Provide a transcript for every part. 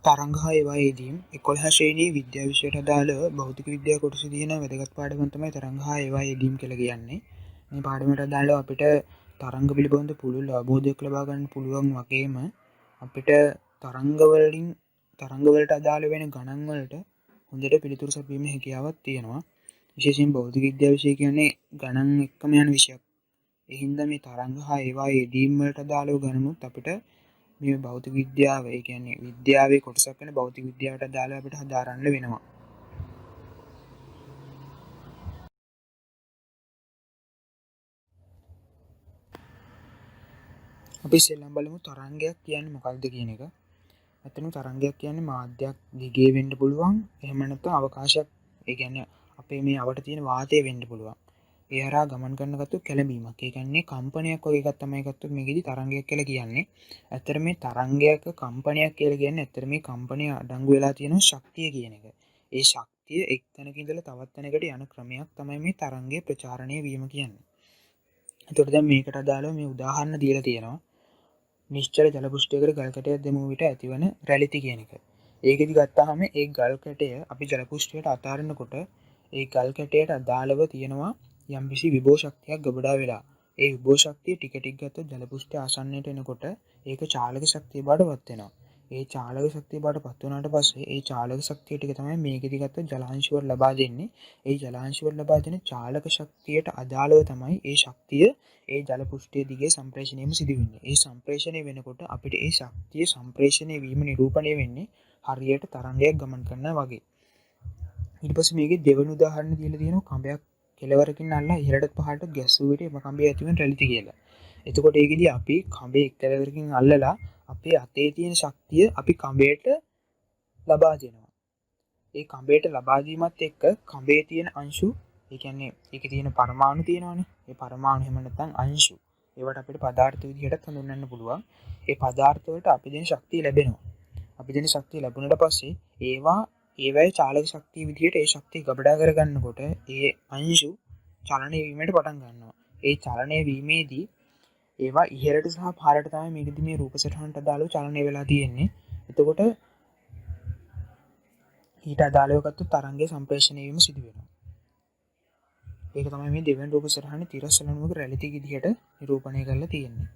තරංග හා ඒවා යෙදීම් 11 ශ්‍රේණියේ විද්‍යා විෂයට අදාළ භෞතික විද්‍යාව කොටසේ තියෙන වැදගත් පාඩමක් තමයි තරංග හා ඒවා යෙදීම් කියලා කියන්නේ. මේ පාඩමට අදාළව අපිට තරංග පිළිබඳ පුළුල් අවබෝධයක් ලබා ගන්න පුළුවන් වගේම අපිට තරංග වලට අදාළ වෙන ගණන් වලට හොඳට පිළිතුරු සපයීමේ හැකියාවක් තියෙනවා. විශේෂයෙන් භෞතික විද්‍යාව විෂය කියන්නේ ගණන් එක්කම යන විෂයක්. ඒ හින්දා මේ තරංග හා ඒවා යෙදීම් වලට අදාළව ගණනුත් අපිට මේ භෞතික විද්‍යාව ඒ කියන්නේ විද්‍යාවේ කොටසක් වෙන භෞතික විද්‍යාවට අදාළව අපිට හදාරන්න වෙනවා. අපි ඉස්සෙල්ලාම බලමු තරංගයක් කියන්නේ මොකක්ද කියන එක. ඇත්තටම තරංගයක් කියන්නේ මාධ්‍යයක් දිගේ වෙන්න පුළුවන්. එහෙම නැත්නම් අවකාශයක් ඒ කියන්නේ අපේ මේ අවට තියෙන වාතය වෙන්න පුළුවන්. ඒ හරහා ගමන් කරන ගත්තු කැළඹීමක්. ඒ කියන්නේ කම්පනයක් වගේ එකක් තමයි ගත්තොත් මේකෙදි තරංගයක් කියලා කියන්නේ. ඇත්තට මේ තරංගයක කම්පනයක් කියලා කියන්නේ ඇත්තට මේ කම්පනය අඩංගු වෙලා තියෙන ශක්තිය කියන එක. ඒ ශක්තිය එක් තැනක ඉඳලා තවත් තැනකට යන ක්‍රමයක් තමයි මේ තරංගයේ ප්‍රචාරණය වීම කියන්නේ. එතකොට දැන් මේකට අදාළව මේ උදාහරණ දීලා තියෙනවා. නිශ්චල ජල පෘෂ්ඨයකට ගල් කැටයක් දැමුව විට ඇතිවන රැලිති කියන එක. ඒකෙදි ගත්තාම ඒ ගල් කැටය අපි ජල පෘෂ්ඨයට අතාරිනකොට ඒ ගල් කැටයට අදාළව තියෙනවා යම්කිසි විභව ශක්තියක් ගබඩා වෙලා. ඒ විභව ශක්තිය ටික ටික ගත්තොත් ජල පෘෂ්ඨය ආසන්නයට එනකොට ඒක චාලක ශක්තිය බවටපත් වෙනවා. ඒ චාලක ශක්තිය බවටපත් වුණාට පස්සේ ඒ චාලක ශක්තිය ටික තමයි මේකෙදි ගත්තොත් ජලාංශ වල ලබා දෙන්නේ. ඒ ජලාංශ වල ලබා දෙන චාලක ශක්තියට අදාළව තමයි ඒ ශක්තිය ඒ ජල පෘෂ්ඨය දිගේ සම්ප්‍රේෂණයම සිදු වෙන්නේ. ඒ සම්ප්‍රේෂණය වෙනකොට අපිට ඒ ශක්තිය සම්ප්‍රේෂණය වීම නිරූපණය වෙන්නේ හරියට තරංගයක් ගමන් කරනවා වගේ. ඊට පස්සේ මේකේ දෙවෙනි උදාහරණ දීලා තියෙනවා කඹයක් කෙළවරකින් අල්ලා ඉහළට පහළට ගැස්සුව විට එම කඹය ඇතිවන රැලිති කියලා. එතකොට ඒකෙදි අපි කඹේ එක් කෙළවරකින් අල්ලලා අපේ අතේ තියෙන ශක්තිය අපි කඹයට ලබා දෙනවා. ඒ කඹයට ලබා දීමත් එක්ක කඹේ තියෙන අංශු ඒ කියන්නේ ඒකේ තියෙන පරමාණු තියෙනවානේ. ඒ පරමාණු එහෙම නැත්නම් අංශු. ඒවට අපිට පදාර්ථ විදිහට හඳුන්වන්න පුළුවන්. ඒ පදාර්ථ වලට අපි දෙන ශක්තිය ලැබෙනවා. අපි දෙන ශක්තිය ලැබුණට පස්සේ ඒවයේ චාලක ශක්තිය විදිහට ඒ ශක්තිය ගබඩා කරගන්නකොට ඒ අංශු චලනය වීමට පටන් ගන්නවා. ඒ චලනය වීමේදී ඒවා ඉහළට සහ පහළට තමයි මේකෙදි මේ රූප සටහනට අදාළව චලනය වෙලා තියෙන්නේ. එතකොට ඊට අදාළව ගත්ත තරංගයේ සම්ප්‍රේෂණය වීම සිදු වෙනවා. ඒක තමයි මේ දෙවෙනි රූප සටහනේ තිරස්සලනුවක රැලිති විදිහට නිරූපණය කරලා තියෙන්නේ.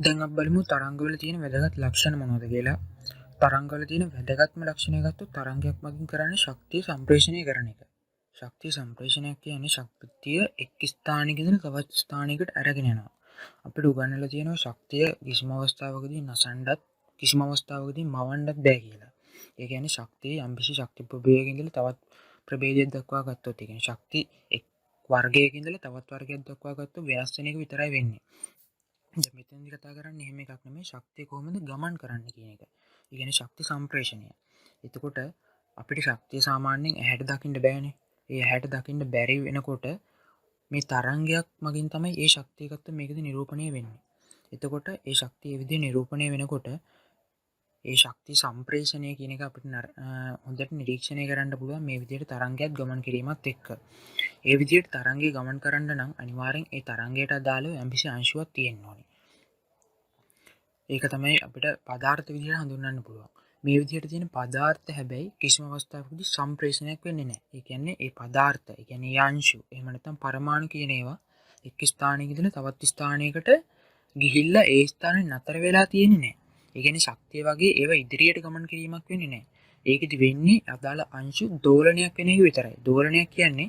දැන් අපි බලමු තරංගවල තියෙන වැදගත් ලක්ෂණ මොනවද කියලා. තරංගවල තියෙන වැදගත්ම ලක්ෂණය ගත්තොත් තරංගයක් මගින් කරන්නේ ශක්තිය සම්ප්‍රේෂණය කරන එක. ශක්තිය සම්ප්‍රේෂණයක් කියන්නේ ශක්තිය එක් ස්ථානයක ඉඳලා තවත් ස්ථානයකට අරගෙන යනවා. අපිට උගන්වලා තියෙනවා ශක්තිය කිසිම අවස්ථාවකදී නසන්නත් කිසිම අවස්ථාවකදී මවන්නත් බෑ කියලා. ඒ කියන්නේ ශක්තිය යම්කිසි ශක්ති ප්‍රභේදයක ඉඳලා තවත් ප්‍රභේදයක් දක්වා ගත්තොත් ඒ කියන්නේ ශක්ති එක් වර්ගයක ඉඳලා තවත් වර්ගයක් දක්වා ගත්තොත් වෙනස් වෙන එක විතරයි වෙන්නේ. දැන් මෙතනදී කතා කරන්නේ එහෙම එකක් නෙමෙයි ශක්තිය කොහොමද ගමන් කරන්නේ කියන එක. ඒ කියන්නේ ශක්ති සම්ප්‍රේෂණය. එතකොට අපිට ශක්තිය සාමාන්‍යයෙන් ඇහැට දකින්න බෑනේ. ඒ ඇහැට දකින්න බැරි වෙනකොට මේ තරංගයක් මගින් තමයි ඒ ශක්තිය ගත්ත මේකද නිරූපණය වෙන්නේ. එතකොට ඒ ශක්තිය ඒ විදිහට නිරූපණය වෙනකොට ඒ ශක්ති සම්ප්‍රේෂණය කියන එක අපිට හොඳට නිරීක්ෂණය කරන්න පුළුවන් මේ විදිහට තරංගයක් ගමන් කිරීමත් එක්ක. ඒ විදිහට තරංගය ගමන් කරන්න නම් අනිවාර්යෙන් ඒ තරංගයට අදාළව යම්කිසි අංශුවක් තියෙන්න ඕනේ. ඒක තමයි අපිට පදාර්ථ විදිහට හඳුන්වන්න පුළුවන්. මේ විදිහට තියෙන පදාර්ථ හැබැයි කිසිම අවස්ථාවකදී සම්ප්‍රේෂණයක් වෙන්නේ නැහැ. ඒ කියන්නේ ඒ පදාර්ථ, ඒ කියන්නේ යංශු, එහෙම නැත්නම් පරමාණු කියන ඒවා එක් ස්ථානයක ඉඳලා තවත් ස්ථානයකට ගිහිල්ලා ඒ ස්ථානේ නතර වෙලා තියෙන්නේ නැහැ. ඒ කියන්නේ ශක්තිය වගේ ඒවා ඉදිරියට ගමන් කිරීමක් වෙන්නේ නැහැ. ඒකෙදි වෙන්නේ අදාළ අංශු දෝලනයක් වෙන එක විතරයි. දෝලනයක් කියන්නේ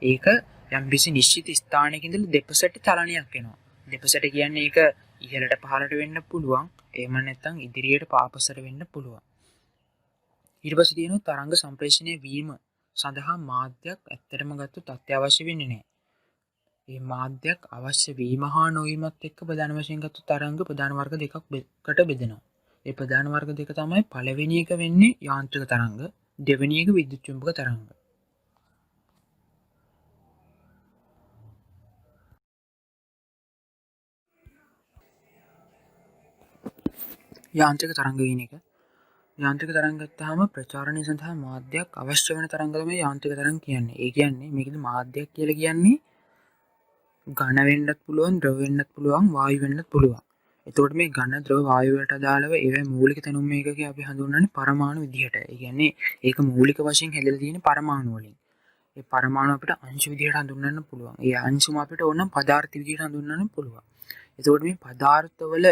ඒක යම්කිසි නිශ්චිත ස්ථානයක ඉඳලා දෙපසට චලනයක් වෙනවා. දෙපසට කියන්නේ ඒක ඉහළට පහළට වෙන්න පුළුවන්. එහෙම නැත්නම් ඉදිරියට පාපසට වෙන්න පුළුවන්. ඊට පස්සේ තියෙනවා තරංග සම්ප්‍රේෂණය වීම සඳහා මාධ්‍යයක් ඇත්තටම ගත්තොත් අත්‍යවශ්‍ය වෙන්නේ නැහැ. මේ මාධ්‍යයක් අවශ්‍ය වීම හා නොවීමත් එක්ක ප්‍රධාන වශයෙන් ගත්තොත් තරංග ප්‍රධාන වර්ග දෙකකට බෙදෙනවා. ඒ ප්‍රධාන වර්ග දෙක තමයි පළවෙනි එක වෙන්නේ යාන්ත්‍රික තරංග, දෙවෙනි එක විද්‍යුත් චුම්බක තරංග. යාන්ත්‍රික තරංග කියන එක යාන්ත්‍රික තරංග ගත්තාම ප්‍රචාරණය සඳහා මාධ්‍යයක් අවශ්‍ය වෙන තරංග තමයි යාන්ත්‍රික තරංග කියන්නේ. ඒ කියන්නේ මේකෙදි මාධ්‍යයක් කියලා කියන්නේ ඝන වෙන්නත් පුළුවන්, ද්‍රව වෙන්නත් පුළුවන්, වායු වෙන්නත් පුළුවන්. එතකොට මේ ඝන, ද්‍රව, වායු වලට අදාළව ඒවැ මූලික තැනුම් මේකක අපි හඳුන්වන්නේ පරමාණු විදිහට. ඒ කියන්නේ ඒක මූලික වශයෙන් හැදලා තියෙන පරමාණු වලින්. ඒ පරමාණු අපිට අංශු විදිහට හඳුන්වන්න පුළුවන්. ඒ අංශුම අපිට ඕන පදාර්ථ විදිහට හඳුන්වන්න පුළුවන්. එතකොට මේ පදාර්ථවල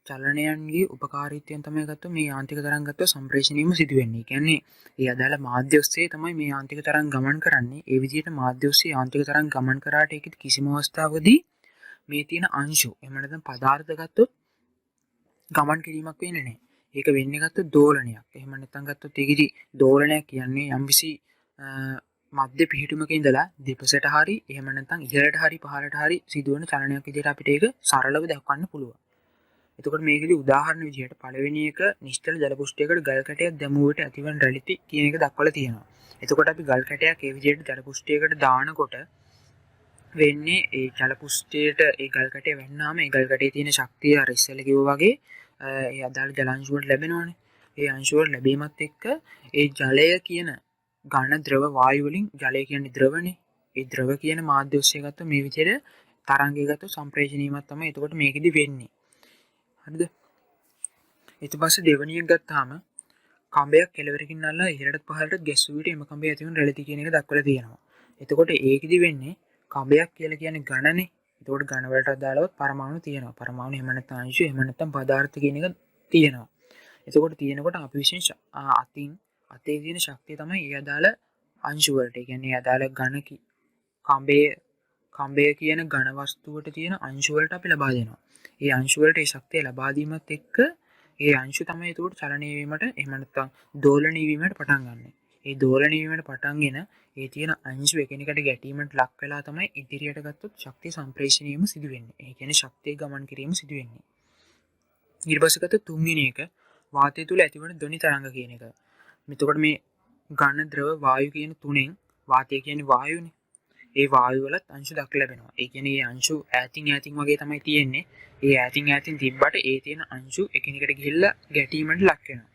චලනයන්ගේ උපකාරීත්වයෙන් තමයි ගත්තොත් මේ යාන්ත්‍රික තරංග ගත්තොත් සම්ප්‍රේෂණයම සිදු වෙන්නේ. ඒ කියන්නේ ඒ අදාළ මාධ්‍ය ඔස්සේ තමයි මේ යාන්ත්‍රික තරංග ගමන් කරන්නේ. ඒ විදිහට මාධ්‍ය ඔස්සේ යාන්ත්‍රික තරංග ගමන් කරාට ඒකෙත් කිසිම අවස්ථාවකදී මේ තියෙන අංශු එහෙම නැත්නම් පදාර්ථ ගත්තොත් ගමන් කිරීමක් වෙන්නේ නැහැ. ඒක වෙන්නේ ගත්තොත් දෝලනයක්. එහෙම නැත්නම් ගත්තොත් ඒකෙදි දෝලනයක් කියන්නේ යම්කිසි මධ්‍ය පිහිටුමක ඉඳලා දෙපසට හරි එහෙම නැත්නම් ඉහළට හරි පහළට හරි සිදුවන චලනයක් විදිහට අපිට ඒක සරලව දක්වන්න පුළුවන්. එතකොට මේකෙදි උදාහරණ විදිහට පළවෙනි එක නිශ්චල ජල පුෂ්ඨයකට ගල් කැටයක් දැමුව විට ඇතිවන රැලිති කියන එක දක්වලා තියෙනවා. එතකොට අපි ගල් කැටයක් ඒ විදිහට ජල පුෂ්ඨයකට දානකොට වෙන්නේ ඒ ජල පුෂ්ඨයට ඒ ගල් කැටය වැන්නාම ඒ ගල් කැටේ තියෙන ශක්තිය අර ඉස්සෙල්ලා කිව්වා වගේ ඒ අදාළ ජල අංශු වලට ලැබෙනවානේ. ඒ අංශු වල ලැබීමත් එක්ක ඒ ජලය කියන ඝන ද්‍රව වායු වලින් ජලය කියන්නේ ද්‍රවනේ. ඒ ද්‍රව කියන මාධ්‍ය ඔස්සේ ගත්ත මේ විදිහට තරංගය ගත්ත සම්ප්‍රේෂණීමක් තමයි එතකොට මේකෙදි වෙන්නේ. හරිද? ඊට පස්සේ දෙවෙනි එක ගත්තාම කඹයක් කෙළවරකින් අල්ලා ඉහළට පහළට ගැස්සුව විට එම කඹය ඇතිවන රැලිති කියන එක දක්වලා තියෙනවා. එතකොට ඒකෙදි වෙන්නේ කඹයක් කියලා කියන්නේ ඝනනේ. එතකොට ඝන වලට අදාළව පරමාණු තියෙනවා. පරමාණු එහෙම නැත්නම් අංශු එහෙම නැත්නම් පදාර්ථ කියන එක තියෙනවා. එතකොට තියෙනකොට අපි විශේෂ අතේ තියෙන ශක්තිය තමයි ඒ අදාළ අංශු වලට. ඒ කියන්නේ අදාළ ඝන කඹය කියන ඝන වස්තුවට තියෙන අංශු වලට අපි ලබා දෙනවා. ඒ අංශු වලට ඒ ශක්තිය ලබා දීමත් එක්ක ඒ අංශු තමයි එතකොට චලනය වීමට එහෙම නැත්නම් දෝලණය වීමට පටන් ගන්න. ඒ දෝලණය වීමට පටන්ගෙන ඒ තියෙන අංශු එකිනෙකට ගැටීමට ලක් වෙලා තමයි ඉදිරියට ගත්තොත් ශක්තිය සම්ප්‍රේෂණයම සිදු වෙන්නේ. ඒ කියන්නේ ශක්තිය ගමන් කිරීම සිදු වෙන්නේ. ඊට පස්සේ ගත්තොත් තුන්වෙනි එක වාතය තුල ඇතිවන ධ්වනි තරංග කියන එක. එතකොට මේ ඝන ද්‍රව වායු කියන තුනෙන් වාතය කියන්නේ වායුනේ. ඒ වායු වලත් අංශු දක්වලා ලැබෙනවා. ඒ කියන්නේ මේ අංශු ඈතින් වගේ තමයි තියෙන්නේ. ඒ ඈතින් තිබ්බට ඒ තියෙන අංශු එකිනෙකට ගිහිල්ලා ගැටීමට ලක් වෙනවා.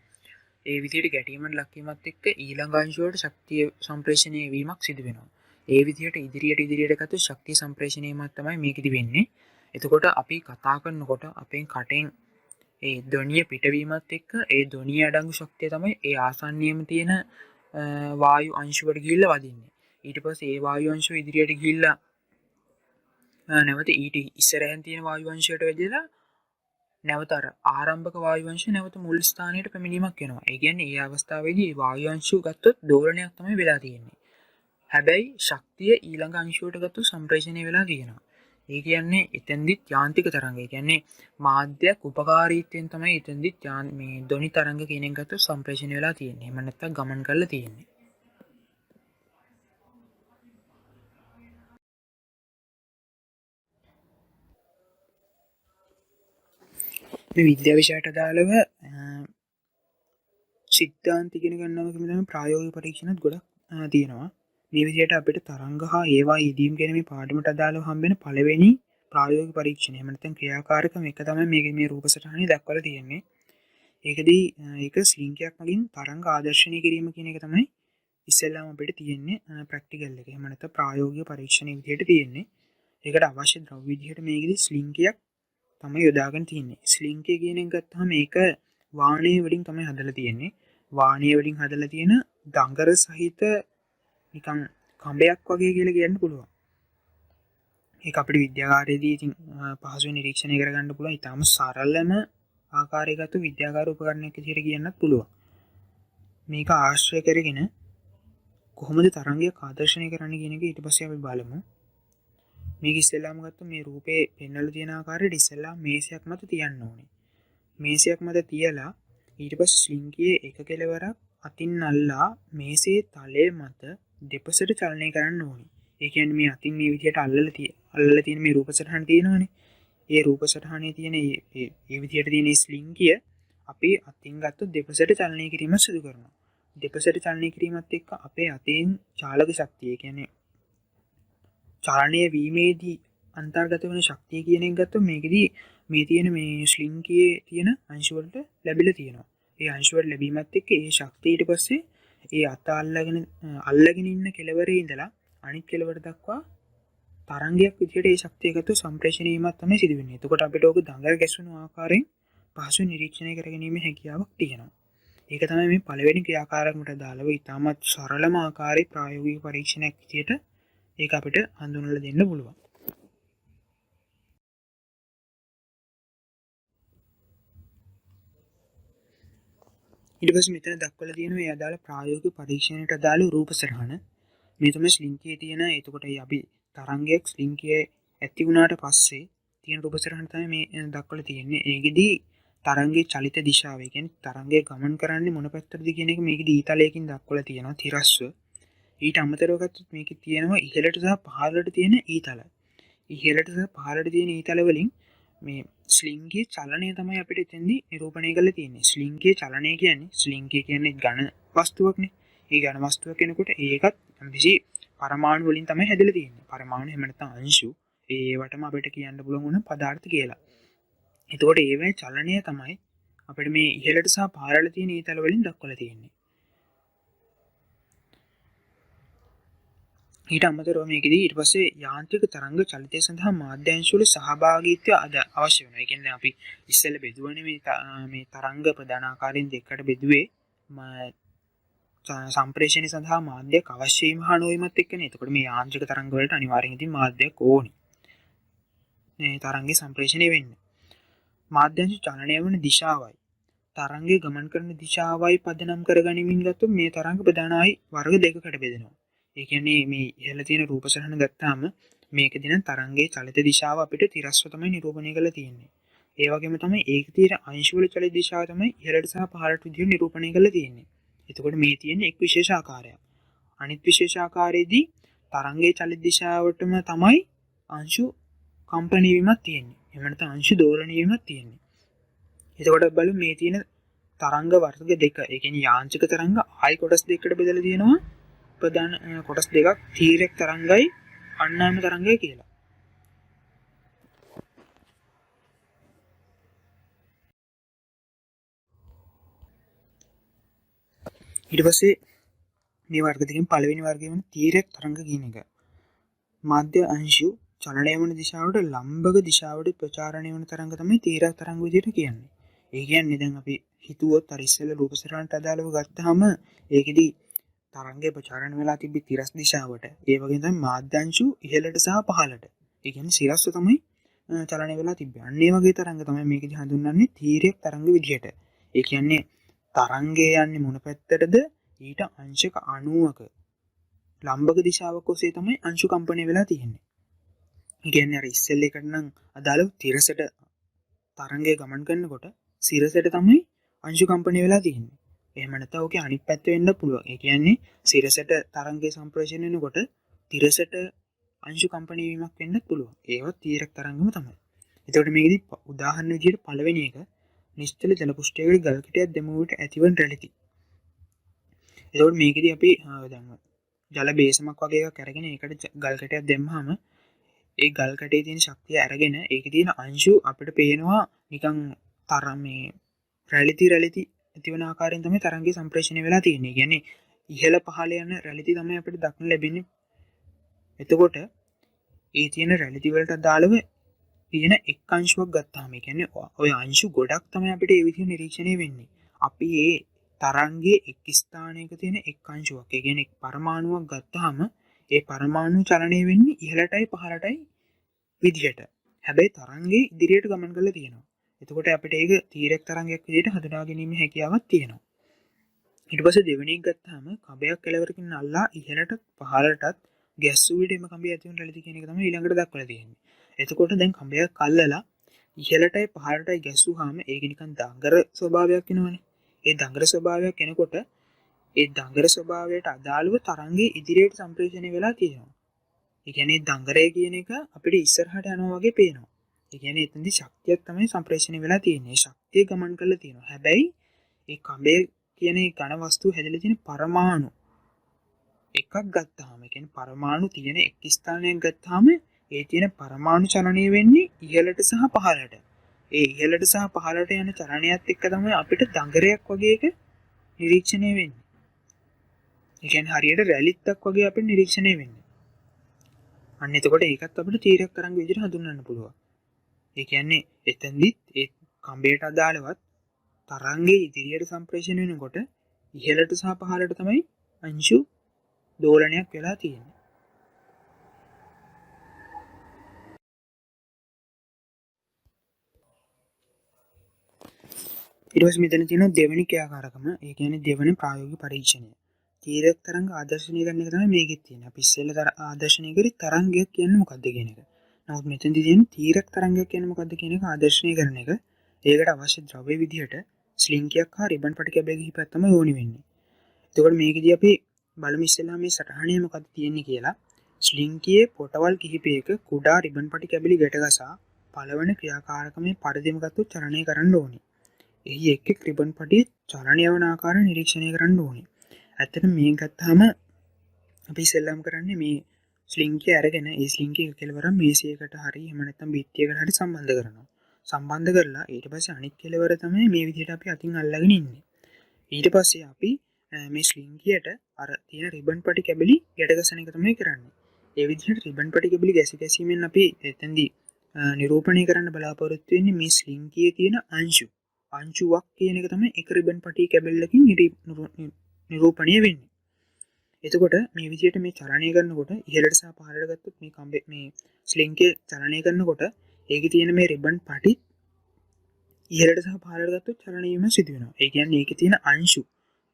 ඒ විදිහට ගැටීමට ලක් වීමත් එක්ක ඊළඟ අංශු වලට ශක්තිය සම්ප්‍රේෂණය වීමක් සිදු වෙනවා. ඒ විදිහට ඉදිරියට ගත්තොත් ශක්තිය සම්ප්‍රේෂණයමත් තමයි මේකෙදි වෙන්නේ. එතකොට අපි කතා කරනකොට අපෙන් කටෙන් ඒ ධ්වනිය පිටවීමත් එක්ක ඒ ධ්වනිය අඩංගු ශක්තිය තමයි ඒ ආසන්නයේම තියෙන වායු අංශු වලට ගිහිල්ලා වදින්නේ. ඊට පස්සේ ඒ වායු අංශු ඉදිරියට ගිහිල්ලා නැවත ඊට ඉස්සරහින් තියෙන වායු අංශයට වැදිලා නැවත අර ආරම්භක වායු අංශය නැවත මුල් ස්ථානයට පැමිණීමක් වෙනවා. ඒ කියන්නේ මේ අවස්ථාවේදී මේ වායු අංශු ගත්තොත් දෝලනයක් තමයි වෙලා තියෙන්නේ. හැබැයි ශක්තිය ඊළඟ අංශුවට ගත්තොත් සම්ප්‍රේෂණය වෙලා තියෙනවා. ඒ කියන්නේ එතෙන්දිත් යාන්ත්‍රික තරංග. ඒ කියන්නේ මාධ්‍යයක් උපකාරීත්වයෙන් තමයි එතෙන්දිත් මේ ධ්වනි තරංග කියන එක ගත්තොත් සම්ප්‍රේෂණය වෙලා තියෙන්නේ. එහෙම නැත්නම් ගමන් කරලා තියෙන්නේ. මේ විද්‍යා විෂයට අදාළව සිද්ධාන්ත ඉගෙන ගන්නවා කියන තමයි ප්‍රායෝගික පරීක්ෂණත් ගොඩක් තියෙනවා. මේ විදිහට අපිට තරංග හා ඒවා යෙදීම් ගැන මේ පාඩමට අදාළව හම්බෙන පළවෙනි ප්‍රායෝගික පරීක්ෂණය. එහෙම නැත්නම් ක්‍රියාකාරකම එක තමයි මේ රූප සටහනේ දක්වලා තියෙන්නේ. ඒකදී ඒක ස්ලින්ගයක් මගින් තරංග ආදර්ශනය කිරීම කියන එක තමයි ඉස්සෙල්ලාම අපිට තියෙන්නේ ප්‍රැක්ටිකල් එක. එහෙම නැත්නම් ප්‍රායෝගික පරීක්ෂණ විදිහට තියෙන්නේ. ඒකට අවශ්‍ය ද්‍රව්‍ය විදිහට මේකෙදි ස්ලින්ගයක් තමයි යොදාගෙන තියෙන්නේ. ස්ලින්ගය කියන එක ගත්තාම මේක වාණය වලින් තමයි හදලා තියෙන්නේ. වාණය වලින් හදලා තියෙන දඟර සහිත නිකන් කඹයක් වගේ කියලා කියන්න පුළුවන්. ඒක අපිට විද්‍යාගාරයේදී ඉතින් පහසුවෙන් නිරීක්ෂණය කරගන්න පුළුවන්. ඊටාම සරලම ආකාරයකට විද්‍යාගාර උපකරණයක් විදිහට කියන්නත් පුළුවන්. මේක ආශ්‍රය කරගෙන කොහොමද තරංගයක් ආදර්ශනය කරන්නේ කියන එක ඊට පස්සේ අපි බලමු. මේක ඉස්සෙල්ලාම ගත්ත මේ රූපේ පෙන්වලා තියෙන ආකාරයට ඉස්සෙල්ලා මේසයක් මත තියන්න ඕනේ. මේසයක් මත තියලා ඊට පස්සේ ස්ලින්ගියේ එක කෙළවරක් අතින් අල්ලා මේසේ තලයේ මත දෙපසට චලනය කරන්න ඕනේ. ඒ කියන්නේ මේ අතින් මේ විදිහට අල්ලලා තියෙන මේ රූප සටහන තියෙනවනේ. ඒ රූප සටහනේ තියෙන මේ විදිහට තියෙන ස්ලින්ගිය අපි අතින් ගත්තොත් දෙපසට චලනය කිරීම සිදු කරනවා. දෙපසට චලනය කිරීමත් එක්ක අපේ අතෙන් චාලක ශක්තිය කියන්නේ චලනය වීමේදී අන්තර්ගත වෙන ශක්තිය කියන එක ගත්තොත් මේකෙදි මේ තියෙන මේ ස්ලින්ගියේ තියෙන අංශ වලට ලැබිලා තියෙනවා. ඒ අංශුවට ලැබීමත් එක්ක ඒ ශක්තිය ඊට පස්සේ ඒ අත අල්ලගෙන ඉන්න කෙළවරේ ඉඳලා අනිත් කෙළවර දක්වා තරංගයක් විදිහට ඒ ශක්තිය එකතු සම්ප්‍රේෂණය වීමක් තමයි සිදු වෙන්නේ. එතකොට අපිට ඕක දඟල ගැසුණු ආකාරයෙන් පහසු නිරීක්ෂණය කරගැනීමේ හැකියාවක් තියෙනවා. ඒක තමයි මේ පළවෙනි ක්‍රියාකාරකමට දාලව ඉතාමත් සරලම ආකාරයේ ප්‍රායෝගික පරීක්ෂණයක් විදිහට ඒක අපිට හඳුන්වලා දෙන්න පුළුවන්. ඊට පස්සේ මෙතන දක්වලා තියෙනවා මේ අදාළ ප්‍රායෝගික පරීක්ෂණයට අදාළ රූප සටහන. මේ තමයි ස්ලින්කියේ තියෙන. එතකොට අපි තරංගයක් ස්ලින්කියේ ඇති වුණාට පස්සේ තියෙන රූප සටහන තමයි මේ දක්වලා තියෙන්නේ. ඒකෙදි තරංගයේ චලිත දිශාව, ඒ කියන්නේ තරංගය ගමන් කරන්නේ මොන පැත්තටද කියන එක මේකෙදි ඊතලයකින් දක්වලා තියෙනවා තිරස්ව. ඊට අමතරව ගත්තොත් මේකේ තියෙනවා ඉහළට සහ පහළට තියෙන ඊතල. ඉහළට සහ පහළට තියෙන ඊතල වලින් මේ ස්ලින්ගේ චලනය තමයි අපිට එතෙන්දී නිරූපණය කරලා තියෙන්නේ. ස්ලින්ගේ චලනය කියන්නේ ස්ලින්ගේ කියන්නේ ඝන වස්තුවක්නේ. ඒ ඝන වස්තුව කෙනෙකුට ඒකත් කිසි පරමාණු වලින් තමයි හැදලා තියෙන්නේ. පරමාණු එහෙම නැත්නම් අංශු ඒවටම අපිට කියන්න පුළුවන් වුණ පදාර්ථ කියලා. එතකොට ඒවේ චලනය තමයි අපිට මේ ඉහළට සහ පහළට තියෙන ඊතල වලින් දක්වලා තියෙන්නේ. ඊට අමතරව මේකෙදී ඊට පස්සේ යාන්ත්‍රික තරංග චලිතය සඳහා මාධ්‍යංශ වල සහභාගීත්වය අවශ්‍ය වෙනවා. ඒ කියන්නේ අපි ඉස්සෙල්ලා බෙදුවනේ මේ තරංග ප්‍රධාන ආකාරයෙන් දෙකකට බෙදුවේ සම්ප්‍රේෂණය සඳහා මාධ්‍යයක් අවශ්‍ය වීම හා නොවීමත් එක්කනේ. එතකොට මේ යාන්ත්‍රික තරංග වලට අනිවාර්යෙන් ඉතින් මාධ්‍යයක් ඕනේ. මේ තරංගේ සම්ප්‍රේෂණය වෙන්නේ. මාධ්‍යංශ චලනය වන දිශාවයි තරංගේ ගමන් කරන දිශාවයි පදනම් කරගනිමින් ගත්තොත් මේ තරංග ප්‍රධානයි වර්ග දෙකකට බෙදෙනවා. ඒ කියන්නේ මේ ඉහළ තියෙන රූප සටහන ගත්තාම මේකේ දින තරංගයේ චලිත දිශාව අපිට තිරස්ව තමයි නිරූපණය කරලා තියෙන්නේ. ඒ වගේම තමයි ඒකේ තියෙන අංශු වල චලිත දිශාව තමයි ඉහළට සහ පහළට විදිහට නිරූපණය කරලා තියෙන්නේ. එතකොට මේ තියෙන්නේ එක් විශේෂ ආකාරයක්. අනිත් විශේෂ ආකාරයේදී තරංගයේ චලිත දිශාවටම තමයි අංශු කම්පණය වීමක් තියෙන්නේ. එහෙම නැත්නම් අංශු දෝලණය වීමක් තියෙන්නේ. එතකොට බලමු මේ තියෙන තරංග වර්ග දෙක. ඒ කියන්නේ යාන්ත්‍රික තරංග ආයි කොටස් දෙකකට බෙදලා තියෙනවා. ප්‍රධාන කොටස් දෙකක් තීරක තරංගයි අන්නාම තරංගය කියලා. ඊට පස්සේ මේ වර්ග දෙකෙන් පළවෙනි වර්ගය වෙන තීරක තරංග කියන එක. මාධ්‍ය අංශු චලනය වන දිශාවට ලම්බක දිශාවට ප්‍රචාරණය වන තරංග තමයි තීරක තරංග විදිහට කියන්නේ. ඒ කියන්නේ දැන් අපි හිතුවොත් අර ඉස්සෙල්ලා රූප සටහනට අදාළව ගත්තාම ඒකෙදි තරංගය ප්‍රචාරණය වෙලා තිබ්බි තිරස් දිශාවට. ඒ වගේම තමයි මාධ්‍යංශු ඉහළට සහ පහළට. ඒ කියන්නේ සිරස්ව තමයි චලනය වෙලා තිබ්බේ. අන්න ඒ වගේ තරංග තමයි මේකෙදි හඳුන්වන්නේ තීරක තරංග විදිහට. ඒ කියන්නේ තරංගය යන්නේ මොන පැත්තටද? ඊට අංශක 90ක ලම්බක දිශාවක් ඔස්සේ තමයි අංශු කම්පණය වෙලා තියෙන්නේ. ඒ කියන්නේ අර ඉස්සෙල්ලා එකට නම් අදාළව තිරසට තරංගය ගමන් කරනකොට සිරසට තමයි අංශු කම්පණය වෙලා තියෙන්නේ. එහෙම නැත්නම් ඔකේ අනිත් පැත්ත වෙන්න පුළුවන්. ඒ කියන්නේ සිරසට තරංගය සම්ප්‍රේෂණය වෙනකොට තිරසට අංශු කම්පණය වීමක් වෙන්න පුළුවන්. ඒවත් තීරක තරංගම තමයි. එතකොට මේකෙදි උදාහරණ විදිහට පළවෙනි එක නිශ්චල ජල පුෂ්ඨයකට ගල් කැටයක් දැමුව විට ඇතිවන රැළිති. එතකොට මේකෙදි අපි දැන් ජල බේසමක් වගේ එකක් අරගෙන ඒකට ගල් කැටයක් දැම්මහම ඒ ගල් කැටේ තියෙන ශක්තිය අරගෙන ඒකේ තියෙන අංශු අපිට පේනවා නිකන් තරමේ රැළිති ඇතිවන ආකාරයෙන් තමයි තරංගය සම්ප්‍රේෂණය වෙලා තියෙන්නේ. කියන්නේ ඉහළ පහළ යන රැළිති තමයි අපිට දක්න ලැබෙන්නේ. එතකොට ඒ තියෙන රැළිති වලට අදාළව තියෙන එක් අංශුවක් ගත්තාම ඒ කියන්නේ ওই අංශු ගොඩක් තමයි අපිට ඒ විදිහට නිරීක්ෂණය වෙන්නේ. අපි ඒ තරංගයේ එක් ස්ථානයක තියෙන එක් අංශුවක්. ඒ කියන්නේ එක් පරමාණුවක් ගත්තාම ඒ පරමාණු චලනය වෙන්නේ ඉහළටයි පහළටයි විදිහට. හැබැයි තරංගේ ඉදිරියට ගමන් කරලා තියෙනවා. එතකොට අපිට ඒක තීරක තරංගයක් විදිහට හඳුනා ගැනීමේ හැකියාවක් තියෙනවා. ඊට පස්සේ දෙවෙනි එක ගත්තාම කඹයක් කෙළවරකින් අල්ලා ඉහළට පහළටත් ගැස්සූ විට එම කඹය ඇති වෙන රැළිති කියන එක තමයි ඊළඟට දක්වලා තියෙන්නේ. එතකොට දැන් කඹයක් අල්ලලා ඉහළටයි පහළටයි ගැස්සුවාම ඒක නිකන් දඟර ස්වභාවයක් වෙනවනේ. ඒ දඟර ස්වභාවයක් එනකොට ඒ දඟර ස්වභාවයට අදාළව තරංගේ ඉදිරියට සම්ප්‍රේෂණය වෙලා තියෙනවා. ඒ කියන්නේ දඟරය කියන එක අපිට ඉස්සරහට යනවා වගේ පේනවා. ඒ කියන්නේ එතනදි ශක්තියක් තමයි සම්ප්‍රේෂණය වෙලා තියෙන්නේ. ශක්තිය ගමන් කරලා තියෙනවා. හැබැයි ඒ කඹේ කියන ඒ ඝන වස්තුව හැදලා තියෙන පරමාණු එකක් ගත්තාම, ඒ කියන්නේ පරමාණු තියෙන එක් ස්ථානයක් ගත්තාම ඒ තියෙන පරමාණු චලනය වෙන්නේ ඉහළට සහ පහළට. ඒ ඉහළට සහ පහළට යන චලනයත් එක්ක තමයි අපිට දඟරයක් වගේ එක නිරීක්ෂණය වෙන්නේ. ඒ කියන්නේ හරියට රැලිත්තක් වගේ අපිට නිරීක්ෂණය වෙන්නේ. අන්න එතකොට ඒකත් අපිට තීරක තරංග විදිහට හඳුන්වන්න පුළුවන්. ඒ කියන්නේ එතෙන්දිත් ඒ කම්බයට අදාළවත් තරංගේ ඉදිරියට සම්ප්‍රේෂණය වෙනකොට ඉහළට සහ පහළට තමයි අංශු දෝලනයක් වෙලා තියෙන්නේ. ඊට පස්සේ මෙතන තියෙනවා දෙවෙනි ක්‍රියාකාරකම. ඒ කියන්නේ දෙවෙනි ප්‍රායෝගික පරීක්ෂණය. තීරක තරංග ආදර්ශනීය කරන එක තමයි මේකෙත් තියෙන්නේ. අපි ඉස්සෙල්ලා ආදර්ශනීය කරේ තරංගයක් කියන්නේ මොකක්ද කියන එක. නමුත් මෙතනදී තියෙන්නේ තීරක තරංගයක් කියන්නේ මොකක්ද කියන එක ආදර්ශනීය කරන එක. ඒකට අවශ්‍ය ද්‍රව්‍ය විදිහට ස්ලින්කියක් හා රිබන් පටි කැබලි කිහිපයක් තමයි ඕනි වෙන්නේ. එතකොට මේකදී අපි බලමු ඉස්සෙල්ලා මේ සටහනේ මොකක්ද තියෙන්නේ කියලා. ස්ලින්කියේ පොටවල් කිහිපයක කුඩා රිබන් පටි කැබලි ගැටගසා පළවන ක්‍රියාකාරකමේ පරිදිම ගත්තොත් චලනය කරන්න ඕනේ. එහි එක් රිබන් පටිය චලනය වන ආකාරය නිරීක්ෂණය කරන්න ඕනේ. ඇත්තටම මේ ගත්තාම අපි ඉස්සෙල්ලාම කරන්නේ මේ ස්ලින්කිය අරගෙන ඒ ස්ලින්කිය කෙලවර මේසයකට හරි එහෙම නැත්නම් බිත්තියකට හරි සම්බන්ධ කරනවා. සම්බන්ධ කරලා ඊට පස්සේ අනිත් කෙලවර තමයි මේ විදිහට අපි අතින් අල්ලගෙන ඉන්නේ. ඊට පස්සේ අපි මේ ස්ලින්කියට අර තියෙන රිබන් පටි කැබලි ගැටගසන එක තමයි කරන්නේ. ඒ විදිහට රිබන් පටි කැබලි ගැසීමෙන් අපි එතෙන්දී නිරූපණය කරන්න බලාපොරොත්තු වෙන්නේ මේ ස්ලින්කියේ තියෙන අංශුවක් කියන එක තමයි එක රිබන් පටි කැබල්ලකින් නිරූපණය වෙන්නේ. එතකොට මේ විදිහට මේ චලනය කරනකොට ඉහළට සහ පහළට ගත්තොත් මේ කම්බේ මේ ස්ලින්කිය චලනය කරනකොට ඒකේ තියෙන මේ රිබන් පටි ඉහළට සහ පහළට ගත්තොත් චලනය වීම සිදු වෙනවා. ඒ කියන්නේ ඒකේ තියෙන අංශු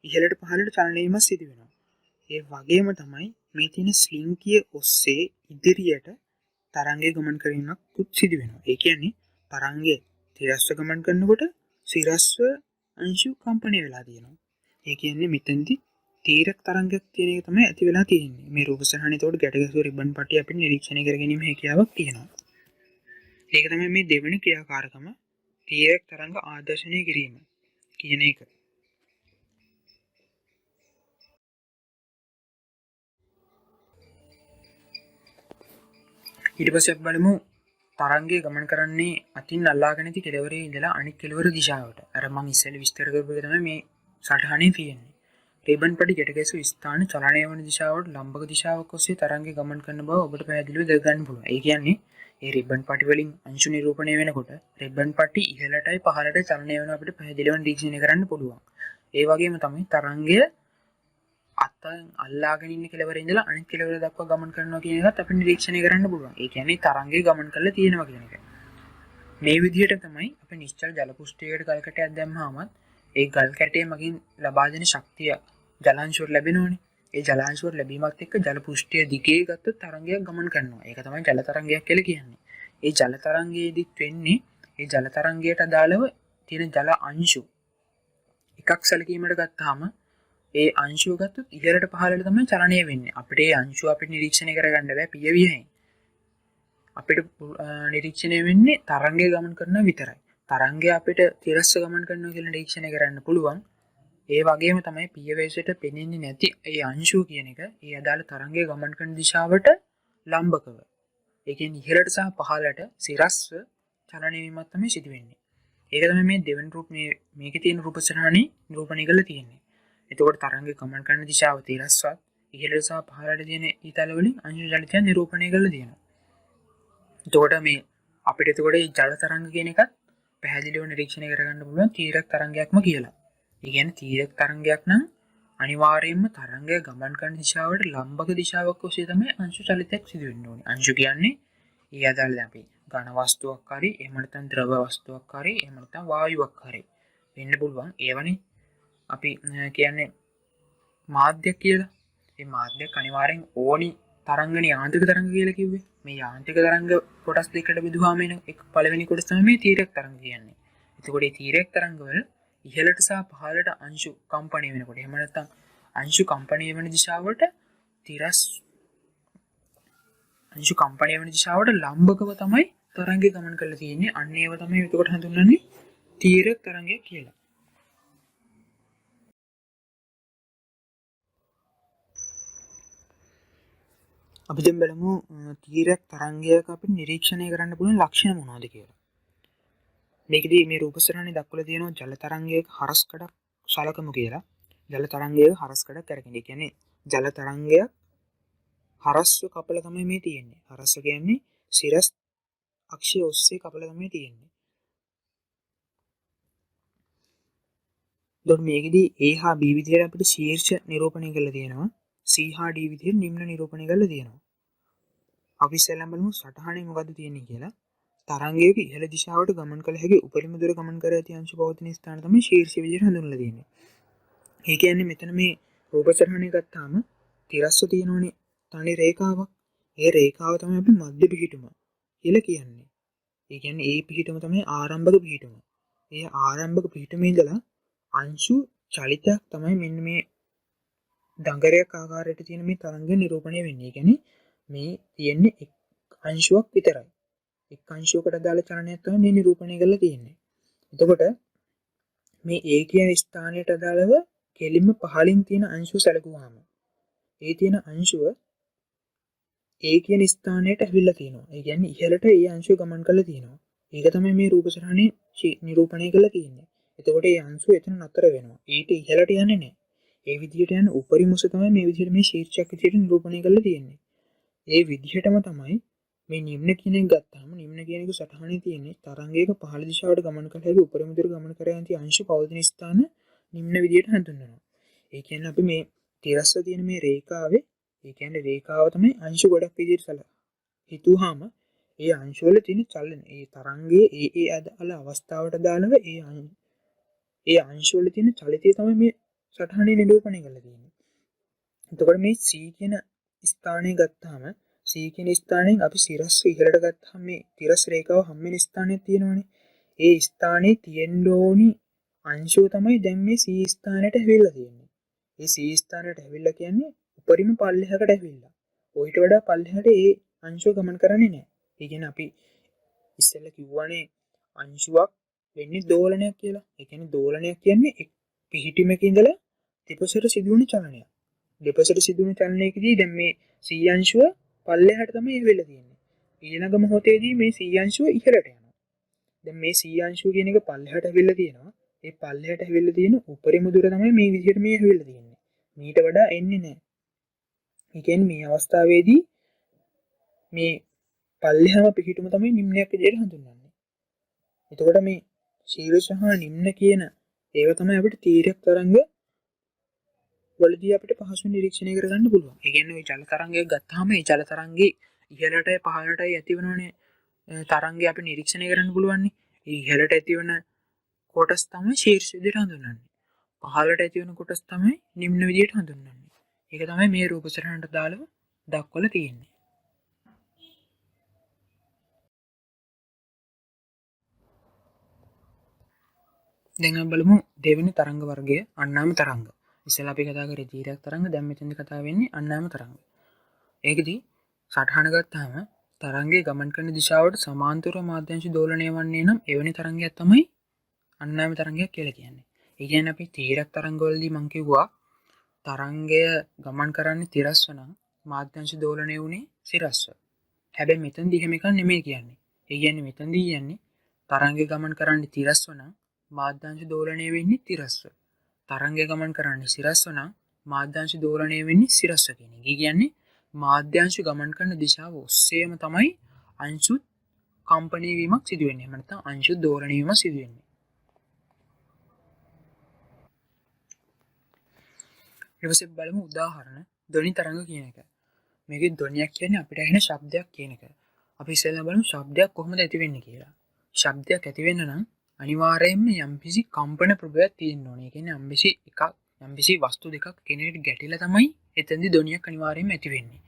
ඉහළට පහළට චලනය වීම සිදු වෙනවා. ඒ වගේම තමයි මේ තියෙන ස්ලින්කිය ඔස්සේ ඉදිරියට තරංගය ගමන් කිරීමක් සිදු වෙනවා. ඒ කියන්නේ තරංගය තිරස්ව ගමන් කරනකොට සිරස්ව අංශු කම්පණය වෙලා තියෙනවා. ඒ කියන්නේ මෙතෙන්දී තීරක තරංගයක් තියෙන එක තමයි ඇති වෙලා තියෙන්නේ. මේ රූප සටහනේ එතකොට ගැටගැසූ රිබන් පටි අපිට නිරීක්ෂණය කර ගැනීම හැකියාවක් තියෙනවා. ඒක තමයි මේ දෙවෙනි ක්‍රියාකාරකම තීරක තරංග ආදර්ශනය කිරීම කියන එක. ඊට පස්සේ අපි බලමු තරංගය ගමන් කරන්නේ අතින් අල්ලාගෙන ඇති කෙළවරේ ඉඳලා අනිත් කෙළවර දිශාවට. අර මම ඉස්සෙල්ලා විස්තර කරපු එක තමයි මේ සටහනේ තියෙන්නේ. රිබන් පටි ගැටගැසූ ස්ථාන චලනය වන දිශාවට ලම්බක දිශාවක් ඔස්සේ තරංගය ගමන් කරන බව ඔබට පැහැදිලිව දැක ගන්න පුළුවන්. ඒ කියන්නේ මේ රිබන් පටි වලින් අංශු නිරූපණය වෙනකොට රිබන් පටි ඉහළටයි පහළට චලනය වෙනවා අපිට පැහැදිලිව නිරීක්ෂණය කරන්න පුළුවන්. ඒ වගේම තමයි තරංගය අතෙන් අල්ලාගෙන ඉන්න කෙළවර ඉඳලා අනිත් කෙළවර දක්වා ගමන් කරනවා කියන එකත් අපිට නිරීක්ෂණය කරන්න පුළුවන්. ඒ කියන්නේ තරංගය ගමන් කරලා තියෙනවා කියන එක. මේ විදිහට තමයි අපි නිශ්චල ජල පුෂ්ඨයකට ගල් කැටයක් දැම්මහම ඒ ගල් කැටේ මගින් ලබා දෙන ශක්තිය ජලාංශුවට ලැබෙනවනේ. ඒ ජලාංශුවට ලැබීමත් එක්ක ජල පුෂ්ඨිය දිගේ ගත්තොත් තරංගයක් ගමන් කරනවා. ඒක තමයි ජල තරංගයක් කියලා කියන්නේ. ඒ ජල තරංගයේදීත් වෙන්නේ ඒ ජල තරංගයට අදාළව තියෙන ජල අංශු එකක් සැලකීමට ගත්තාම ඒ අංශුව ගත්තොත් ඉහළට පහළට තමයි චලනය වෙන්නේ. අපිට ඒ අංශුව අපිට නිරීක්ෂණය කරගන්න බෑ පියවියෙන්. අපිට නිරීක්ෂණය වෙන්නේ තරංගය ගමන් කරන විතරයි. තරංගය අපිට තිරස්ව ගමන් කරනවා කියලා නිරීක්ෂණය කරන්න පුළුවන්. ඒ වගේම තමයි පියවැසට පෙනෙන්නේ නැති ඒ අංශුව කියන එක ඒ අදාළ තරංගය ගමන් කරන දිශාවට ලම්බකව. ඒ කියන්නේ ඉහළට සහ පහළට සිරස්ව චලනය වීමක් තමයි සිදු වෙන්නේ. ඒක තමයි මේ දෙවෙනි රූප මේකේ තියෙන රූප සටහනේ නිරූපණය කරලා තියෙන්නේ. එතකොට තරංගය ගමන් කරන දිශාව තිරස්වත් ඉහළට සහ පහළට තියෙන ඊතල වලින් අංශු ජලිතයන් නිරූපණය කරලා තියෙනවා. එතකොට මේ අපිට එතකොට මේ ජල තරංග කියන එකත් පැහැදිලිව නිරීක්ෂණය කරගන්න පුළුවන් තීරක තරංගයක්ම කියලා. ඒ කියන්නේ තීරක තරංගයක් නම් අනිවාර්යයෙන්ම තරංගය ගමන් කරන දිශාවට ලම්බක දිශාවක් ඔස්සේ තමයි අංශු චලිතයක් සිදු වෙන්න ඕනේ. අංශු කියන්නේ ඊ අදාළ අපි ඝන වස්තුවක් හරි එහෙම නැත්නම් ද්‍රව වස්තුවක් හරි එහෙම නැත්නම් වායුවක් හරි වෙන්න පුළුවන්. ඒවනේ අපි කියන්නේ මාධ්‍යයක් කියලා. මේ මාධ්‍යයක් අනිවාර්යෙන් ඕනි තරංගනේ යාන්ත්‍රික තරංග කියලා කිව්වේ. මේ යාන්ත්‍රික තරංග කොටස් දෙකකට බෙදුවාම එන එක පළවෙනි කොටස තමයි මේ තීරක තරංග කියන්නේ. එතකොට මේ තීරක තරංග වල ඉහළට සහ පහළට අංශු කම්පණය වෙනකොට එහෙම නැත්නම් අංශු කම්පණය වෙන දිශාවට අංශු කම්පණය වෙන දිශාවට ලම්බකව තමයි තරංගය ගමන් කරලා තියෙන්නේ. අන්න ඒව තමයි එතකොට හඳුන්වන්නේ තීරක තරංගය කියලා. අපි දැන් බලමු තීරක තරංගයක අපි නිරීක්ෂණය කරන්න පුළුවන් ලක්ෂණ මොනවද කියලා. මේකදී මේ රූපසටහනේ දක්වලා තියෙනවා ජල තරංගයක හරස්කඩක් සලකමු කියලා. ජල තරංගයක හරස්කඩක් අරගෙන. ඒ කියන්නේ ජල තරංගයක් හරස්ව කපලා තමයි මේ තියෙන්නේ. හරස්ව කියන්නේ සිරස් අක්ෂය ඔස්සේ කපලා තමයි තියෙන්නේ. එතකොට මේකෙදී A හා B විදිහට අපිට ශීර්ෂ නිරූපණය කරලා තියෙනවා. C හා D විදිහට නිම්න නිරූපණය කරලා තියෙනවා. අපි ඉස්සෙල්ලාම බලමු සටහනේ මොකද්ද තියෙන්නේ කියලා. තරංගයක ඉහළ දිශාවට ගමන් කළ හැකි උපරිම දුර ගමන් කර ඇති අංශු පවතින ස්ථාන තමයි ශීර්ෂ විදිහට හඳුන්වලා තියෙන්නේ. ඒ කියන්නේ මෙතන මේ රූපසටහනේ ගත්තාම තිරස්ව තියෙනවනේ තනි රේඛාවක්. ඒ රේඛාව තමයි අපි මධ්‍ය පිහිටුම කියලා කියන්නේ. ඒ කියන්නේ ඒ පිහිටුම තමයි ආරම්භක පිහිටුම. ඒ ආරම්භක පිහිටුමේ ඉඳලා අංශු චලිතයක් තමයි මෙන්න මේ දඟරයක් ආකාරයට තියෙන මේ තරංගය නිරූපණය වෙන්නේ. ඒ කියන්නේ මේ තියෙන්නේ එක් අංශුවක් විතරයි. එක් අංශුවකට අදාළ චලනයක් තමයි මේ නිරූපණය කරලා තියෙන්නේ. එතකොට මේ A කියන ස්ථානයට අදාළව කෙලින්ම පහළින් තියෙන අංශුව සැලකුවාම ඒ තියෙන අංශුව A කියන ස්ථානයට ඇවිල්ලා තියෙනවා. ඒ කියන්නේ ඉහළට ඒ අංශුව ගමන් කරලා තියෙනවා. ඒක තමයි මේ රූපසටහනේ නිරූපණය කරලා තියෙන්නේ. එතකොට ඒ අංශුව එතන නතර වෙනවා. ඊට ඉහළට යන්නේ නැහැ. ඒ විදිහට යන උපරිමස තමයි මේ විදිහට මේ ශීර්ෂයක් විදිහට නිරූපණය කරලා තියෙන්නේ. ඒ විදිහටම තමයි මේ නිම්න කියන එක ගත්තාම නිම්න කියන එක සටහනේ තියෙන්නේ තරංගයක පහළ දිශාවට ගමන් කළ හැකි උපරිම දුර ගමන කර යන අංශු පවතින ස්ථාන නිම්න විදිහට හඳුන්වනවා. ඒ කියන්නේ අපි මේ තිරස්ව තියෙන මේ රේඛාවේ ඒ කියන්නේ රේඛාව තමයි අංශු ගොඩක් විදිහට හිතුවාම ඒ අංශු වල තියෙන චලන ඒ තරංගයේ ඒ අදාළ අවස්ථාවට දාලව ඒ අංශු වල තියෙන චලිතය තමයි මේ සටහනේ නිරූපණය කරලා තියෙන්නේ. එතකොට මේ C කියන ස්ථානය ගත්තාම C කියන ස්ථානයෙන් අපි සිරස් ඉහළට ගත්තාම මේ තිරස් රේඛාව හැම්මෙන ස්ථානයක් තියෙනවනේ. ඒ ස්ථානයේ තියෙන්න ඕනි අංශුව තමයි දැන් මේ C ස්ථානයට ඇවිල්ලා තියෙන්නේ. ඒ C ස්ථානයට ඇවිල්ලා කියන්නේ උපරිම පල්ලෙහාකට ඇවිල්ලා. ඔయిత වඩා පල්ලෙහාට ඒ අංශුව ගමන් කරන්නේ නැහැ. ඒ කියන්නේ අපි ඉස්සෙල්ලා කිව්වනේ අංශුවක් වෙන්නේ දෝලනයක් කියලා. ඒ කියන්නේ දෝලනයක් කියන්නේ පිහිටීමක ඉඳලා දෙපසට සිදුවන චලනයක්. දෙපසට සිදුවන චලනයකදී දැන් මේ C අංශුව පල්ලෙහාට තමයි එවෙලා තියෙන්නේ. ඊළඟ මොහොතේදී මේ C අංශුව ඉහළට යනවා. දැන් මේ C අංශුව කියන එක පල්ලෙහාට ඇවිල්ලා තියෙනවා. ඒ පල්ලෙහාට ඇවිල්ලා තියෙන උපරිම දුර තමයි මේ විදිහට මේ ඇවිල්ලා තියෙන්නේ. මීට වඩා එන්නේ නැහැ. ඒ කියන්නේ මේ අවස්ථාවේදී මේ පල්ලෙහාම පිහිටුම තමයි නිම්නයක් විදිහට හඳුන්වන්නේ. එතකොට මේ ශීර්ෂ හා නිම්න කියන ඒව තමයි අපිට තීරක තරංග වලදී අපිට පහසුවෙන් නිරීක්ෂණය කරගන්න පුළුවන්. ඒ කියන්නේ ওই ජල තරංගයක් ගත්තාම ඒ ජල තරංගේ ඉහළටයි පහළටයි ඇතිවනෝනේ තරංගය අපි නිරීක්ෂණය කරන්න පුළුවන්. ඒ ඉහළට ඇතිවන කොටස් තමයි ශීර්ෂ විදිහට හඳුන්වන්නේ. පහළට ඇතිවන කොටස් තමයි නිම්න විදිහට හඳුන්වන්නේ. ඒක තමයි මේ රූපසටහනට දාලව දක්වලා තියෙන්නේ. දැන් අපි බලමු දෙවෙනි තරංග වර්ගය අන්නාම තරංග. ඉස්සෙල්ලා අපි කතා කරේ තීරක තරංග, දැන් මෙතෙන්දි කතා වෙන්නේ අන්නාම තරංග. ඒකදී සටහන ගත්තාම තරංගයේ ගමන් කරන දිශාවට සමාන්තරව මාධ්‍යංශ දෝලණය වන්නේ නම් එවැනි තරංගයක් තමයි අන්නාම තරංගයක් කියලා කියන්නේ. ඒ කියන්නේ අපි තීරක තරංගවලදී මම කිව්වා තරංගය ගමන් කරන්නේ තිරස්ව නම් මාධ්‍යංශ දෝලණය වුණේ සිරස්ව. හැබැයි මෙතනදී එහෙම එකක් නෙමෙයි කියන්නේ. ඒ කියන්නේ මෙතනදී කියන්නේ තරංගය ගමන් කරන්නේ තිරස්ව නම් මාධ්‍යංශ දෝලණය වෙන්නේ තිරස්ව. තරංගය ගමන් කරන්නේ සිරස්ව නම් මාධ්‍යංශ දෝලණය වෙන්නේ සිරස්ව කියන එක. ඒ කියන්නේ මාධ්‍යංශ ගමන් කරන දිශාව ඔස්සේම තමයි අංශු කම්පණය වීමක් සිදු වෙන්නේ. එහෙම නැත්නම් අංශු දෝලණය වීම සිදු වෙන්නේ. ඊට පස්සේ බලමු උදාහරණ ධ්වනි තරංග කියන එක. මේකේ ධ්වනියක් කියන්නේ අපිට ඇහෙන ශබ්දයක් කියන එක. අපි ඉස්සෙල්ලා බලමු ශබ්දයක් කොහොමද ඇති වෙන්නේ කියලා. ශබ්දයක් ඇති වෙන්න නම් අනිවාර්යයෙන්ම යම්කිසි කම්පන ප්‍රභාවයක් තියෙන්න ඕනේ. ඒ කියන්නේ යම්කිසි වස්තු දෙකක් කෙනෙකුට ගැටිලා තමයි එතෙන්දී ධ්වනියක් අනිවාර්යයෙන්ම ඇති වෙන්නේ.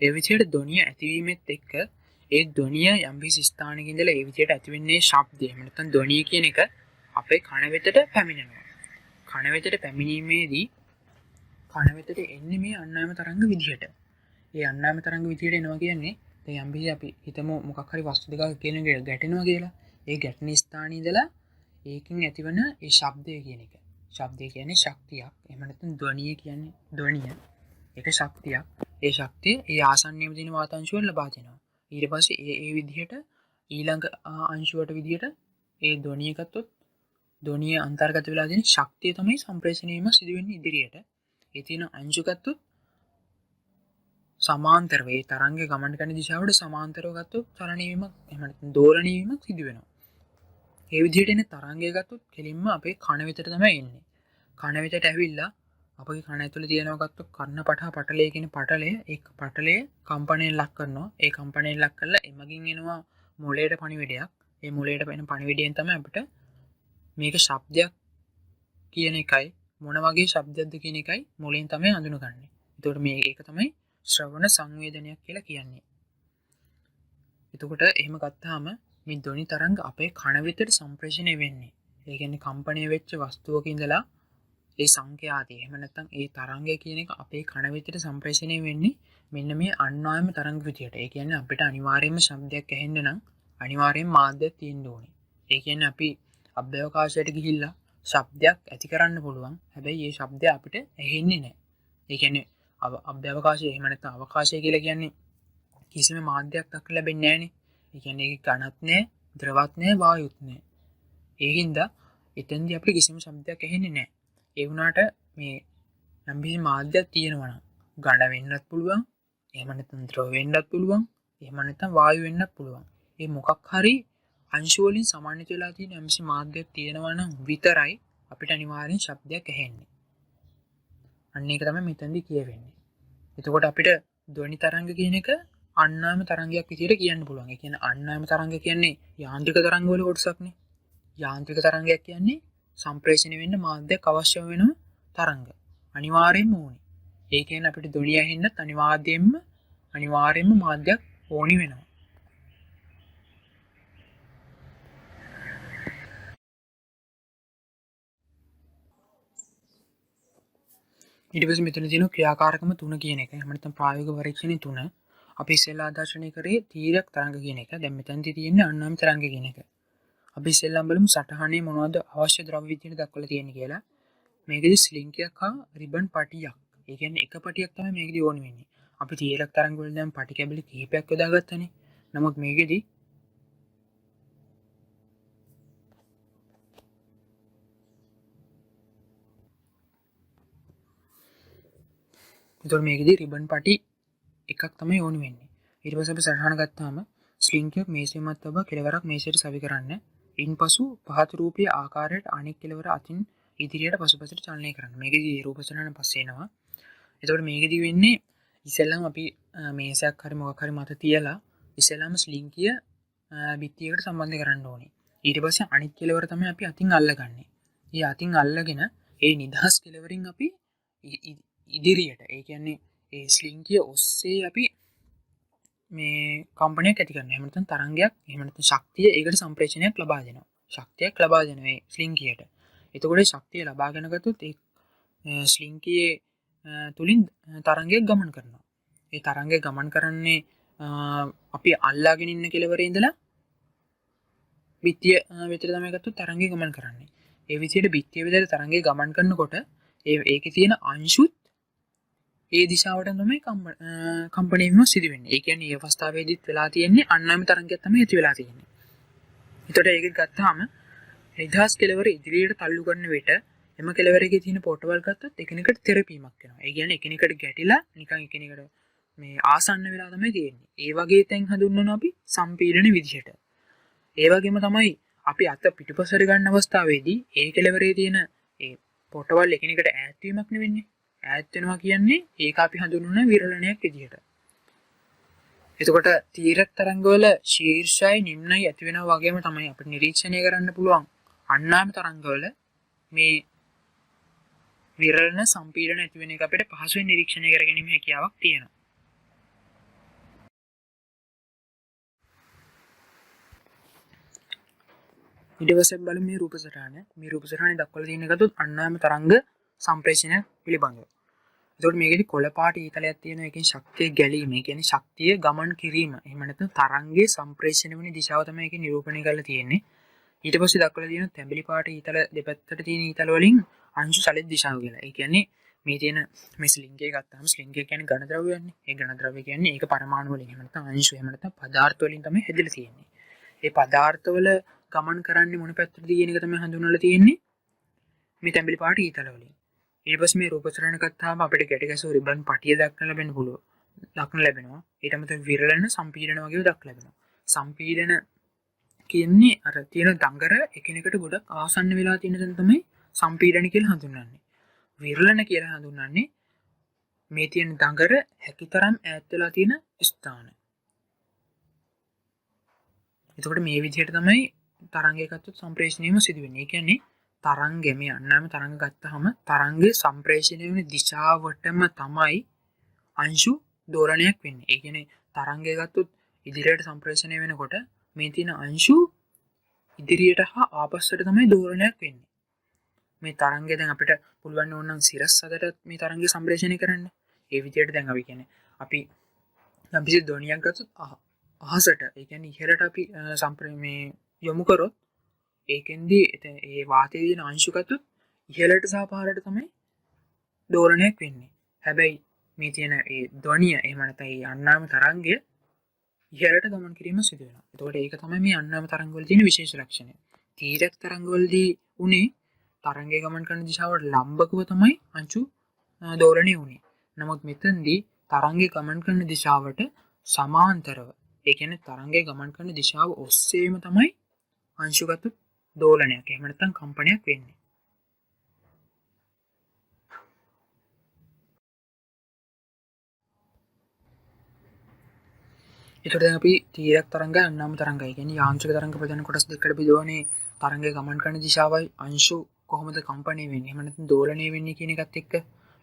ඒ විදිහට ධ්වනිය ඇතිවීමෙත් එක්ක ඒ ධ්වනිය යම්කිසි ස්ථානයක ඉඳලා ඒ විදිහට ඇතිවෙන්නේ ශබ්දය. එහෙම නැත්නම් ධ්වනිය කියන එක අපේ කන වෙතට පැමිණෙනවා. කන වෙතට පැමිණීමේදී කන වෙතට එන්නේ මේ අන්නාම තරංග විදිහට. ඒ අන්නාම තරංග විදිහට එනවා කියන්නේ දැන් යම්කිසි අපි හිතමු මොකක් හරි වස්තු දෙකක් කෙනෙකුට ගැටෙනවා කියලා. ඒ ගැටෙන ස්ථානයේ ඉඳලා ඒකෙන් ඇතිවන ඒ ශබ්දය කියන එක. ශබ්දය කියන්නේ ශක්තියක්. එහෙම නැත්නම් ධ්වනිය කියන්නේ ධ්වනිය. ඒක ශක්තියක්. ඒ ශක්තිය ඒ ආසන්නයේම තියෙන වාතාංශ වල ලබා දෙනවා. ඊට පස්සේ ඒ විදිහට ඊළඟ අංශුවට විදිහට ඒ ධ්වනිය ගත්තොත් ධ්වනිය අන්තර්ගත වෙලා තියෙන ශක්තිය තමයි සම්ප්‍රේෂණය වීම සිදු වෙන්නේ ඉදිරියට. ඒ තියෙන අංශු ගත්තොත් සමාන්තරව ඒ තරංගය ගමන් කරන දිශාවට සමාන්තරව ගත්තොත් චලනය වීමක් එහෙම නැත්නම් දෝලණය වීමක් සිදු වෙනවා. ඒ විදිහට එන තරංගය ගත්තොත් කෙලින්ම අපේ කන වෙතට තමයි එන්නේ. කන වෙතට ඇවිල්ලා අපගේ කන ඇතුලේ තියෙනවා ගත්තොත් කර්ණපටහ පටලය කියන පටලය ඒ පටලය කම්පණයෙන් ලක් කරනවා. ඒ කම්පණයෙන් ලක් කරලා එමගින් එනවා මොළයට පණිවිඩයක්. ඒ මොළයට එන පණිවිඩයෙන් තමයි අපිට මේක ශබ්දයක් කියන එකයි මොන වගේ ශබ්දයක්ද කියන එකයි මොළෙන් තමයි හඳුනගන්නේ. එතකොට මේ ඒක තමයි ශ්‍රවණ සංවේදනයක් කියලා කියන්නේ. එතකොට එහෙම ගත්තාම මේ ධ්වනි තරංග අපේ කන වෙතට සම්ප්‍රේෂණය වෙන්නේ. ඒ කියන්නේ කම්පණය වෙච්ච වස්තුවක ඉඳලා ඒ සංඛ්‍යාතය එහෙම නැත්නම් ඒ තරංගය කියන එක අපේ කන වෙතට සම්ප්‍රේෂණය වෙන්නේ මෙන්න මේ අන්වායම තරංග විදියට. ඒ කියන්නේ අපිට අනිවාර්යයෙන්ම ශබ්දයක් ඇහෙන්න නම් අනිවාර්යයෙන්ම මාධ්‍යයක් තියෙන්න ඕනේ. ඒ කියන්නේ අපි අභ්‍යවකාශයට ගිහිල්ලා ශබ්දයක් ඇති කරන්න පුළුවන්. හැබැයි ඒ ශබ්දය අපිට ඇහෙන්නේ නැහැ. ඒ කියන්නේ අභ්‍යවකාශය එහෙම නැත්නම් අවකාශය කියලා කියන්නේ කිසිම මාධ්‍යයක් දක්න ලැබෙන්නේ නැහනේ. ඒ කියන්නේ ඒක ඝනත් නැහැ, ද්‍රවත් නැහැ, වායුත් නැහැ. ඒ හින්දා එතෙන්දී අපිට කිසිම ශබ්දයක් ඇහෙන්නේ නැහැ. ඒ වුණාට මේ යම් කිසි මාධ්‍යයක් තියෙනවා නම් ඝන වෙන්නත් පුළුවන්, එහෙම නැත්නම් ද්‍රව වෙන්නත් පුළුවන්, එහෙම නැත්නම් වායු වෙන්නත් පුළුවන්. මේ මොකක් හරි අංශු වලින් සමන්විත වෙලා තියෙන යම් කිසි මාධ්‍යයක් තියෙනවා නම් විතරයි අපිට අනිවාර්යෙන් ශබ්දයක් ඇහෙන්නේ. අන්න ඒක තමයි මෙතනදී කියවෙන්නේ. එතකොට අපිට ධ්වනි තරංග කියන එක අන්නාම තරංගයක් විදිහට කියන්න පුළුවන්. ඒ කියන්නේ අන්නාම තරංග කියන්නේ යාන්ත්‍රික තරංග වල කොටසක්නේ. යාන්ත්‍රික තරංගයක් කියන්නේ සම්ප්‍රේෂණය වෙන්න මාධ්‍යයක් අවශ්‍ය වෙන තරංග. අනිවාර්යෙන්ම ඕනේ. ඒ කියන්නේ අපිට ධ්වනිය ඇහෙන්නත් අනිවාර්යෙන්ම මාධ්‍යයක් ඕනි වෙනවා. ඊට පස්සේ මෙතන තියෙනවා ක්‍රියාකාරකම 3 කියන එක. එහෙම නැත්නම් ප්‍රායෝගික පරීක්ෂණේ 3. අපි ඉස්සෙල්ලා ආදර්ශනය කරේ තීරක තරංග කියන එක. දැන් මෙතනදී තියෙන්නේ අන්නාම තරංග කියන එක. අපි ඉස්සෙල්ලාම බලමු සටහනේ මොනවද අවශ්‍ය ද්‍රව්‍ය විදිහට දක්වලා තියෙන්නේ කියලා. මේකෙදි ස්ලින්ගයක් හා රිබන් පටියක්. ඒ කියන්නේ එක පටියක් තමයි මේකෙදි ඕනේ වෙන්නේ. අපි තීරක තරංග වල දැන් පටි කැබලි කිහිපයක් යොදාගත්තනේ. නමුත් මේකෙදි රිබන් පටි එකක් තමයි ඕනේ වෙන්නේ. ඊට පස්සේ අපි සටහන ගත්තාම ස්ලින්ගයක් මේසෙ මත තබා කෙළවරක් මේසයට සවි කරන්න. ඉන්පසු පහත රූපීය ආකාරයට අනෙක් කෙළවර අතින් ඉදිරියට පසුපසට චලනය කරන්න. මේකෙදි රූප සටහන පස්සේ එනවා. එතකොට මේකෙදි වෙන්නේ ඉස්සෙල්ලාම අපි මේසයක් හරි මොකක් හරි මත තියලා ඉස්සෙල්ලාම ස්ලින්ගිය බිත්තියකට සම්බන්ධ කරන්න ඕනේ. ඊට පස්සේ අනිත් කෙළවර තමයි අපි අතින් අල්ලගන්නේ. ඒ අතින් අල්ලගෙන ඒ නිදහස් කෙළවරින් අපි ඉදිරියට ඒ කියන්නේ ඒ ස්ලින්ගිය ඔස්සේ අපි මේ කම්පනයක් ඇති කරනවා. එහෙම නැත්නම් තරංගයක් එහෙම නැත්නම් ශක්තිය ඒකට සම්ප්‍රේෂණයක් ලබා දෙනවා. ශක්තියක් ලබා දෙනවා මේ ස්ලින්ගියට. එතකොට ශක්තිය ලබාගෙන ගත්තොත් ඒ ස්ලින්ගියේ තුලින් තරංගයක් ගමන් කරනවා. ඒ තරංගය ගමන් කරන්නේ අපි අල්ලාගෙන ඉන්න කෙළවරේ ඉඳලා බිත්තිය වෙතට තමයි ගත්තොත් තරංගය ගමන් කරන්නේ. ඒ විදිහට බිත්තිය වෙතට තරංගය ගමන් කරනකොට ඒකේ තියෙන අංශුත් ඒ දිශාවට තමයි කම්පණය වීම සිදු වෙන්නේ. ඒ කියන්නේ මේ අවස්ථාවේදීත් වෙලා තියෙන්නේ අන්නාම තරංගයක් තමයි ඇති වෙලා තියෙන්නේ. ඒතකොට ඒක ගත්තාම නිදහස් කෙළවර ඉදිරියට තල්ලු කරන විට එම කෙළවරේ තියෙන පොටවල් ගත්තොත් එකිනෙකට තෙරපීමක් වෙනවා. ඒ කියන්නේ එකිනෙකට ගැටිලා නිකන් එකිනෙකට මේ ආසන්න වෙලා තමයි තියෙන්නේ. ඒ වගේ තැන් හඳුන්වනවා අපි සම්පීඩන විදිහට. ඒ වගේම තමයි අපි අත පිටුපසට ගන්න අවස්ථාවේදී ඒ කෙළවරේ තියෙන ඒ පොටවල් එකිනෙකට ඈත් වීමක් නෙවෙන්නේ. ඈත් වෙනවා කියන්නේ ඒක අපි හඳුන්වන විරලණයක් විදිහට. එතකොට තීරක තරංගවල ශීර්ෂයි නිම්නයි ඇති වෙනවා වගේම තමයි අපිට නිරීක්ෂණය කරන්න පුළුවන් අන්නාම තරංගවල මේ විරලන සම්පීඩන ඇති වෙන එක අපිට පහසුවෙන් නිරීක්ෂණය කර ගැනීම හැකියාවක් තියෙනවා. ඊට පස්සේ බලමු මේ රූප සටහන. මේ රූප සටහනේ දක්වලා තියෙන එකත් අන්නාම තරංග සම්ප්‍රේෂණය පිළිබඳව. එතකොට මේකෙදි කොළ පාට ඊතලයක් තියෙනවා. ඒකෙන් ශක්තිය ගැලීම. ඒ කියන්නේ ශක්තිය ගමන් කිරීම. එහෙම නැත්නම් තරංගයේ සම්ප්‍රේෂණය වෙන දිශාව තමයි ඒකේ නිරූපණය කරලා තියෙන්නේ. ඊට පස්සේ දක්වලා තියෙන තැඹිලි පාට ඊතල දෙපැත්තට තියෙන ඊතල වලින් අංශු සැලෙත් දිශාව කියලා. ඒ කියන්නේ මේ තියෙන මේ ස්ලින්ගය ගත්තාම ස්ලින්ගය කියන්නේ ඝන ද්‍රව්‍යයන්නේ. ඒ ඝන ද්‍රව්‍ය කියන්නේ ඒක පරමාණු වලින් එහෙම නැත්නම් අංශු එහෙම නැත්නම් පදාර්ථ වලින් තමයි හැදිලා තියෙන්නේ. ඒ පදාර්ථ වල ගමන් කරන්නේ මොන පැත්තටද කියන එක තමයි හඳුන්වලා තියෙන්නේ මේ තැඹිලි පාට ඊතල වලින්. ඊට පස්සේ මේ රූප සටහන ගත්තාම අපිට ගැට ගැසූ රිබන් පටිය දක්වන්න ලැබෙන්න පුළුවන්. දක්වන්න ලැබෙනවා. ඊට අමතරව විරලන සම්පීඩන වගේ දක්වලා ලැබෙනවා. සම්පීඩන කියන්නේ අර තියෙන දඟර එකිනෙකට ගොඩක් ආසන්න වෙලා තියෙන තැන තමයි සම්පීඩන කියලා හඳුන්වන්නේ. විරලන කියලා හඳුන්වන්නේ මේ තියෙන දඟර හැකිතරම් ඈත් වෙලා තියෙන ස්ථාන. එතකොට මේ විදිහට තමයි තරංගයක ගත්තොත් සම්ප්‍රේෂණයම සිදු වෙන්නේ. ඒ කියන්නේ තරංගෙ මේ අන්නාම තරංග ගත්තාම තරංගේ සම්ප්‍රේෂණය වෙන දිශාවටම තමයි අංශු දෝලනයක් වෙන්නේ. ඒ කියන්නේ තරංගය ගත්තොත් ඉදිරියට සම්ප්‍රේෂණය වෙනකොට මේ තියෙන අංශු ඉදිරියට හා ආපස්සට තමයි දෝලනයක් වෙන්නේ. මේ තරංගය දැන් අපිට පුළුවන් ඕනනම් සිරස් අතට මේ තරංගය සම්ප්‍රේෂණය කරන්න. ඒ විදිහට දැන් අපි කියන්නේ අපි යම්කිසි ධ්වනියක් ගත්තොත් අහසට ඒ කියන්නේ ඉහළට අපි මේ යොමු කරොත් ඒකෙන්දී ඒ වාතයේ තියෙන අංශු ගත්තොත් ඉහළට සහ පහළට තමයි දෝලනයක් වෙන්නේ. හැබැයි මේ තියෙන ඒ ධ්වනිය එහෙම නැත්නම් ඒ අන්නාම තරංගය ඉහළට ගමන් කිරීම සිදු වෙනවා. එතකොට ඒක තමයි මේ අන්නාම තරංගවල තියෙන විශේෂ ලක්ෂණය. තීරක තරංගවලදී උනේ තරංගය ගමන් කරන දිශාවට ලම්බකව තමයි අංශු දෝලණය වුනේ. නමුත් මෙතනදී තරංගය ගමන් කරන දිශාවට සමාන්තරව ඒ කියන්නේ තරංගය ගමන් කරන දිශාව ඔස්සේම තමයි අංශුගත දෝලනයක් එහෙම නැත්නම් කම්පනයක් වෙන්නේ. එතකොට දැන් අපි තීරක තරංගය අන්නාම තරංගය කියන්නේ යාන්ත්‍රික තරංග ප්‍රධාන කොටස් දෙකකට බෙදුවානේ තරංගය ගමන් කරන දිශාවයි අංශු කොහොමද කම්පණය වෙන්නේ එහෙම නැත්නම් දෝලණය වෙන්නේ කියන එකත් එක්ක.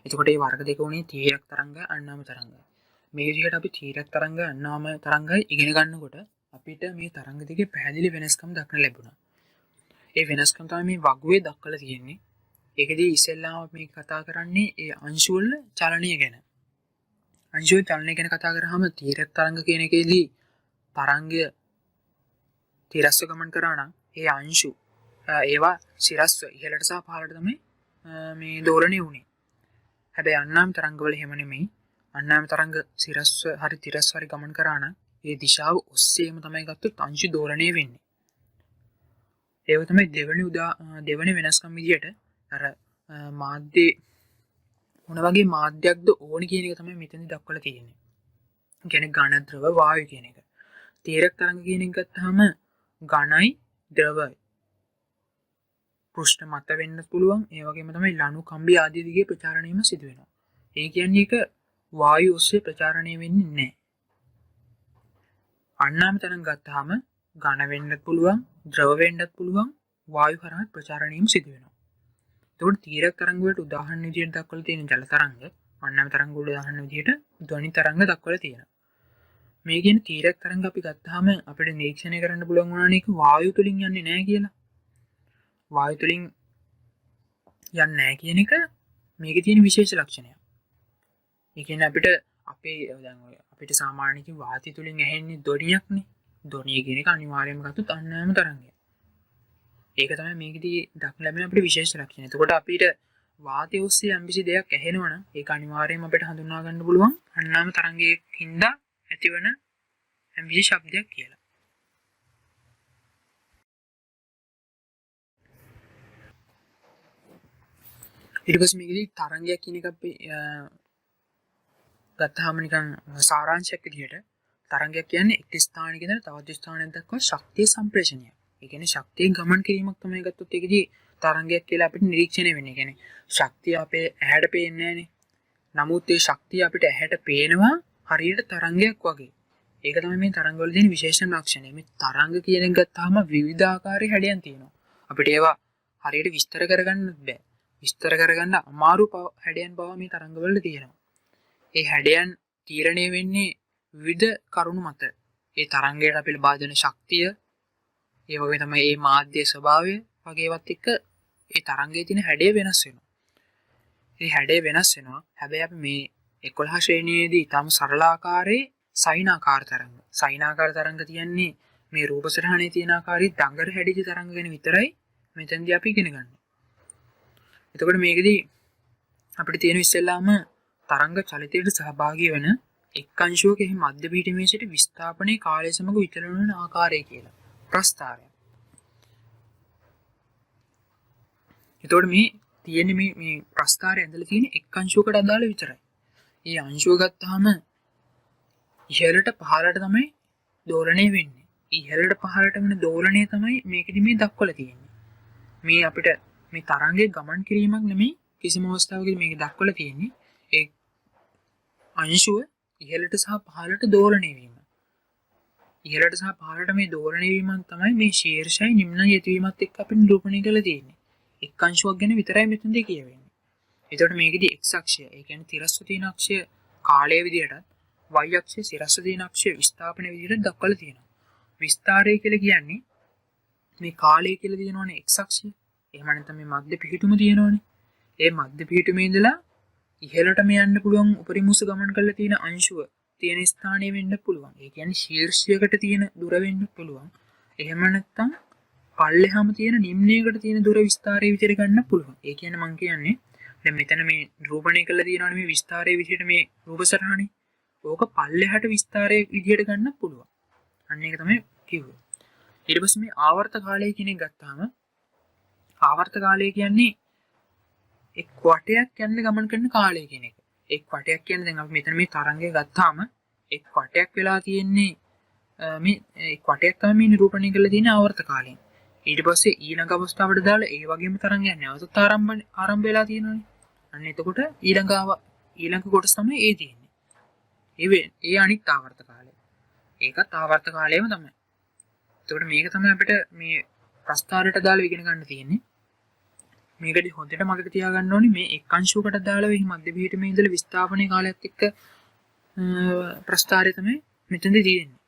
එතකොට මේ වර්ග දෙක උනේ තීරක තරංගය අන්නාම තරංගය. මේ විදිහට අපි තීරක තරංගය අන්නාම තරංගය ඉගෙන ගන්නකොට අපිට මේ තරංග දෙකේ පැහැදිලි වෙනස්කම් දක්වන්න ලැබුණා. ඒ වෙනස්කම් තමයි මේ වගුවේ දක්වලා තියෙන්නේ. ඒකදී ඉස්සෙල්ලාම මේ කතා කරන්නේ ඒ අංශු වල චලනය ගැන. අංශු චලනය ගැන කතා කරාම තීරක තරංග කියන එකේදී තරංගය තිරස්ව ගමන් කරා නම් ඒ අංශු ඒවා සිරස්ව ඉහළට සහ පහළට තමයි මේ දෝලණය වුනේ. හැබැයි අන්නාම තරංගවල එහෙම නෙමෙයි. අන්නාම තරංග සිරස්ව හරි තිරස්ව හරි ගමන් කරා නම් ඒ දිශාව ඔස්සේම තමයි ගත්තොත් අංශු දෝලණය වෙන්නේ. ඒක තමයි දෙවෙනි වෙනස්කම් විදියට අර මාධ්‍ය මොන වගේ මාධ්‍යයක්ද ඕනි කියන එක තමයි මෙතනදී දක්වලා තියෙන්නේ. කියන්නේ ඝන ද්‍රව වායු කියන එක. තීරක තරංග කියන එක ගත්තාම ඝනයි ද්‍රවයි. පෘෂ්ඨ මත වෙන්න පුළුවන්. ඒ වගේම තමයි ලණු කම්බි ආදී දිගේ ප්‍රචාරණයම සිදු වෙනවා. ඒ කියන්නේ ඒක වායු ඔස්සේ ප්‍රචාරණය වෙන්නේ නැහැ. අන්නාම තරංග ගත්තාම ඝන වෙන්නත් පුළුවන්, ද්‍රව වෙන්නත් පුළුවන්, වායු හරහා ප්‍රචාරණයම සිදු වෙනවා. එතකොට තීරක තරංග වලට උදාහරණ විදියට දක්වලා තියෙන ජල තරංග, අන්නාම තරංග වල උදාහරණ විදියට ධ්වනි තරංග දක්වලා තියෙනවා. මේ කියන තීරක තරංග අපි ගත්තාම අපිට නිරීක්ෂණය කරන්න පුළුවන් වුණානේ ඒක වායු තුලින් යන්නේ නැහැ කියලා. වායු තුලින් යන්නේ නැහැ කියන එක මේකේ තියෙන විශේෂ ලක්ෂණයක්. ඒ කියන්නේ අපිට අපිට සාමාන්‍යයෙන් වාතය තුලින් ඇහෙන්නේ ධ්වනියක්නේ. ධ්වනිය කියන එක අනිවාර්යයෙන්ම ගත්තොත් අන්නාම තරංගය. ඒක තමයි මේකදී දක්න ලැබෙන අපිට විශේෂ ලක්ෂණය. එතකොට අපිට වාතය ඔස්සේ යම්කිසි දෙයක් ඇහෙනවා නම් ඒක අනිවාර්යයෙන්ම අපිට හඳුනා ගන්න පුළුවන් අන්නාම තරංගයේ හින්දා ඇතිවන යම්කිසි ශබ්දයක් කියලා. ඊට පස්සේ මේකදී තරංගයක් කියන එක අපි ගත්තාම නිකන් සාරාංශයක් විදිහට තරංගයක් කියන්නේ එක් ස්ථානයක ඉඳලා තවත් ස්ථානයක් දක්වා ශක්තිය සම්ප්‍රේෂණය. ඒ කියන්නේ ශක්තිය ගමන් කිරීමක් තමයි ගත්තොත් ඒකදී තරංගයක් කියලා අපිට නිරීක්ෂණය වෙන්නේ. ඒ කියන්නේ ශක්තිය අපේ ඇහැට පේන්නේ නැහනේ. නමුත් ඒ ශක්තිය අපිට ඇහැට පේනවා හරියට තරංගයක් වගේ. ඒක තමයි මේ තරංග වල තියෙන විශේෂම ලක්ෂණය. මේ තරංග කියන එක ගත්තාම විවිධාකාරයේ හැඩයන් තියෙනවා. අපිට ඒවා හරියට විස්තර කරගන්න බෑ. විස්තර කරගන්න අමාරු හැඩයන් බව මේ තරංග වල තියෙනවා. ඒ හැඩයන් තීරණය වෙන්නේ විවිධ කරුණු මත. ඒ තරංගයට අපි ලබා දෙන ශක්තිය, ඒ වගේ තමයි මේ මාධ්‍යයේ ස්වභාවය වගේ ඒවත් එක්ක ඒ තරංගයේ තියෙන හැඩය වෙනස් වෙනවා. මේ හැඩය වෙනස් වෙනවා. හැබැයි අපි මේ 11 ශ්‍රේණියේදී ඊටම සරල ආකාරයේ සයිනාකාර තරංග. සයිනාකාර තරංග කියන්නේ මේ රූප සටහනේ තියෙන ආකාරයේ දඟර හැදිච්ච තරංග ගැන විතරයි මෙතෙන්දී අපි ඉගෙන ගන්න. එතකොට මේකෙදී අපිට තියෙන ඉස්සෙල්ලාම තරංග චලිතයට සහභාගී වෙන එක් අංශුවක එහි මධ්‍ය පීඨමේ සිට විස්ථාපනයේ කාලය සමග විචලන වන ආකාරය කියලා ප්‍රස්තාවය. එතකොට මේ තියෙන මේ ප්‍රස්ථාරය ඇඳලා තියෙන එක් අංශුවකට අදාළ විතරයි. ඒ අංශුව ගත්තාම ඉහළට පහළට තමයි දෝලණය වෙන්නේ. ඉහළට පහළට වෙන දෝලණය තමයි මේකෙදි මේ දක්වලා තියෙන්නේ. මේ අපිට මේ තරංගයේ ගමන් කිරීමක් නෙමෙයි කිසිම අවස්ථාවකදී මේක දක්වලා තියෙන්නේ. ඒ අංශුව ඉහළට සහ පහළට දෝලණය වීම. ඉහළට සහ පහළට මේ දෝලණය වීම තමයි මේ ශීර්ෂයි නිම්නයි ඇතිවීමත් එක්ක අපිට නිරූපණය කරලා තියෙන්නේ. එක් අංශුවක් ගැන විතරයි මෙතනදී කියවෙන්නේ. එතකොට මේකෙදි x අක්ෂය, ඒ කියන්නේ තිරස්ව තියෙන අක්ෂය කාලය විදිහටත් y අක්ෂය සිරස්ව තියෙන අක්ෂය විස්ථාපන විදිහට දක්වලා තියෙනවා. විස්තාරය කියලා කියන්නේ මේ කාලය කියලා තියෙනවනේ x අක්ෂය. එහෙම නැත්නම් මේ මධ්‍ය පිහිටුම තියෙනවනේ. ඒ මධ්‍ය පිහිටුමේ ඉඳලා ඉහළටම යන්න පුළුවන් උපරිම උස ගමන් කරලා තියෙන අංශුව තියෙන ස්ථානය වෙන්න පුළුවන්. ඒ කියන්නේ ශීර්ෂයකට තියෙන දුර වෙන්න පුළුවන්. එහෙම නැත්නම් පල්ලෙහාම තියෙන නිම්නයකට තියෙන දුර විස්තරයේ විදිහට ගන්න පුළුවන්. ඒ කියන්නේ මම කියන්නේ දැන් මෙතන මේ නිරූපණය කරලා තියෙනවානේ මේ විස්තරයේ විදිහට මේ රූප සටහනේ. ඕක පල්ලෙහාට විස්තරයේ විදිහට ගන්න පුළුවන්. අන්න ඒක තමයි කිව්වේ. ඊට පස්සේ මේ ආවර්ත කාලය කියන එක ගත්තාම ආවර්ත කාලය කියන්නේ එක් වටයක් යන ගමන් කරන කාලය කියන එක. එක් වටයක් කියන්නේ දැන් අපි මෙතන මේ තරංගය ගත්තාම එක් වටයක් වෙලා තියෙන්නේ මේ එක් වටයක් තමයි නිරූපණය කරලා තියෙන ආවර්ත කාලයෙන්. ඊට පස්සේ ඊළඟ අවස්ථාවට දාලා ඒ වගේම තරංගයක් නැවතත් ආරම්භ වෙලා තියෙනවානේ. අන්න එතකොට ඊළඟ කොටස තමයි ඒ තියෙන්නේ. ඒ අනිත් ආවර්ත කාලය. ඒකත් ආවර්ත කාලයම තමයි. එතකොට මේක තමයි අපිට මේ ප්‍රස්ථාරයට දාලා ඉගෙන ගන්න තියෙන්නේ. මේකදී හොඳට මතක තියාගන්න ඕනේ මේ එක් අංශුවකට දාලා වෙහි මධ්‍ය පිහිටුමේ ඉඳලා විස්ථාපනයේ කාලයත් එක්ක ප්‍රස්ථාරය තමයි මෙතනදී තියෙන්නේ.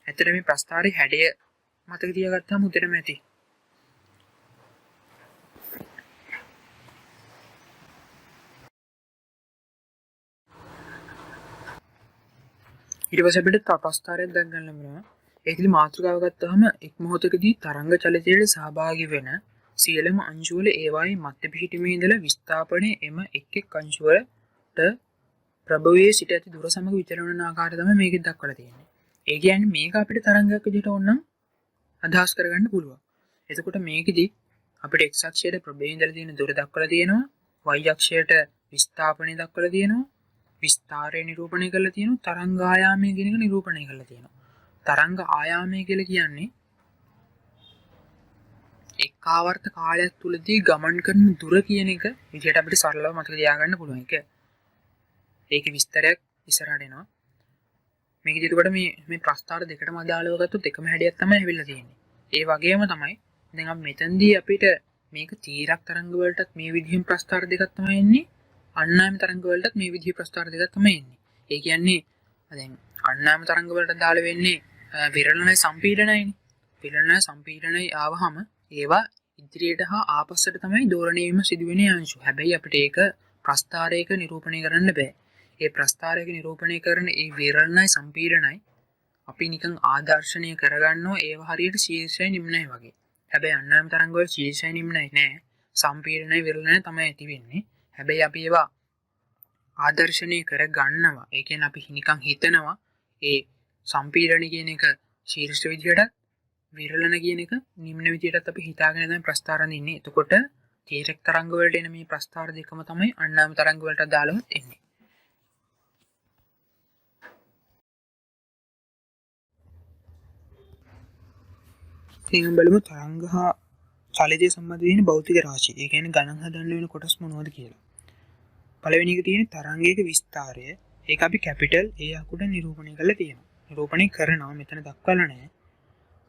ඇත්තට මේ ප්‍රස්ථාරයේ හැඩය මතක තියාගත්තාම උදේටම ඇති. ඊට පස්සේ අපිට ප්‍රස්ථාරයක් දැක් ගන්න ලැබෙනවා. ඒකෙදි මාතෘකාව ගත්තාම එක් මොහොතකදී තරංග චලිතයට සහභාගී වෙන සියලුම අංශුවල ඒවායේ මධ්‍ය පිහිටුමේ ඉඳලා විස්ථාපනයේ එම එක් එක් අංශුවලට ප්‍රභවයේ සිට ඇති දුර සමග විචලන වන ආකාරය තමයි මේකෙන් දක්වලා තියෙන්නේ. ඒ කියන්නේ මේක අපිට තරංගයක් විදිහට ඕනනම් අදහස් කරගන්න පුළුවන්. එතකොට මේකෙදි අපිට x අක්ෂයට ප්‍රභවයේ ඉඳලා තියෙන දුර දක්වලා තියෙනවා, y අක්ෂයට විස්ථාපනය දක්වලා තියෙනවා, විස්තාරය නිරූපණය කරලා තියෙනවා, තරංග ආයාමය කියන එක නිරූපණය කරලා තියෙනවා. තරංග ආයාමය කියලා කියන්නේ එක් ආවර්ත කාලයක් තුලදී ගමන් කරන දුර කියන එක විදිහට අපිට සරලව මතක තියාගන්න පුළුවන් එක. ඒකේ විස්තරයක් ඉස්සරහට එනවා. මේක දිහට මේ ප්‍රස්ථාර දෙකටම අදාළව ගත්තොත් එකම හැඩයක් තමයි ඇවිල්ලා තියෙන්නේ. ඒ වගේම තමයි දැන් අපි මෙතනදී අපිට මේක තීරක් තරංග වලටත් මේ විදිහින් ප්‍රස්ථාර දෙකක් තමයි එන්නේ. අන්නායම තරංග වලටත් මේ විදිහේ ප්‍රස්ථාර දෙකක් තමයි එන්නේ. ඒ කියන්නේ දැන් අන්නායම තරංග වලට අදාළ වෙන්නේ විරලනයි සම්පීඩනයනේ. විරලනයි සම්පීඩනයි ආවහම ඒවා ඉදිරියට හා ආපස්සට තමයි දෝලණය වීම සිදුවෙන අංශු. හැබැයි අපිට ඒක ප්‍රස්ථාරයක නිරූපණය කරන්න බෑ. ඒ ප්‍රස්ථාරයක නිරූපණය කරන ඒ විරලනයි සම්පීඩනයි අපි නිකන් ආදර්ශනීය කරගන්නවා ඒවා හරියට ශීර්ෂය නිම්නයි වගේ. හැබැයි අන්නායම තරංග වල ශීර්ෂය නිම්නයි නෑ. සම්පීඩනයි විරලනයි තමයි ඇති වෙන්නේ. හැබැයි අපි ඒවා ආදර්ශනීය කරගන්නවා. ඒ කියන්නේ අපි නිකන් හිතනවා ඒ සම්පීඩන කියන එක ශීර්ෂ විදිහට විරලන කියන එක නිම්න විදිහටත් අපි හිතාගෙන තමයි ප්‍රස්ථාරන ඉන්නේ. එතකොට තීරක තරංග වලට එන මේ ප්‍රස්ථාර දෙකම තමයි අන්නායම තරංග වලට අදාළව එන්නේ. ඉතින් බලමු තරංග හා චලිතය සම්බන්ධ වෙන භෞතික රාශි. ඒ කියන්නේ ගණන් හදන්න වෙන කොටස් මොනවද කියලා. පළවෙනි එක තියෙන්නේ තරංගයක විස්තාරය. ඒක අපි කැපිටල් A අකුර නිරූපණය කරලා තියෙනවා. නිරූපණය කරනවා මෙතන දක්වලා නැහැ.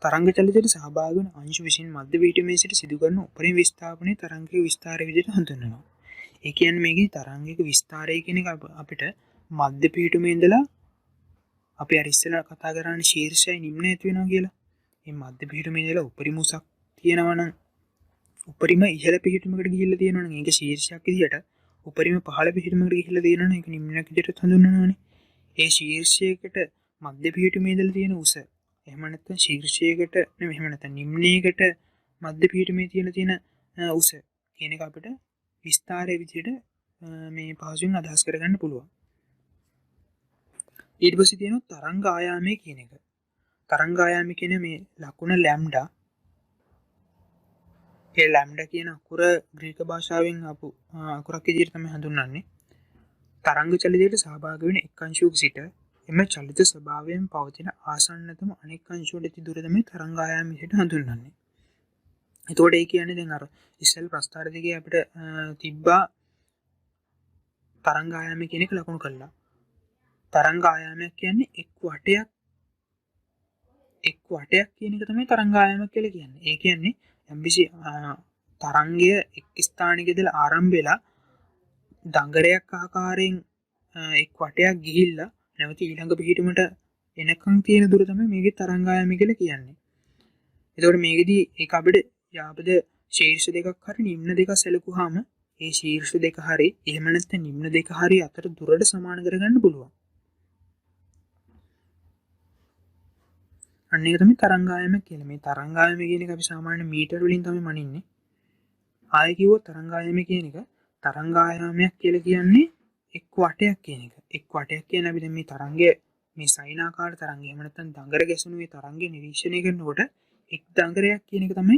තරංග චලිතයට සහභාගී වන අංශු විසින් මධ්‍ය පිහිටුමේ සිට සිදු කරන උපරිම විස්ථාපනය තරංගයක විස්තාරය විදිහට හඳුන්වනවා. ඒ කියන්නේ මේකේ තරංගයක විස්තාරය කියන එක අපිට මධ්‍ය පිහිටුමේ ඉඳලා අපි අර ඉස්සෙල්ලා කතා කරන්නේ ශීර්ෂයයි නිම්නය ඇති වෙනවා කියලා. මේ මධ්‍ය පිහිටුමේ ඉඳලා උපරිම උසක් තියෙනවා නම් උපරිම ඉහළ පිහිටුමකට ගිහිල්ලා තියෙනවා නම් ඒක ශීර්ෂයක් විදිහට උපරිම පහළ පිහිටුමකට ගිහිල්ලා තියෙනවා නම් ඒක නිම්නයක් විදිහට හඳුන්වනවානේ. ඒ ශීර්ෂයකට මධ්‍ය පිහිටුමේ ඉඳලා තියෙන උස එහෙම නැත්නම් ශීර්ෂයකට නෙමෙයි එහෙම නැත්නම් නිම්නයකට මධ්‍ය පිහිටුමේ තියෙන උස කියන එක අපිට විස්තරයේ විදිහට මේ පහසුවෙන් අදහස් කරගන්න පුළුවන්. ඊට පස්සේ තියෙනවා තරංග ආයාමය කියන එක. තරංග ආයාමය කියන්නේ මේ ලකුණ ලැම්ඩා ඒ ලැම්ඩා කියන අකුර ග්‍රීක භාෂාවෙන් ආපු අකුරක් විදිහට තමයි හඳුන්වන්නේ. තරංග චලිතයට සහභාගී වෙන එක් අංශුවක සිට එම චලිත ස්වභාවයෙන් පවතින ආසන්නතම අනෙක් අංශුවට ඇති දුර තමයි තරංග ආයාම විදිහට හඳුන්වන්නේ. එතකොට ඒ කියන්නේ දැන් අර ඉස්සෙල් ප්‍රස්ථාර දෙකේ අපිට තිබ්බා තරංග ආයාම කියන එක ලකුණු කළා. තරංග ආයාමයක් කියන්නේ එක් වටයක් කියන එක තමයි තරංග ආයාමයක් කියලා කියන්නේ. ඒ කියන්නේ යම්කිසි තරංගය එක් ස්ථානයක ඉඳලා ආරම්භ වෙලා දඟරයක් ආකාරයෙන් එක් වටයක් ගිහිල්ලා නැවත ඊළඟ පිහිටුමට එනකන් තියෙන දුර තමයි මේකේ තරංග ආයාම කියලා කියන්නේ. එතකොට මේකෙදී ඒක අපිට යාපද ශීර්ෂ දෙකක් හරි නිම්න දෙකක් සැලකුවාම ඒ ශීර්ෂ දෙක හරි එහෙම නැත්නම් නිම්න දෙක හරි අතර දුරට සමාන කරගන්න පුළුවන්. අන්න ඒක තමයි තරංග ආයාම කියන්නේ. මේ තරංග ආයාම කියන එක අපි සාමාන්‍ය මීටර වලින් තමයි මනින්නේ. ආයෙ කිව්වොත් තරංග ආයාම කියන එක තරංග ආයාමයක් කියලා කියන්නේ එක් වටයක් කියන එක. එක් වටයක් කියන්නේ අපි දැන් මේ තරංගය මේ සයිනාකාර තරංගය එහෙම නැත්නම් දඟර ගැසුණු මේ තරංගය නිරීක්ෂණය කරනකොට එක් දඟරයක් කියන එක තමයි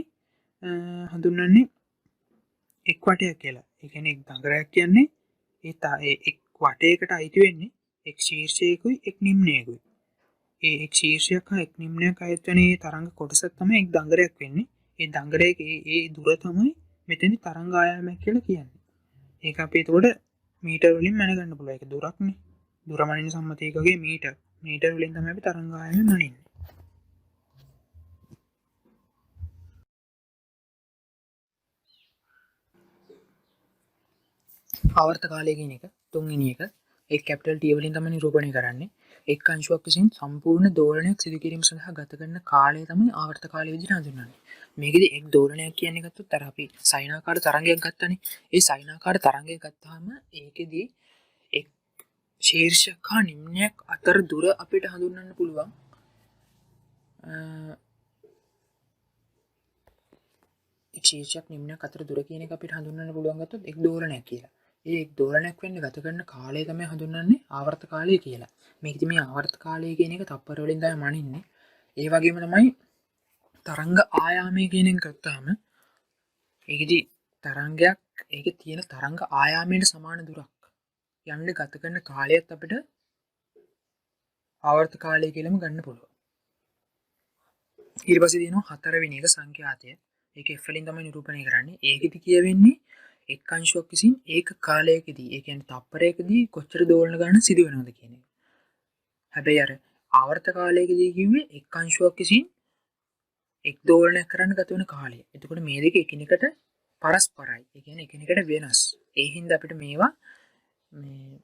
හඳුන්වන්නේ එක් වටයක් කියලා. ඒ කියන්නේ එක් දඟරයක් කියන්නේ ඒ එක් වටයකට අයිති වෙන්නේ එක් ශීර්ෂයකුයි එක් නිම්නයකුයි. ඒ එක් ශීර්ෂයක් හා එක් නිම්නයක් අයත් වෙන මේ තරංග කොටසක් තමයි එක් දඟරයක් වෙන්නේ. ඒ දඟරයේ ඒ දුර තමයි මෙතනදි තරංග ආයාමයක් කියලා කියන්නේ. ඒක අපි එතකොට මීටර වලින් මැනගන්න පුළුවන්. ඒක දුරක්නේ. දුර මනින සම්මත ඒකකගේ මීටර. මීටර වලින් තමයි අපි තරංග ආයාම මනින්නේ. ආවර්ත කාලය කියන එක තුන්වෙනි එක ඒ කැපිටල් T වලින් තමයි නිරූපණය කරන්නේ. එක් අංශුවක් විසින් සම්පූර්ණ දෝලනයක් සිදු කිරීම සඳහා ගත කරන කාලය තමයි ආවර්ත කාලය විදිහට හඳුන්වන්නේ. මේකෙදි එක් දෝලනයක් කියන්නේ ගත්තොත් අර අපි සයිනාකාර තරංගයක් ගත්තනේ. ඒ සයිනාකාර තරංගයක් ගත්තාම ඒකෙදි එක් ශීර්ෂයක් හා නිම්නයක් අතර දුර අපිට හඳුන්වන්න පුළුවන්. එක් ශීර්ෂයක් නිම්නයක් අතර දුර කියන එක අපිට හඳුන්වන්න පුළුවන් ගත්තොත් එක් දෝලනයක් කියලා. ඒ එක් දෝලනයක් වෙන්න ගත කරන කාලය තමයි හඳුන්වන්නේ ආවර්ත කාලය කියලා. මේකෙදි මේ ආවර්ත කාලය කියන එක තප්පර වලින් තමයි මනින්නේ. ඒ වගේම තමයි තරංග ආයාමය කියන එක ගත්තාම ඒකෙදි තරංගයක් ඒකේ තියෙන තරංග ආයාමයට සමාන දුරක් යන්න ගත කරන කාලයත් අපිට ආවර්ත කාලය කියලාම ගන්න පුළුවන්. ඊට පස්සේ තියෙනවා හතරවෙනි එක සංඛ්‍යාතය. ඒක F වලින් තමයි නිරූපණය කරන්නේ. ඒකෙදි කියවෙන්නේ එක් අංශුවක් විසින් ඒක කාලයකදී ඒ කියන්නේ තප්පරයකදී කොච්චර දෝලන ගන්න සිදු වෙනවද කියන එක. හැබැයි අර ආවර්ත කාලයකදී කිව්වේ එක් අංශුවක් විසින් එක් දෝලනයක් කරන්න ගත වෙන කාලය. එතකොට මේ දෙක එකිනෙකට පරස්පරයි. ඒ කියන්නේ එකිනෙකට වෙනස්. ඒ හින්දා අපිට මේවා මේ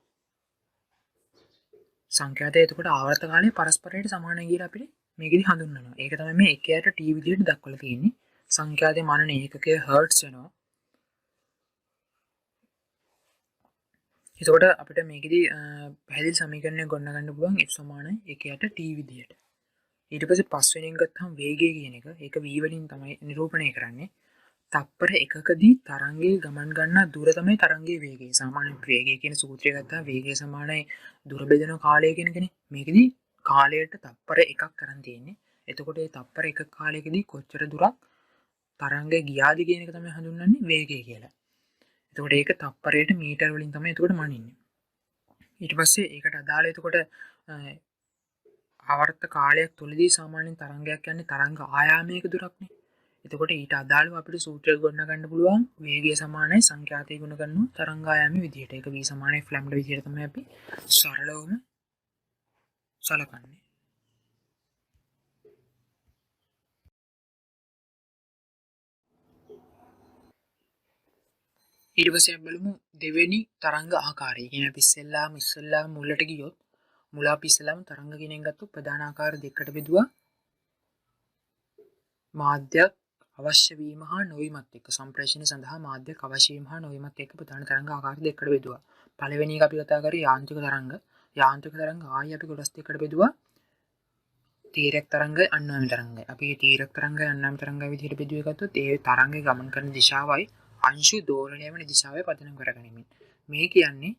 සංඛ්‍යාතය එතකොට ආවර්ත කාලය පරස්පරයට සමානයි කියලා අපිට මේකෙදි හඳුන්වනවා. ඒක තමයි මේ එකයට T විදිහට දක්වලා තියෙන්නේ. සංඛ්‍යාතයේ මනන ඒකකය හර්ට්ස් වෙනවා. එතකොට අපිට මේකෙදි පැහැදිලි සමීකරණයක් ගොඩනගන්න පුළුවන් F සමානයි එකයට T විදිහට. ඊට පස්සේ පස්වෙනි එක ගත්තාම වේගය කියන එක ඒක v වලින් තමයි නිරූපණය කරන්නේ. තප්පර එකකදී තරංගයේ ගමන් ගන්නා දුර තමයි තරංගයේ වේගය. සාමාන්‍ය වේගය කියන සූත්‍රය ගත්තාම වේගය සමානයි දුර බෙදෙන කාලය කියන එකනේ. මේකෙදි කාලයට තප්පර එකක් කරන් තියෙන්නේ. එතකොට මේ තප්පර එක කාලයකදී කොච්චර දුරක් තරංගය ගියාද කියන එක තමයි හඳුන්වන්නේ වේගය කියලා. එතකොට ඒක තප්පරයට මීටර වලින් තමයි එතකොට මනින්නේ. ඊට පස්සේ ඒකට අදාළ එතකොට ආවර්ත කාලයක් තුලදී සාමාන්‍යයෙන් තරංගයක් යන්නේ තරංග ආයාමයක දුරක්නේ. එතකොට ඊට අදාළව අපිට සූත්‍රයක් ගොඩනගන්න පුළුවන් වේගය සමානයි සංඛ්‍යාතය ගුණ කරනු තරංග ආයාමයේ විදිහට. ඒක v සමානයි f λ විදිහට තමයි අපි සරලවම සලකන්නේ. ඊට පස්සේ බලමු දෙවෙනි තරංග ආකාරය. කියන අපි ඉස්සෙල්ලාම මුලට ගියොත් මුල අපි ඉස්සෙල්ලාම තරංග කියන එක ගත්තොත් ප්‍රධාන ආකාර දෙකකට බෙදුවා. මාධ්‍යයක් අවශ්‍ය වීම හා නොවීමත් එක්ක සම්ප්‍රේෂණය සඳහා මාධ්‍යයක් අවශ්‍ය වීම හා නොවීමත් එක්ක ප්‍රධාන තරංග ආකාර දෙකකට බෙදුවා. පළවෙනි එක අපි කතා කරේ යාන්ත්‍රික තරංග. යාන්ත්‍රික තරංග ආයි අපි කොටස් දෙකකට බෙදුවා. තීරක තරංගය අන්නාමි තරංගය. අපි මේ තීරක තරංගය අන්නාමි තරංගය විදිහට බෙදුවේ ගත්තොත් ඒ තරංගය ගමන් කරන දිශාවයි අංශු දෝලණය වෙන දිශාවයි පදනම් කරගනිමින්. මේ කියන්නේ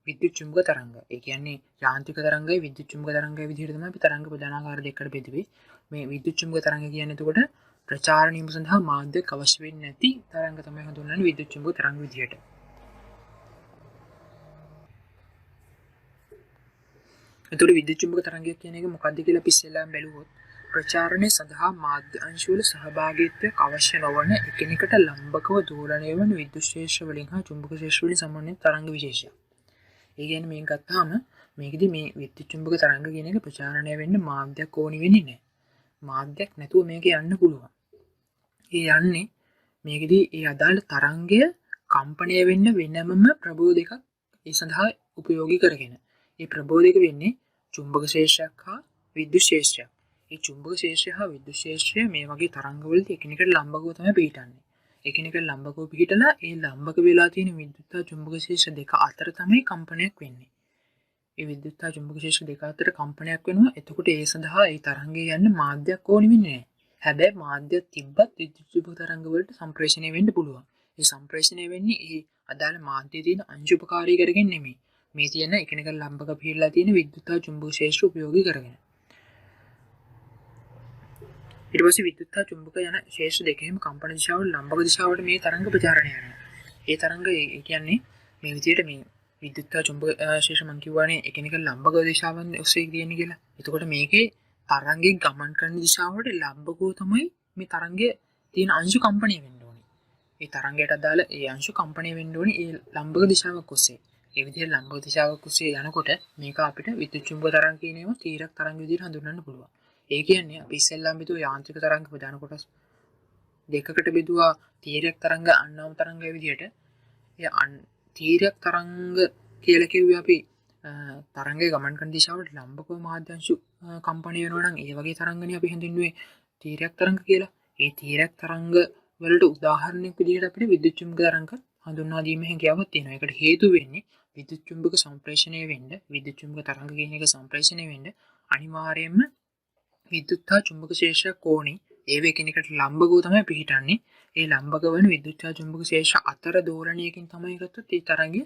විද්‍යුත් චුම්බක තරංග. ඒ කියන්නේ යාන්ත්‍රික තරංගය විද්‍යුත් චුම්බක තරංගය විදිහට තමයි අපි තරංග ප්‍රධාන ආකාර දෙකකට බෙදුවේ. මේ විද්‍යුත් චුම්බක තරංග කියන්නේ එතකොට ප්‍රචාරණය සඳහා මාධ්‍යයක් අවශ්‍ය වෙන්නේ නැති තරංග තමයි හඳුන්වන්නේ විද්‍යුත් චුම්බක තරංග විදියට. එතකොට විද්‍යුත් චුම්බක තරංගයක් කියන එක මොකක්ද කියලා අපි ඉස්සෙල්ලාම බැලුවොත් ප්‍රචාරණය සඳහා මාධ්‍ය අංශවල සහභාගීත්වයක් අවශ්‍ය නොවන එකිනෙකට ලම්බකව දෝලණය වන විද්‍යුත් ක්ෂේත්‍ර වලින් හා චුම්බක ක්ෂේත්‍ර වලින් සමන්විත තරංග විශේෂයක්. ඒ කියන්නේ මේක ගත්තාම මේකෙදි මේ විද්‍යුත් චුම්බක තරංග කියන එක ප්‍රචාරණය වෙන්න මාධ්‍යයක් ඕනි වෙන්නේ නැහැ. මාධ්‍යයක් නැතුව මේක යන්න පුළුවන්. ඒ යන්නේ මේකෙදි ඒ අදාළ තරංගය කම්පණය වෙන්න වෙනමම ප්‍රබෝධයකක් ඒ සඳහා උපයෝගී කරගෙන. ඒ ප්‍රබෝධයක වෙන්නේ චුම්බක ක්ෂේත්‍රයක් හා විද්‍යුත් ක්ෂේත්‍රයක්. ඒ චුම්බක ක්ෂේත්‍රය හා විද්‍යුත් ක්ෂේත්‍රය මේ වගේ තරංගවලදී එකිනෙකට ලම්බකව තමයි පිහිටන්නේ. එකිනෙකට ලම්බකව පිහිටලා ඒ ලම්බක වෙලා තියෙන විද්‍යුත් හා චුම්බක ක්ෂේත්‍ර දෙක අතර තමයි කම්පනයක් වෙන්නේ. ඒ විද්‍යුත් හා චුම්බක ක්ෂේත්‍ර දෙක අතර කම්පනයක් වෙනවා. එතකොට ඒ සඳහා ඒ තරංගය යන්න මාධ්‍යයක් ඕනි වෙන්නේ නැහැ. හැබැයි මාධ්‍යයක් තිබ්බත් විද්‍යුත් චුම්බක තරංග වලට සම්ප්‍රේෂණය වෙන්න පුළුවන්. ඒ සම්ප්‍රේෂණය වෙන්නේ ඒ අදාළ මාධ්‍යයේ තියෙන අංශුපකාරී කරගෙන නෙමෙයි. මේ තියෙන එකිනෙක ලම්බක පිහිටලා තියෙන විද්‍යුත් හා චුම්බක ක්ෂේත්‍ර උපයෝගී කරගෙන. ඊට පස්සේ විද්‍යුත් හා චුම්බක යන ක්ෂේත්‍ර දෙකේම කම්පන දිශාව ලම්බක දිශාවට මේ තරංග ප්‍රචාරණය වෙනවා. ඒ තරංග ඒ කියන්නේ මේ විදිහට මේ විද්‍යුත් හා චුම්බක ක්ෂේත්‍ර මං කියවනේ එකිනෙක ලම්බක දිශාවන් ඔස්සේ තියෙන්නේ කියලා. එතකොට මේකේ තරංගේ ගමන් කරන දිශාවට ලම්බකව තමයි මේ තරංගයේ තියෙන අංශු කම්පණය වෙන්න ඕනේ. ඒ තරංගයට අදාළ ඒ අංශු කම්පණය වෙන්න ඕනේ ඒ ලම්බක දිශාවක් ඔස්සේ. ඒ විදිහට ලම්බක දිශාවක් ඔස්සේ යනකොට මේක අපිට විද්‍යුත් චුම්බක තරංග කියන ඒවා තීරක තරංග විදිහට හඳුන්වන්න පුළුවන්. ඒ කියන්නේ අපි ඉස්සෙල්ලාම බෙදුවා යාන්ත්‍රික තරංග ප්‍රධාන කොටස් දෙකකට බෙදුවා තීරක තරංග අන්නාම තරංග විදිහට. ඒ තීරක තරංග කියලා කිව්වේ අපි තරංගයේ ගමන් කරන දිශාවට ලම්බකව මාධ්‍යංශු කම්පණය වෙනවා නම් ඒ වගේ තරංගනේ අපි හඳුන්වන්නේ තීරක තරංග කියලා. ඒ තීරක තරංග වලට උදාහරණයක් විදිහට අපිට විද්‍යුත් චුම්බක තරංග හඳුන්වා දීමේ හැකියාවක් තියෙනවා. ඒකට හේතු වෙන්නේ විද්‍යුත් චුම්බක සම්ප්‍රේෂණය වෙන්න විද්‍යුත් චුම්බක තරංග කියන එක සම්ප්‍රේෂණය වෙන්න අනිවාර්යයෙන්ම විද්‍යුත් හා චුම්බක ක්ෂේත්‍රයක් ඕනේ. ඒව එකිනෙකට ලම්බකව තමයි පිහිටන්නේ. ඒ ලම්බක වන විද්‍යුත් හා චුම්බක ක්ෂේත්‍ර අතර දෝලණයකින් තමයි ගත්තොත් ඒ තරංගය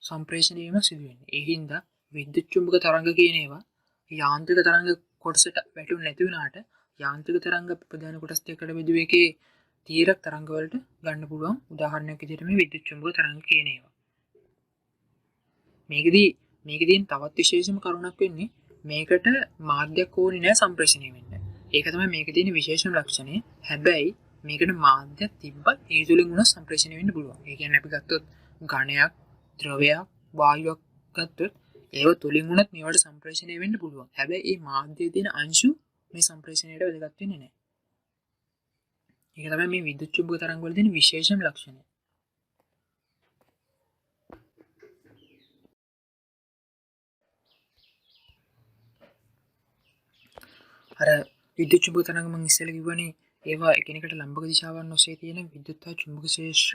සම්ප්‍රේෂණය වීම සිදු වෙන්නේ. ඒ හින්දා විද්‍යුත් චුම්බක තරංග කියන ඒවා යාන්ත්‍රික තරංග කොටසට වැටුනේ නැති වුණාට යාන්ත්‍රික තරංග ප්‍රධාන කොටස් දෙකකට බෙදුව එකේ තීරක තරංග වලට ගන්න පුළුවන් උදාහරණයක් විදිහට මේ විද්‍යුත් චුම්බක තරංග කියන ඒවා. මේකදී තවත් විශේෂම කරුණක් වෙන්නේ මේකට මාධ්‍යයක් ඕනේ නැහැ සම්ප්‍රේෂණය වෙන්න. ඒක තමයි මේකේ තියෙන විශේෂම ලක්ෂණය. හැබැයි මේකට මාධ්‍යයක් තිබ්බත් ඒ තුලින් උන සම්ප්‍රේෂණය වෙන්න පුළුවන්. ඒ කියන්නේ අපි ගත්තොත් ඝනයක්, ද්‍රවයක්, වායුවක් ගත්තොත් ඒව තුලින් උනත් මේවට සම්ප්‍රේෂණය වෙන්න පුළුවන්. හැබැයි මේ මාධ්‍යයේ තියෙන අංශු මේ සම්ප්‍රේෂණයට වැදගත් වෙන්නේ නැහැ. ඒක තමයි මේ විද්‍යුත් චුම්බක තරංග වල තියෙන විශේෂම ලක්ෂණය. අර විද්‍යුත් චුම්බක තරංග මම ඉස්සෙල්ලා කිව්වනේ ඒවා එකිනෙකට ලම්බක දිශාවන් ඔස්සේ තියෙන විද්‍යුත් හා චුම්බක ක්ෂේත්‍ර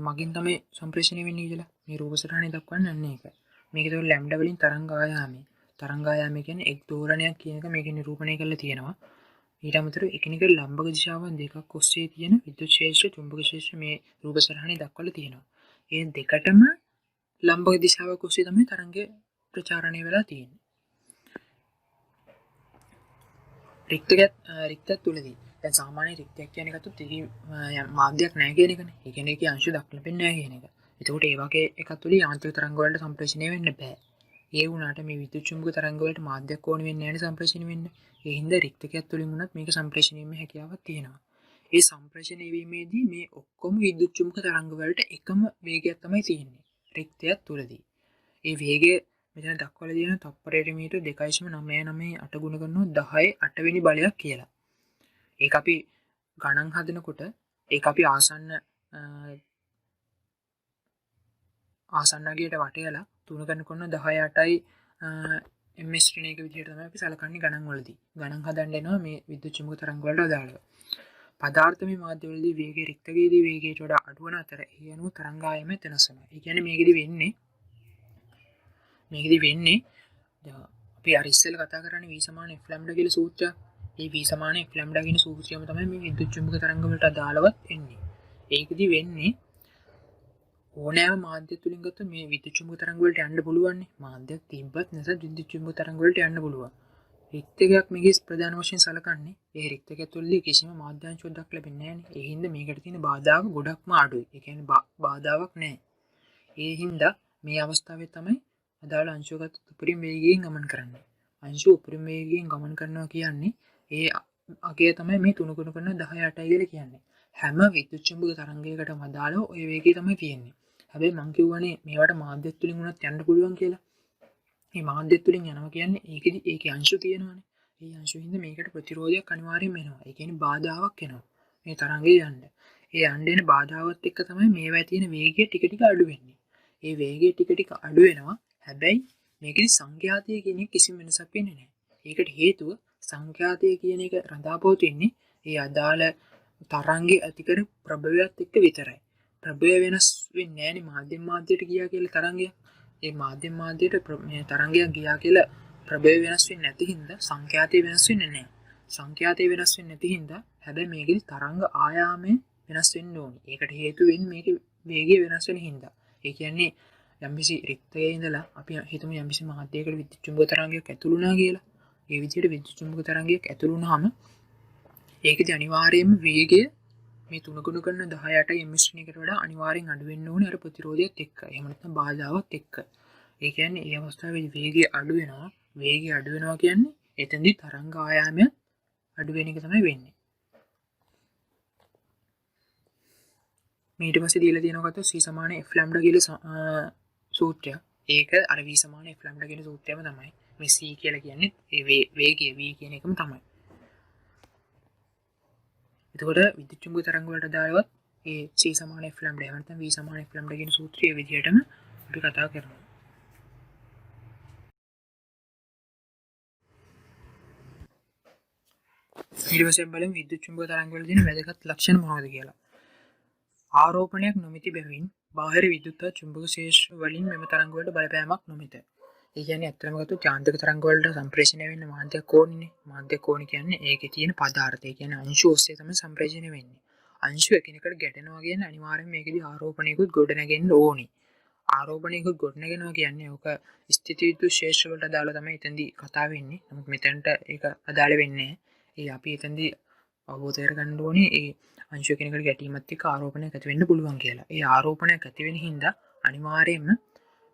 මගින් තමයි සම්ප්‍රේෂණය වෙන්නේ කියලා. මේ රූප සටහනේ දක්වන්නේ අන්න ඒක. මේකේ තියෙන ලැම්ඩා වලින් තරංග ආයාමය. තරංග ආයාමය කියන්නේ එක් දෝලනයක් කියන එක මේකේ නිරූපණය කරලා තියෙනවා. ඊට අමතරව එකිනෙකට ලම්බක දිශාවන් දෙකක් ඔස්සේ තියෙන විද්‍යුත් ක්ෂේත්‍ර චුම්බක ක්ෂේත්‍ර මේ රූප සටහනේ දක්වලා තියෙනවා. ඒ දෙකටම ලම්බක දිශාවක් ඔස්සේ තමයි තරංගය ප්‍රචාරණය වෙලා තියෙන්නේ. රික්තයක් තුලදී දැන් සාමාන්‍ය රික්තයක් කියන එකත් තිරි මාධ්‍යයක් නැහැ කියන එකනේ. ඒ කියන්නේ ඒකේ අංශු දක්වන්න වෙන්නේ නැහැ කියන එක. එතකොට ඒ වගේ එකක් තුලින් යාන්ත්‍රික තරංග වලට සම්ප්‍රේෂණය වෙන්න බෑ. ඒ වුණාට මේ විද්‍යුත් චුම්බක තරංග වලට මාධ්‍යයක් ඕන වෙන්නේ නැහැ නේ සම්ප්‍රේෂණය වෙන්න. ඒ හින්දා රික්තයක් තුලින් උනත් මේක සම්ප්‍රේෂණය වීමේ හැකියාවක් තියෙනවා. ඒ සම්ප්‍රේෂණය වීමේදී මේ ඔක්කොම විද්‍යුත් චුම්බක තරංග වලට එකම වේගයක් තමයි තියෙන්නේ. රික්තයක් තුලදී. ඒ වේගය මෙතන දක්වලා තියෙන තප්පරයට මීටර් 2.998 ගුණ කරනවා 10 8 වෙනි බලයක් කියලා. ඒක අපි ගණන් හදනකොට ඒක අපි ආසන්නගයට වටයලා 3 කරන 10 8යි ms ශ්‍රේණියක විදිහට තමයි අපි සලකන්නේ ගණන් වලදී. ගණන් හදන්න එනවා මේ විද්‍යුත් චුම්බක තරංග වලට අදාළව. පදාර්ථමය මාධ්‍යවලදී වේගය රික්තකයේදී වේගයට වඩා අඩු වන අතර ඒ අනුව තරංග ආයමය වෙනස් වෙනවා. ඒ කියන්නේ මේකෙදි වෙන්නේ අපි අර ඉස්සෙල්ලා කතා කරන්නේ v සමාන f ලැම්ඩා කියලා සූත්‍රයක්. මේ v සමාන f ලැම්ඩා කියන සූත්‍රයම තමයි මේ විද්‍යුත් චුම්බක තරංග වලට අදාළවත් එන්නේ. ඒකෙදි වෙන්නේ ඕනෑම මාධ්‍ය තුලින් ගත්තොත් මේ විද්‍යුත් චුම්බක තරංග වලට යන්න පුළුවන් නේ. මාධ්‍යයක් තිබ්බත් නැසත් විද්‍යුත් චුම්බක තරංග වලට යන්න පුළුවන්. රික්තයක් මේකේ ප්‍රධාන වශයෙන් සලකන්නේ ඒ රික්තක ඇතුළේ කිසිම මාධ්‍යාංශයක් දක්වලා ලැබෙන්නේ නැහැ නේ. ඒ හින්දා මේකට තියෙන බාධාව ගොඩක්ම අඩුයි. ඒ කියන්නේ බාධාවක් නැහැ. ඒ හින්දා මේ අවස්ථාවේ තමයි අදාළ අංශුවගත උපරිම වේගයෙන් ගමන් කරන්නේ. අංශුව උපරිම වේගයෙන් ගමන් කරනවා කියන්නේ ඒ අගය තමයි මේ 3.10 කියලා කියන්නේ. හැම විද්‍යුත් චුම්බක තරංගයකටම අදාළව ওই වේගය තමයි තියෙන්නේ. හැබැයි මං කියවනේ මේවට මාධ්‍ය තුලින් උනත් යන්න පුළුවන් කියලා. මේ මාධ්‍ය තුලින් යනවා කියන්නේ ඒකෙදි ඒකේ අංශු තියෙනවානේ. ඒ අංශු හින්දා මේකට ප්‍රතිරෝධයක් අනිවාර්යයෙන්ම එනවා. ඒ කියන්නේ බාධාවක් එනවා. මේ තරංගය යන්න. ඒ යන්න එන බාධාවත් එක්ක තමයි මේවා තියෙන වේගය ටික ටික අඩු වෙන්නේ. ඒ වේගය ටික ටික අඩු වෙනවා. හැබැයි මේකෙදි සංඛ්‍යාතය කියන එක කිසිම වෙනසක් වෙන්නේ නැහැ. ඒකට හේතුව සංඛ්‍යාතය කියන එක රඳාපවතින්නේ ඒ අදාළ තරංගේ ඇතිකර ප්‍රභවයත් එක්ක විතරයි. ප්‍රභවය වෙනස් වෙන්නේ නැහැ නේ මාධ්‍යම මාධ්‍යයට ගියා කියලා තරංගය. ඒ මාධ්‍යම මාධ්‍යයට මේ තරංගයක් ගියා කියලා ප්‍රභවය වෙනස් වෙන්නේ නැති හින්දා සංඛ්‍යාතය වෙනස් වෙන්නේ නැහැ. සංඛ්‍යාතය වෙනස් වෙන්නේ නැති හින්දා හැබැයි මේකෙදි තරංග ආයාමය වෙනස් වෙන්න ඕනේ. ඒකට හේතු වෙන්නේ මේකේ වේගය වෙනස් වෙන හින්දා. ඒ කියන්නේ යම්කිසි රික්තයේ ඉඳලා අපි හිතමු යම්කිසි මාධ්‍යයකට විද්‍යුත් චුම්බක තරංගයක් ඇතුළු වුණා කියලා. ඒ විදිහට විද්‍යුත් චුම්බක තරංගයක් ඇතුළු වුණාම ඒකෙදි අනිවාර්යයෙන්ම වේගය මේ 3.18 ms ශ්‍රේණියකට වඩා අනිවාර්යෙන් අඩු වෙන්න ඕනේ අර ප්‍රතිරෝධයත් එක්ක. එහෙම නැත්නම් බාධාවත් එක්ක. ඒ කියන්නේ මේ අවස්ථාවේදී වේගය අඩු වෙනවා. වේගය අඩු වෙනවා කියන්නේ එතෙන්දී තරංග ආයාමය අඩු වෙන එක තමයි වෙන්නේ. ඊට පස්සේ දීලා තියෙනවා කත c සමාන f ලැම්ඩා කියලා සූත්‍රය. ඒක අර v සමාන f ලැම්ඩා කියන සූත්‍රයම තමයි. මේ c කියලා කියන්නේ ඒ වේගය v කියන එකම තමයි. එතකොට විද්‍යුත් චුම්බක තරංග වලට දායවත් ඒ c සමාන f ලැම්ඩා එහෙම නැත්නම් v සමාන f ලැම්ඩා කියන සූත්‍රය විදිහටම අපි කතා කරනවා. ඊට පස්සේ බලමු විද්‍යුත් චුම්බක තරංග වල තියෙන වැදගත් ලක්ෂණ මොනවද කියලා. ආරෝපණයක් නොමැති බැවින් බාහිර විද්‍යුත් චුම්බක ශේෂ්ත්‍ර වලින් මෙම තරංග වලට බලපෑමක් නොමැත. ඒ කියන්නේ ඇත්තටම ගත්තොත් යාන්ත්‍රික තරංග වලට සම්ප්‍රේෂණය වෙන්න මාධ්‍යයක් ඕනේ. මාධ්‍යයක් ඕනේ කියන්නේ ඒකේ තියෙන පදාර්ථය. ඒ කියන්නේ අංශු ඔස්සේ තමයි සම්ප්‍රේෂණය වෙන්නේ. අංශු එකිනෙකට ගැටෙනවා කියන්නේ අනිවාර්යයෙන්ම මේකෙදි ආරෝපණයකුත් ගොඩනගෙන්න ඕනේ. ආරෝපණයකුත් ගොඩනගෙනවා කියන්නේ ඕක ස්ථිති විද්‍යුත් ශේෂ්ත්‍ර වලට අදාළ තමයි එතෙන්දී කතා වෙන්නේ. නමුත් මෙතනට ඒක අදාළ වෙන්නේ නැහැ. ඒ අපි එතෙන්දී අවබෝධ කරගන්න ඕනේ ඒ අංශු කෙනෙකුට ගැටීමත් එක්ක ආරෝපණයක් ඇති වෙන්න පුළුවන් කියලා. ඒ ආරෝපණයක් ඇති වෙන හින්දා අනිවාර්යයෙන්ම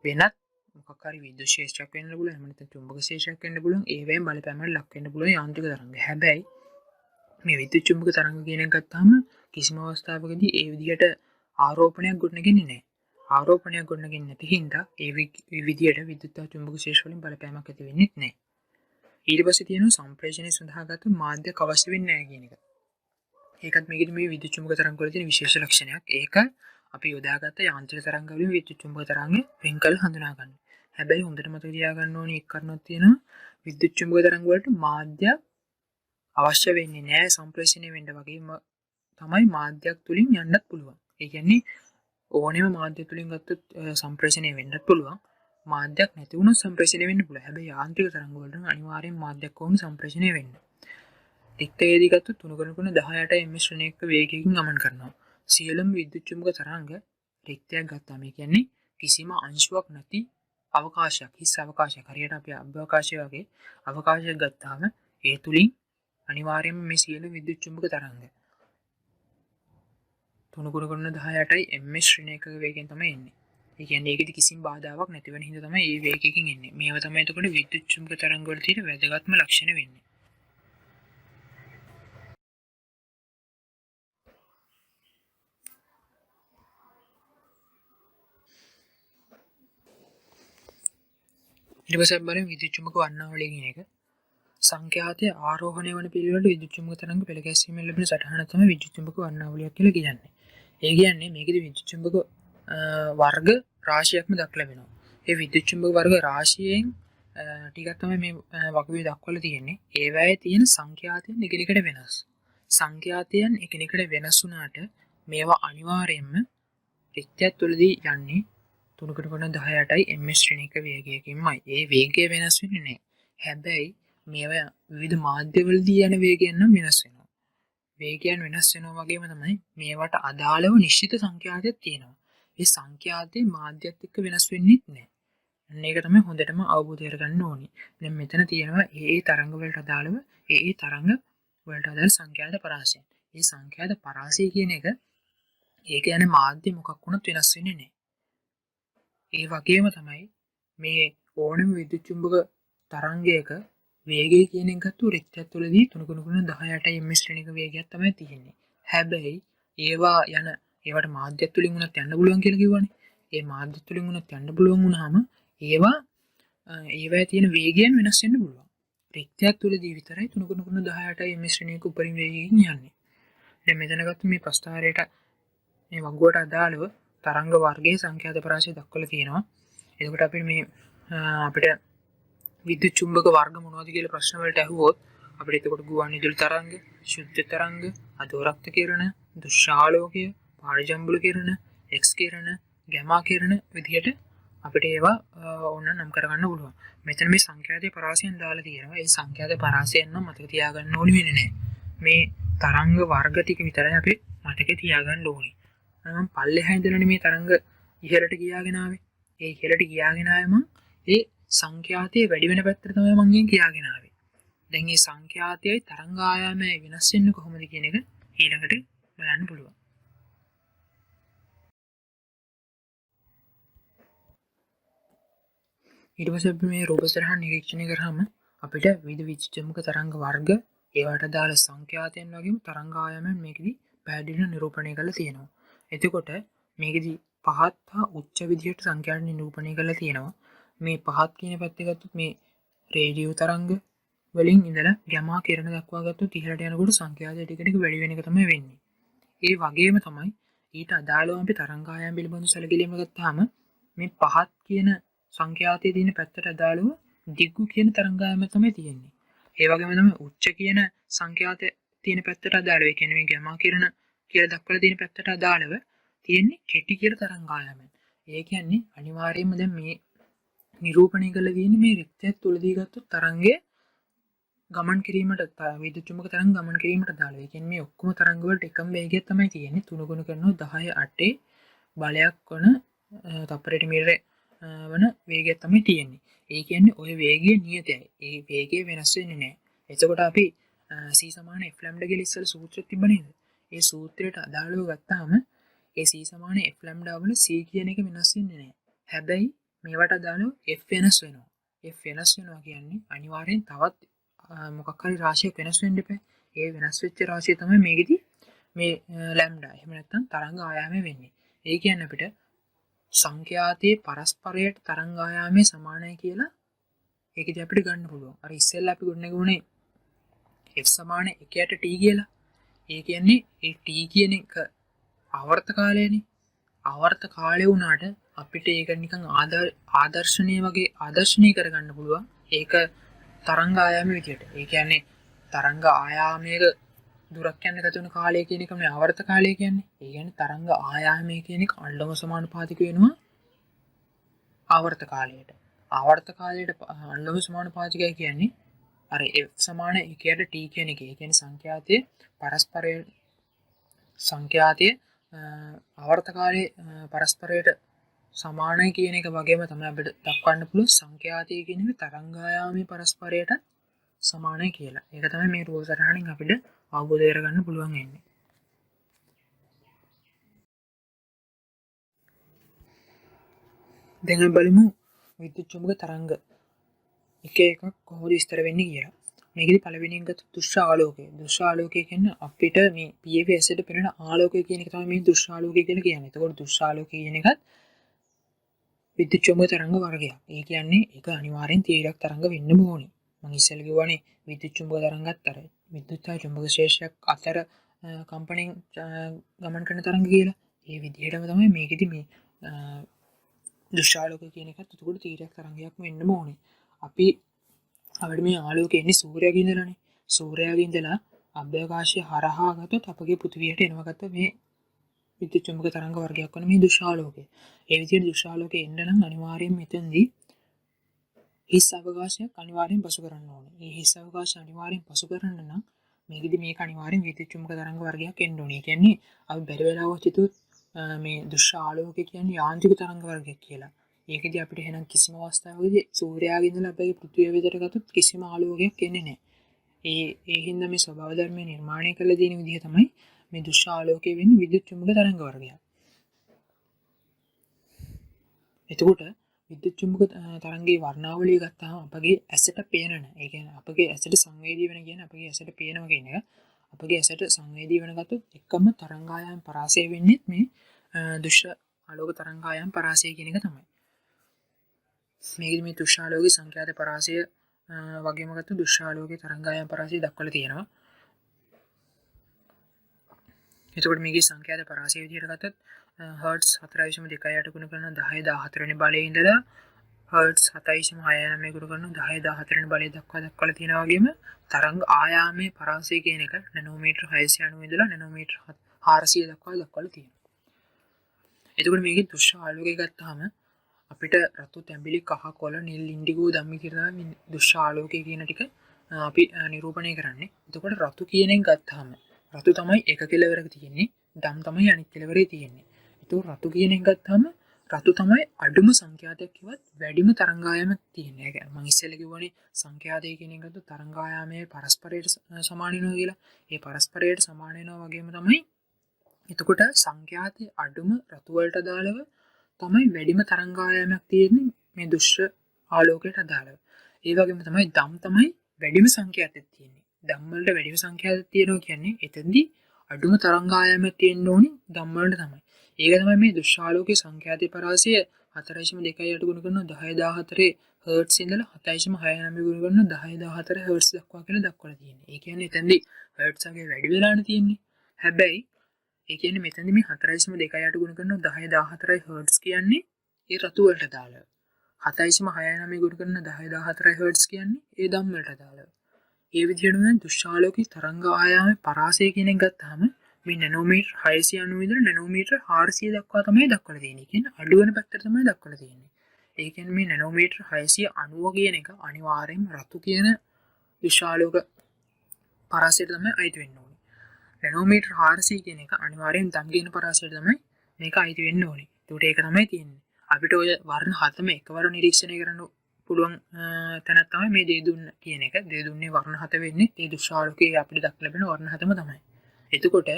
වෙනත් මොකක් හරි විද්‍යුත් ශේෂ්ත්‍රයක් වෙන්න පුළුවන්. එහෙම නැත්නම් චුම්බක ශේෂ්ත්‍රයක් වෙන්න පුළුවන්. ඒ වගේම බලපෑමකට ලක් වෙන්න පුළුවන් යාන්ත්‍රික තරංග. හැබැයි මේ විද්‍යුත් චුම්බක තරංග කියන එක ගත්තාම කිසිම අවස්ථාවකදී ඒ විදිහට ආරෝපණයක් ගොඩනගෙන්නේ නැහැ. ආරෝපණයක් ගොඩනගෙන්නේ නැති හින්දා ඒ විදිහට විද්‍යුත් චුම්බක ශේෂ්ත්‍ර වලින් බලපෑමක් ඇති වෙන්නේ නැහැ. ඊට පස්සේ තියෙනවා සම්ප්‍රේෂණය සඳහා ගත මාධ්‍යයක් අවශ්‍ය වෙන්නේ නැහැ කියන එක. ඒකත් මේකෙදි මේ විද්‍යුත් චුම්බක තරංග වල තියෙන විශේෂ ලක්ෂණයක්. ඒක අපි යොදාගත්ත යාන්ත්‍රික තරංග වලින් විද්‍යුත් චුම්බක තරංග වෙන් කළ හඳුනා ගන්න. හැබැයි හොඳට මතක තියාගන්න ඕනේ එක් කාරණාවක් තියෙනවා. විද්‍යුත් චුම්බක තරංග වලට මාධ්‍යයක් අවශ්‍ය වෙන්නේ නැහැ සම්ප්‍රේෂණය වෙන්න වගේම තමයි මාධ්‍යයක් තුලින් යන්නත් පුළුවන්. ඒ කියන්නේ ඕනෙම මාධ්‍ය තුලින් ගත්තොත් සම්ප්‍රේෂණය වෙන්නත් පුළුවන්. මාධ්‍යයක් නැති වුණොත් සම්ප්‍රේෂණය වෙන්න පුළුවන්. හැබැයි යාන්ත්‍රික තරංග වලට අනිවාර්යෙන් මාධ්‍යයක් ඕන සම්ප්‍රේෂණය වෙන්න. රික්තයේදී ගත්තොත් 3.18 ms ශ්‍රේණියක වේගයකින් ගමන් කරනවා. සියලුම විද්‍යුත් චුම්බක තරංග රික්තයක් ගත්තාම ඒ කියන්නේ කිසිම අංශුවක් නැති අවකාශයක්, හිස් අවකාශයක්. හරියට අපි අභ්‍යවකාශය වගේ අවකාශයක් ගත්තාම ඒ තුලින් අනිවාර්යයෙන්ම මේ සියලු විද්‍යුත් චුම්බක තරංග 3.18 ms ශ්‍රේණියක වේගයෙන් තමයි එන්නේ. ඒ කියන්නේ ඒකෙදි කිසිම බාධාවක් නැති වෙන හින්දා තමයි මේ වේගයකින් එන්නේ. මේව තමයි එතකොට විද්‍යුත් චුම්බක තරංග වල තියෙන වැදගත්ම ලක්ෂණ වෙන්නේ. ඊට පස්සේ බලමු විද්‍යුත් චුම්බක වර්ණාවලිය කියන එක. සංඛ්‍යාතය ආරෝහණය වන පිළිවෙලට විද්‍යුත් චුම්බක තරංග පෙළ ගැස්වීමෙන් ලැබෙන සටහන තමයි විද්‍යුත් චුම්බක වර්ණාවලියක් කියලා කියන්නේ. ඒ කියන්නේ මේකෙදි විද්‍යුත් චුම්බක වර්ග රාශියක්ම දක්වලා වෙනවා. ඒ විද්‍යුත් චුම්බක වර්ග රාශියෙන් ටිකක් තමයි මේ වගුවේ දක්වලා තියෙන්නේ. ඒවැයේ තියෙන සංඛ්‍යාතයන් එකිනෙකට වෙනස්. සංඛ්‍යාතයන් එකිනෙකට වෙනස් වුණාට මේවා අනිවාර්යයෙන්ම රික්තයක් තුළදී යන්නේ 3.18 ms ශ්‍රේණික වේගයකින්මයි. ඒ වේගය වෙනස් වෙන්නේ නැහැ. හැබැයි මේවා විවිධ මාධ්‍යවලදී යන වේගයන් නම් වෙනස් වෙනවා. වේගයන් වෙනස් වෙනවා වගේම තමයි මේවට අදාළව නිශ්චිත සංඛ්‍යාතයක් තියෙනවා. ඒ සංඛ්‍යාතේ මාධ්‍යත් එක්ක වෙනස් වෙන්නේ නැහැ. ඒක තමයි හොඳටම අවබෝධ කරගන්න ඕනේ. දැන් මෙතන තියෙනවා ඒ තරංග වලට අදාළව ඒ තරංග වලට අදාළ සංඛ්‍යාත පරාසයන්. මේ සංඛ්‍යාත පරාසය කියන එක ඒ කියන්නේ මාධ්‍ය මොකක් වුණත් වෙනස් වෙන්නේ නැහැ. ඒ වගේම තමයි මේ ඕනම විද්‍යුත් චුම්බක තරංගයක වේගය කියන එක ගත්ත රික්තයක් තුළදී 3.18 ms ශ්‍රේණික වේගයක් තමයි තියෙන්නේ. හැබැයි ඒවා යන ඒවට මාධ්‍යයක් තුලින් උනත් යන්න පුළුවන් කියලා කිව්වනේ. ඒ මාධ්‍ය තුලින් උනත් යන්න පුළුවන් වුණාම ඒවා තියෙන වේගයන් වෙනස් වෙන්න පුළුවන්. රික්තයක් තුළදී විතරයි 3.18 ms ශ්‍රේණියක උපරිම වේගයෙන් යන්නේ. දැන් මෙතන ගත්ත මේ ප්‍රස්ථාරයට මේ වගුවට අදාළව තරංග වර්ගයේ සංඛ්‍යාත පරාසය දක්වලා තියෙනවා. එතකොට අපිට විද්‍යුත් චුම්බක වර්ග මොනවද කියලා ප්‍රශ්න වලට අහුවොත් අපිට එතකොට ගුවන් විදුලි තරංග, ශුද්ධ තරංග, අධෝරක්ත කිරණ, දුෂ්‍යාලෝකය, පාරජම්බුල කිරණ, එක්ස් කිරණ, ගැමා කිරණ විදිහට අපිට ඒවා ඕන නම් කරගන්න පුළුවන්. මෙතන මේ සංඛ්‍යාත පරාසයන් දාලා තියෙනවා. ඒ සංඛ්‍යාත පරාසයන් නම් මතක තියාගන්න ඕනි වෙන්නේ නැහැ. මේ තරංග වර්ග ටික විතරයි අපි මතකේ තියාගන්න ඕනේ. නම් පල්ලෙහා ඉඳලානේ මේ තරංග ඉහළට ගියාගෙන ආවේ. ඒ ඉහළට ගියාගෙන ආවේ මං ඒ සංඛ්‍යාතයේ වැඩි වෙන පැත්තට තමයි මං ගියාගෙන ආවේ. දැන් මේ සංඛ්‍යාතයයි තරංග ආයාමයයි වෙනස් වෙන්නේ කොහොමද කියන එක ඊළඟට බලන්න පුළුවන්. ඊට පස්සේ අපි මේ රූප සටහන් නිරීක්ෂණය කරාම අපිට විවිධ විචිත්‍රමක තරංග වර්ග ඒවට අදාළ සංඛ්‍යාතයන් වගේම තරංග ආයාමයන් මේකෙදි පැහැදිලිව නිරූපණය කරලා තියෙනවා. එතකොට මේකෙදි පහත් හා උච්ච විදිහට සංඛ්‍යාත නිරූපණය කරලා තියෙනවා. මේ පහත් කියන පැත්තේ ගත්තොත් මේ රේඩියෝ තරංග වලින් ඉඳලා ගැමා කිරණ දක්වා ගත්තොත් ඉහළට යනකොට සංඛ්‍යාතය ටික ටික වැඩි වෙන එක තමයි වෙන්නේ. ඒ වගේම තමයි ඊට අදාළව අපි තරංග ආයාම පිළිබඳව සැලකිලිම ගත්තාම මේ පහත් කියන සංඛ්‍යාතයේ තියෙන පැත්තට අදාළව දිග්ගු කියන තරංග ආයාම තමයි තියෙන්නේ. ඒ වගේම තමයි උච්ච කියන සංඛ්‍යාතයේ තියෙන පැත්තට අදාළව ඒ කියන්නේ මේ ගැමා කිරණ කියලා දක්වලා තියෙන පැත්තට අදාළව තියෙන්නේ කෙටි කියලා තරංග ආයාමයන්. ඒ කියන්නේ අනිවාර්යයෙන්ම දැන් මේ නිරූපණය කරලා තියෙන්නේ මේ රික්තයක් තුලදී ගත්තොත් තරංගයේ ගමන් කිරීමට විද්‍යුත් චුම්බක තරංග ගමන් කිරීමට දාලා. ඒ කියන්නේ මේ ඔක්කොම තරංග වලට එකම වේගයක් තමයි තියෙන්නේ. 3 ගුණ කරනවා 10 8 බලයක් වන තප්පරයට මීටර වන වේගයක් තමයි තියෙන්නේ. ඒ කියන්නේ ওই වේගය නියතයි. ඒ වේගය වෙනස් වෙන්නේ නැහැ. එතකොට අපි c සමාන f ලැම්ඩා කියලා ඉස්සෙල් සූත්‍රයක් තිබ්බ නේද? ඒ සූත්‍රයට අදාළව ගත්තාම ඒ c සමාන f ලැම්ඩා වල c කියන එක වෙනස් වෙන්නේ නැහැ. හැබැයි මේවට අදාළව f වෙනස් වෙනවා. f වෙනස් වෙනවා කියන්නේ අනිවාර්යෙන් තවත් මොකක් හරි රාශියක් වෙනස් වෙන්න එපා. ඒ වෙනස් වෙච්ච රාශිය තමයි මේකෙදි මේ ලැම්ඩා. එහෙම නැත්නම් තරංග ආයාමය වෙන්නේ. ඒ කියන්නේ අපිට සංඛ්‍යාතයේ පරස්පරයට තරංග ආයාමය සමානයි කියලා ඒකෙදි අපිට ගන්න පුළුවන්. අර ඉස්සෙල්ලා අපි ගොඩනගුණේ f සමාන 1ට t කියලා. ඒ කියන්නේ ඒ t කියන එක ආවර්ත කාලයනේ. ආවර්ත කාලය වුණාට අපිට ඒක නිකන් ආදර්ශනීය වගේ ආදර්ශනීය කරගන්න පුළුවන්. ඒක තරංග ආයාම විදියට. ඒ කියන්නේ තරංග ආයාමයක දුරක් යන ගත වෙන කාලය කියන එක මේ ආවර්ත කාලය කියන්නේ. ඒ කියන්නේ තරංග ආයාමය කියන එක අණ්ඩව සමානුපාතික වෙනවා ආවර්ත කාලයට. ආවර්ත කාලයට අණ්ඩව සමානුපාතිකයි කියන්නේ අර f සමාන 1ට t කියන එක. ඒ කියන්නේ සංඛ්‍යාතයේ පරස්පරය සංඛ්‍යාතයේ ආවර්ත කාලයේ පරස්පරයට සමානයි කියන එක වගේම තමයි අපිට දක්වන්න පුළුවන් සංඛ්‍යාතය කියන එක තරංග ආයාමයේ පරස්පරයට සමානයි කියලා. ඒක තමයි මේ රූප සටහනින් අපිට අවබෝධ කරගන්න පුළුවන් වෙන්නේ. දැන් බලමු විද්‍යුත් චුම්බක තරංග එක එකක් කොහොමද විස්තර වෙන්නේ කියලා. මේකෙදි පළවෙනියෙන් ගත්ත දෘශ්‍ය ආලෝකය. දෘශ්‍ය ආලෝකය කියන්නේ අපිට මේ PFS එකට පෙනෙන ආලෝකය කියන එක තමයි මේ දෘශ්‍ය ආලෝකය කියලා කියන්නේ. ඒකෝට දෘශ්‍ය ආලෝකය කියන එකත් විද්‍යුත් චුම්බක තරංග වර්ගයක්. ඒ කියන්නේ ඒක අනිවාර්යෙන් තීරක තරංග වෙන්නම ඕනේ. මම ඉස්සෙල්ලා කිව්වනේ විද්‍යුත් චුම්බක තරංග අතර විද්‍යුත් හා චුම්බක ශේෂයක් අතර කම්පණයෙන් ගමන් කරන තරංග කියලා. ඒ විදිහටම තමයි මේකෙදි මේ දෘශ්‍යාලෝකය කියන එකත් එතකොට තීරක තරංගයක් වෙන්නම ඕනේ. අපිට මේ ආලෝකය එන්නේ සූර්යයාගේ ඉඳලානේ. සූර්යයාගේ ඉඳලා අභ්‍යවකාශය හරහා ගත්තොත් අපගේ පෘථිවියට එනවගත්ත මේ විද්‍යුත් චුම්බක තරංග වර්ගයක් වන මේ දෘශ්‍යාලෝකය. ඒ විදිහට දෘශ්‍යාලෝකය එන්න නම් අනිවාර්යයෙන් මෙතනදී හිස් අවකාශයක් අනිවාර්යෙන් පසු කරන්න ඕනේ. මේ හිස් අවකාශය අනිවාර්යෙන් පසු කරන්න නම් මේකෙදි මේක අනිවාර්යෙන් විද්‍යුත් චුම්බක තරංග වර්ගයක් එන්න ඕනේ. ඒ කියන්නේ අපි බැරි වෙලාවත් හිතුවොත් මේ දෘශ්‍ය ආලෝකය කියන්නේ යාන්ත්‍රික තරංග වර්ගයක් කියලා. ඒකෙදි අපිට එහෙනම් කිසිම අවස්ථාවකදී සූර්යාගේ ඉඳලා අපේ පෘථිවිය වෙතට ගත්තොත් කිසිම ආලෝකයක් එන්නේ නැහැ. ඒ හින්දා මේ ස්වභාව ධර්ම නිර්මාණය කළ දින විදිහ තමයි මේ දෘශ්‍ය ආලෝකය වෙන්නේ විද්‍යුත් චුම්බක තරංග වර්ගයක්. එතකොට විද්‍යුත් චුම්බක තරංගයේ වර්ණාවලිය ගත්තාම අපගේ ඇසට පේන නැහැ. ඒ කියන්නේ අපගේ ඇසට සංවේදී වෙන කියන්නේ අපගේ ඇසට පේනවා කියන එක. අපගේ ඇසට සංවේදී වෙන ගත්තොත් එකම තරංගායම් පරාසය වෙන්නේ මේ දෘශ්‍ය ආලෝක තරංගායම් පරාසය කියන එක තමයි. මේකෙදි මේ දෘශ්‍ය ආලෝකයේ සංඛ්‍යාත පරාසය වගේම ගත්ත දෘශ්‍ය ආලෝකයේ තරංගායම් පරාසය දක්වලා තියෙනවා. එතකොට මේකේ සංඛ්‍යාත පරාසය විදිහට ගත්තොත් හර්ට්ස් 4.2ට ගුණ කරන 1014 වෙනි බලයේ ඉඳලා හර්ට්ස් 7.69 ගුණ කරන 1014 වෙනි බලය දක්වලා තියෙනවා වගේම තරංග ආයාමයේ පරාසය කියන එක නැනෝමීටර් 690 ඉඳලා නැනෝමීටර් 400 දක්වලා තියෙනවා. එතකොට මේකේ දෘශ්‍ය ආලෝකය ගත්තාම අපිට රතු තැඹිලි කහ කොළ නිල් ඉන්ඩිගෝ ධම්මි කියලා තමයි දෘශ්‍ය ආලෝකය කියන ටික අපි නිරූපණය කරන්නේ. එතකොට රතු කියන එක ගත්තාම රතු තමයි එක කෙලවරක තියෙන්නේ, ධම් තමයි අනිත් කෙලවරේ තියෙන්නේ. එතකොට රතු කියන එක ගත්තාම රතු තමයි අඩුම සංඛ්‍යාතයක් කිව්වත් වැඩිම තරංගායමක් තියෙන්නේ. ඒ කියන්නේ මම ඉස්සෙල්ලා කිව්වනේ සංඛ්‍යාතය කියන එක ගත්තොත් තරංගායාමයේ පරස්පරයට සමාන වෙනවා කියලා. ඒ පරස්පරයට සමාන වෙනවා වගේම තමයි එතකොට සංඛ්‍යාතයේ අඩුම රතු වලට අදාළව තමයි වැඩිම තරංගායමක් තියෙන්නේ මේ දෘශ්‍ය ආලෝකයට අදාළව. ඒ වගේම තමයි ධම් තමයි වැඩිම සංඛ්‍යාතයක් තියෙන්නේ. ධම් වලට වැඩිම සංඛ්‍යාතයක් තියෙනවා කියන්නේ එතෙන්දී අඩුම තරංගායමක් තියෙන්න ඕනි ධම් වලට තමයි. ඒක තමයි මේ දෘශ්‍ය ආලෝකයේ සංඛ්‍යාතයේ පරාසය 4.2ට ගුණ කරන 1014 හර්ට්ස් ඉඳලා 7.69 ගුණ කරන 1014 හර්ට්ස් දක්වා කියලා දක්වලා තියෙන්නේ. ඒ කියන්නේ එතෙන්දී හර්ට්ස් වගේ වැඩි වෙලානේ තියෙන්නේ. හැබැයි ඒ කියන්නේ මෙතනදී මේ 4.2ට ගුණ කරන 1014 හර්ට්ස් කියන්නේ ඒ රතු වලට අදාළව. 7.69 ගුණ කරන 1014 හර්ට්ස් කියන්නේ ඒ ධම් වලට අදාළව. ඒ විදිහටම දෘශ්‍ය ආලෝකයේ තරංග ආයාමයේ පරාසය කියන එක ගත්තාම මේ නැනෝමීටර් 690 ඉඳලා නැනෝමීටර් 400 දක්වා තමයි දක්වලා තියෙන්නේ. කියන්නේ අඩු වෙන පැත්තට තමයි දක්වලා තියෙන්නේ. ඒ කියන්නේ මේ නැනෝමීටර් 690 කියන එක අනිවාර්යයෙන්ම රතු කියන දෘශ්‍ය ආලෝක පරාසයට තමයි අයිති වෙන්න ඕනේ. නැනෝමීටර් 400 කියන එක අනිවාර්යෙන් ධම් කියන පරාසයට තමයි මේක අයිති වෙන්න ඕනේ. ඒකට ඒක තමයි තියෙන්නේ. අපිට ඔය වර්ණ හතම එකවර නිරීක්ෂණය කරන්න පුළුවන් තැනක් තමයි මේ දේදුන්න කියන එක. දේදුන්නේ වර්ණ හත වෙන්නේ ඒ දෘශ්‍ය ආලෝකයේ අපිට දක්න ලැබෙන වර්ණ හතම තමයි. එතකොට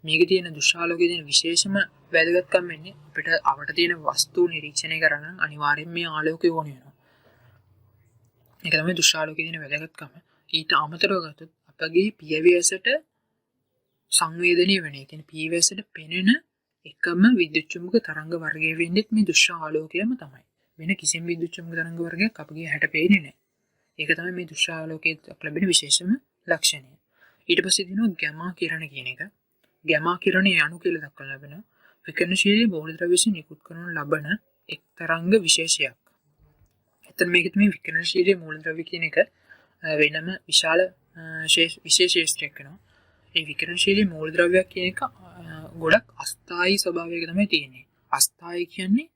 මේකේ තියෙන දෘශ්‍ය ආලෝකයේ තියෙන විශේෂම වැදගත්කම වෙන්නේ අපිට අවට තියෙන වස්තු නිරීක්ෂණය කරන්න අනිවාර්යෙන් මේ ආලෝකය ඕන වෙනවා. ඒක තමයි දෘශ්‍ය ආලෝකයේ තියෙන වැදගත්කම. ඊට අමතරව ගත්තොත් අපගේ පියවැසට සංවේදනීය වෙන. ඒ කියන්නේ පියවැසට පෙනෙන එකම විද්‍යුත් චුම්බක තරංග වර්ගය වෙන්නේ මේ දෘශ්‍ය ආලෝකයම තමයි. වෙන කිසිම විද්‍යුත් චුම්බක තරංග වර්ගයක් අපගේ හැට පේන්නේ නැහැ. ඒක තමයි මේ දෘශ්‍ය ආලෝකයේ ලැබෙන විශේෂම ලක්ෂණය. ඊට පස්සේ තියෙනවා ගැමා කිරණ කියන එක. ගැමා කිරණේ අණු කියලා දක්වලා ලැබෙන විකිරණශීලී මූලද්‍රව්‍ය විසින් නිකුත් කරන ලබන එක් තරංග විශේෂයක්. එතන මේක තමයි විකිරණශීලී මූලද්‍රව්‍ය කියන එක වෙනම විශාල විශේෂ ශේෂ්ත්‍රයක් වෙනවා. ඒ විකිරණශීලී මූලද්‍රව්‍යයක් කියන එක ගොඩක් අස්ථායී ස්වභාවයක තමයි තියෙන්නේ. අස්ථායී කියන්නේ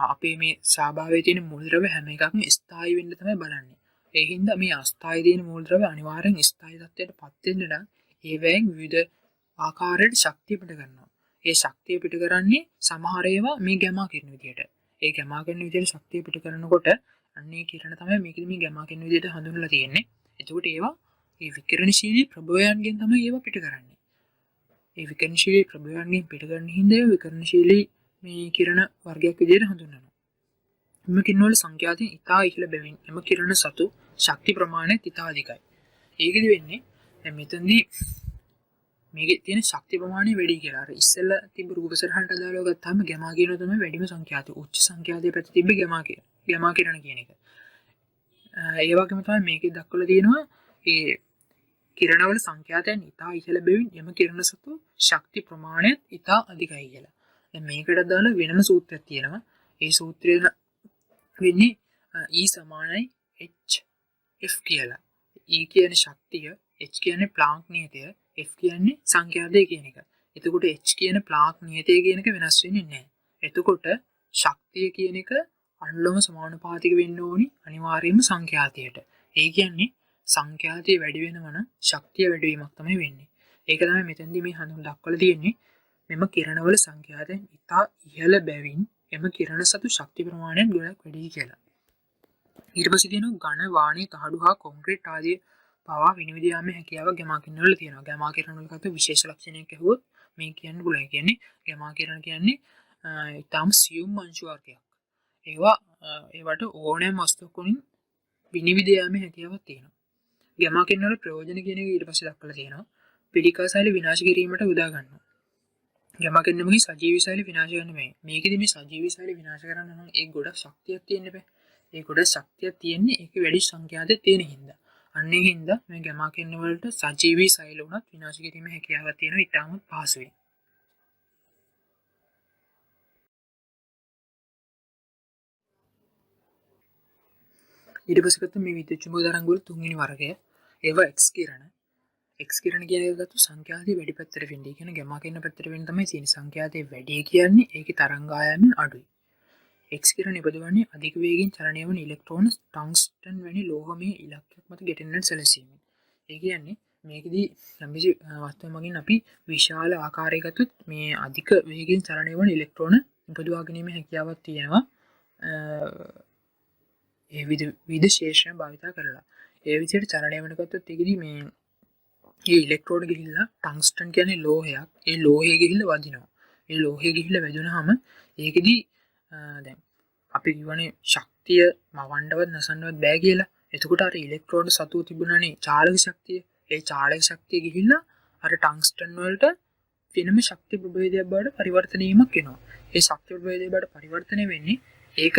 අපේ මේ ස්වභාවයේ තියෙන මූලද්‍රව්‍ය හැම එකක්ම ස්ථායී වෙන්න තමයි බලන්නේ. ඒ හින්දා මේ අස්ථායී තියෙන මූලද්‍රව්‍ය අනිවාර්යෙන් ස්ථායී තත්ත්වයට පත් වෙන්න නම් ඒවෙන් විවිධ ආකාරයට ශක්තිය පිට කරනවා. ඒ ශක්තිය පිට කරන්නේ සමහර ඒවා මේ ගැමා කිරණ විදියට. ඒ ගැමා කිරණ විදියට ශක්තිය පිට කරනකොට අන්නේ කිරණ තමයි මේකෙදි මේ ගැමා කිරණ විදියට හඳුන්වලා තියෙන්නේ. එතකොට ඒවා මේ විකිරණශීලී ප්‍රභවයන්ගෙන් තමයි ඒවා පිට කරන්නේ. ඒ විකිරණශීලී ප්‍රභවයන්ගෙන් පිට කරන හින්දා විකිරණශීලී මේ කිරණ වර්ගයක් විදියට හඳුන්වනවා. එම කිරණ වල සංඛ්‍යාතයෙන් ඉතා ඉහළ බැවින් එම කිරණ සතු ශක්ති ප්‍රමාණය ඉතා අධිකයි. ඒකෙදි වෙන්නේ දැන් මෙතනදී මේකේ තියෙන ශක්ති ප්‍රමාණය වැඩි කියලා. අර ඉස්සෙල්ලා තිබ්බ රූප සරහනට අදාළව ගත්තාම ගැමා කිරණ තමයි වැඩිම සංඛ්‍යාතය. උච්ච සංඛ්‍යාතයේ පැත්තේ තිබ්බ ගැමා කිරණ කියන එක. ඒ වගේම තමයි මේකේ දක්වලා තියෙනවා ඒ කිරණවල සංඛ්‍යාතයන් ඉතා ඉහළ බැවින් එම කිරණ සතු ශක්ති ප්‍රමාණය ඉතා අධිකයි කියලා. දැන් මේකට අදාළ වෙනම සූත්‍රයක් තියෙනවා. ඒ සූත්‍රය වෙන්නේ E සමානයි hf කියලා. E කියන්නේ ශක්තිය, h කියන්නේ ප්ලාන්ක් නියතය, f කියන්නේ සංඛ්‍යාතය කියන එක. එතකොට h කියන ප්ලාන්ක් නියතය කියන එක වෙනස් වෙන්නේ නැහැ. එතකොට ශක්තිය කියන එක අනුලෝම සමානුපාතික වෙන්න ඕනි අනිවාර්යයෙන්ම සංඛ්‍යාතයට. ඒ කියන්නේ සංඛ්‍යාතය වැඩි වෙනවා නම් ශක්තිය වැඩි වීමක් තමයි වෙන්නේ. ඒක තමයි මෙතෙන්දී මේ හඳුන් දක්වලා තියෙන්නේ. මෙම කිරණවල සංඛ්‍යාතයන් ඉතා ඉහළ බැවින් එම කිරණ සතු ශක්ති ප්‍රමාණයක් ගොඩක් වැඩි කියලා. ඊට පස්සේ තියෙනවා ඝන වාණී තහඩු හා කොන්ක්‍රීට් ආදී පවා විනිවිද යාමේ හැකියාව ගැමා කිරණ වල තියෙනවා. ගැමා කිරණ වල කතු විශේෂ ලක්ෂණයක් ඇහුවොත් මේ කියන්න පුළුවන්. කියන්නේ ගැමා කිරණ කියන්නේ ඊටාම් සියුම් අංශු වර්ගයක්. ඒවට ඕනෑම වස්තුවක් වලින් විනිවිද යාමේ හැකියාවක් තියෙනවා. ගැමා කිරණ වල ප්‍රයෝජන කියන එක ඊට පස්සේ දක්වලා තියෙනවා. පිළිකා සෛල විනාශ කිරීමට යොදා ගන්නවා. ගැමා කිරණ මගින් සජීවී සෛල විනාශ කරන්න බෑ. මේකෙදි මේ සජීවී සෛල විනාශ කරන්න නම් ඒ ගොඩක් ශක්තියක් තියෙන්න බෑ. ඒ ගොඩක් ශක්තියක් තියෙන්නේ ඒකේ වැඩි සංඛ්‍යාතයක් තියෙන හින්දා. අන්නේ හින්දා මේ ගැමා කිරණ වලට සජීවී සෛල උනත් විනාශ කිරීමේ හැකියාවක් තියෙනවා ඊටම පහසුවෙන්. ඊට පස්සේ ගත්ත මේ විද්‍යුත් චුම්බක තරංග වල තුන්වෙනි වර්ගය ඒවා X කිරණ. X කිරණ කියන එක ගත්ත සංඛ්‍යාතය වැඩි පැත්තට වෙන්නේ. කියන ගැමා කිරණ පැත්තට වෙන්න තමයි තියෙන සංඛ්‍යාතය වැඩි කියන්නේ ඒකේ තරංග ආයාමය අඩුයි. X කිරණ නිපදවන්නේ අධික වේගයෙන් චලනය වන ඉලෙක්ට්‍රෝන ටංස්ටන් වැනි ලෝහමය ඉලක්කයක් මත ගැටෙන්නට සැලසීමෙන්. ඒ කියන්නේ මේකෙදි යම්කිසි වස්තුවක් මගින් අපි විශාල ආකාරයකට මේ අධික වේගයෙන් චලනය වන ඉලෙක්ට්‍රෝන නිපදවා ගැනීමේ හැකියාවක් තියෙනවා. ඒ විවිධ ශේෂ්ත්‍රයන් භාවිත කරලා. ඒ විදිහට චලනය වෙනකොට ඒකෙදි මේ ඉලෙක්ට්‍රෝන ගිහිල්ලා ටංස්ටන් කියන්නේ ලෝහයක්. ඒ ලෝහය ගිහිල්ලා වදිනවා. ඒ ලෝහය ගිහිල්ලා වැදුනහම ඒකෙදි දැන් අපි කියවනේ ශක්තිය මවන්නවත් නැසන්නවත් බෑ කියලා. එතකොට අර ඉලෙක්ට්‍රෝන සතුව තිබුණානේ චාලක ශක්තිය. ඒ චාලක ශක්තිය ගිහිල්ලා අර ටංස්ටන් වලට වෙනම ශක්ති ප්‍රභේදයක් බවට පරිවර්තන වීමක් වෙනවා. ඒ ශක්ති ප්‍රභේදය බවට පරිවර්තනය වෙන්නේ ඒක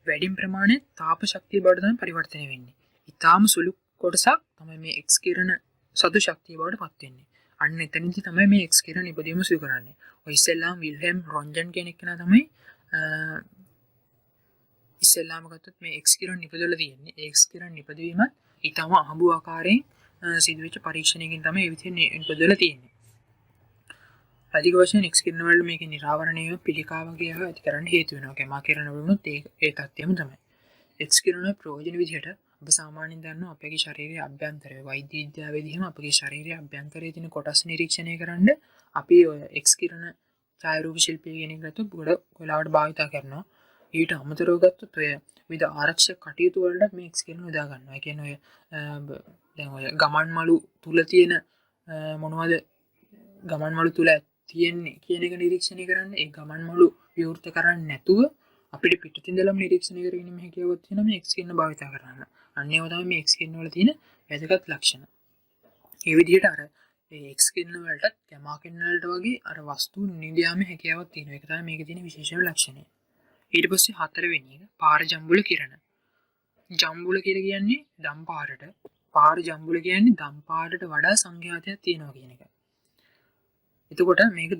වැඩි ප්‍රමාණයේ තාප ශක්තිය බවට තමයි පරිවර්තනය වෙන්නේ. ඊටාම සුළු කොටසක් තමයි මේ X කිරණ සතු ශක්තිය බවට පත් වෙන්නේ. අන්න එතනදී තමයි මේ X කිරණ ඉපදීම සිදු කරන්නේ. ඔය ඉස්සෙල්ලාම විල්හෙම් රොන්ජන් කියන කෙනා තමයි ඉස්සෙල්ලාම ගත්තොත් මේ X කිරණ නිපදවලා තියෙන්නේ. ඒ X කිරණ නිපදවීමත් ඊටම අහඹු ආකාරයෙන් සිදුවෙච්ච පරීක්ෂණයකින් තමයි ඒ විදිහට නිපදවලා තියෙන්නේ. අධික වශයෙන් X කිරණ වල මේක නිරාවරණය පිළිකා වගේ ඒවා ඇති කරන්න හේතු වෙනවා. ගැමා කිරණ වලුත් ඒ තත්ත්වයම තමයි. X කිරණ ප්‍රයෝජන විදිහට ඔබ සාමාන්‍යයෙන් දන්නවා අපේ ශරීරයේ අභ්‍යන්තරය වෛද්‍ය විද්‍යාවේදී එහෙම අපේ ශරීරයේ අභ්‍යන්තරයේ තියෙන කොටස් නිරීක්ෂණය කරන්න අපි ඔය X කිරණ ඡායාරූප ශිල්පය කියන එක ගත්තොත් ගොඩ වෙලාවට භාවිත කරනවා. ඊට අමතරව ගත්තොත් ඔය විවිධ ආරක්ෂක කටයුතු වලට මේ X කිරණ යොදා ගන්නවා. ඒ කියන්නේ ඔය දැන් ඔය ගමන් මළු තුල තියෙන මොනවද ගමන් මළු තුල තියෙන්නේ කියන එක නිරීක්ෂණය කරන්න ඒ ගමන් මළු විවෘත කරන්නේ නැතුව අපිට පිටින් ඉඳලම නිරීක්ෂණය කරගෙන මේ හැකියාවක් තියෙනවා මේ X කිරණ භාවිත කරන්න. අන්න ඒවා තමයි මේ X කිරණ වල තියෙන වැදගත් ලක්ෂණ. ඒ විදිහට අර ඒ X කිරණ වලට ගැමා කිරණ වලට වගේ අර වස්තු නිදියාමේ හැකියාවක් තියෙනවා. ඒක තමයි මේකේ තියෙන විශේෂම ලක්ෂණය. ඊට පස්සේ හතරවෙනි එක පාර ජම්බුල කිරණ. ජම්බුල කියලා කියන්නේ දම් පාරට. පාර ජම්බුල කියන්නේ දම් පාරට වඩා සංඛ්‍යාතයක් තියෙනවා කියන එක. එතකොට මේක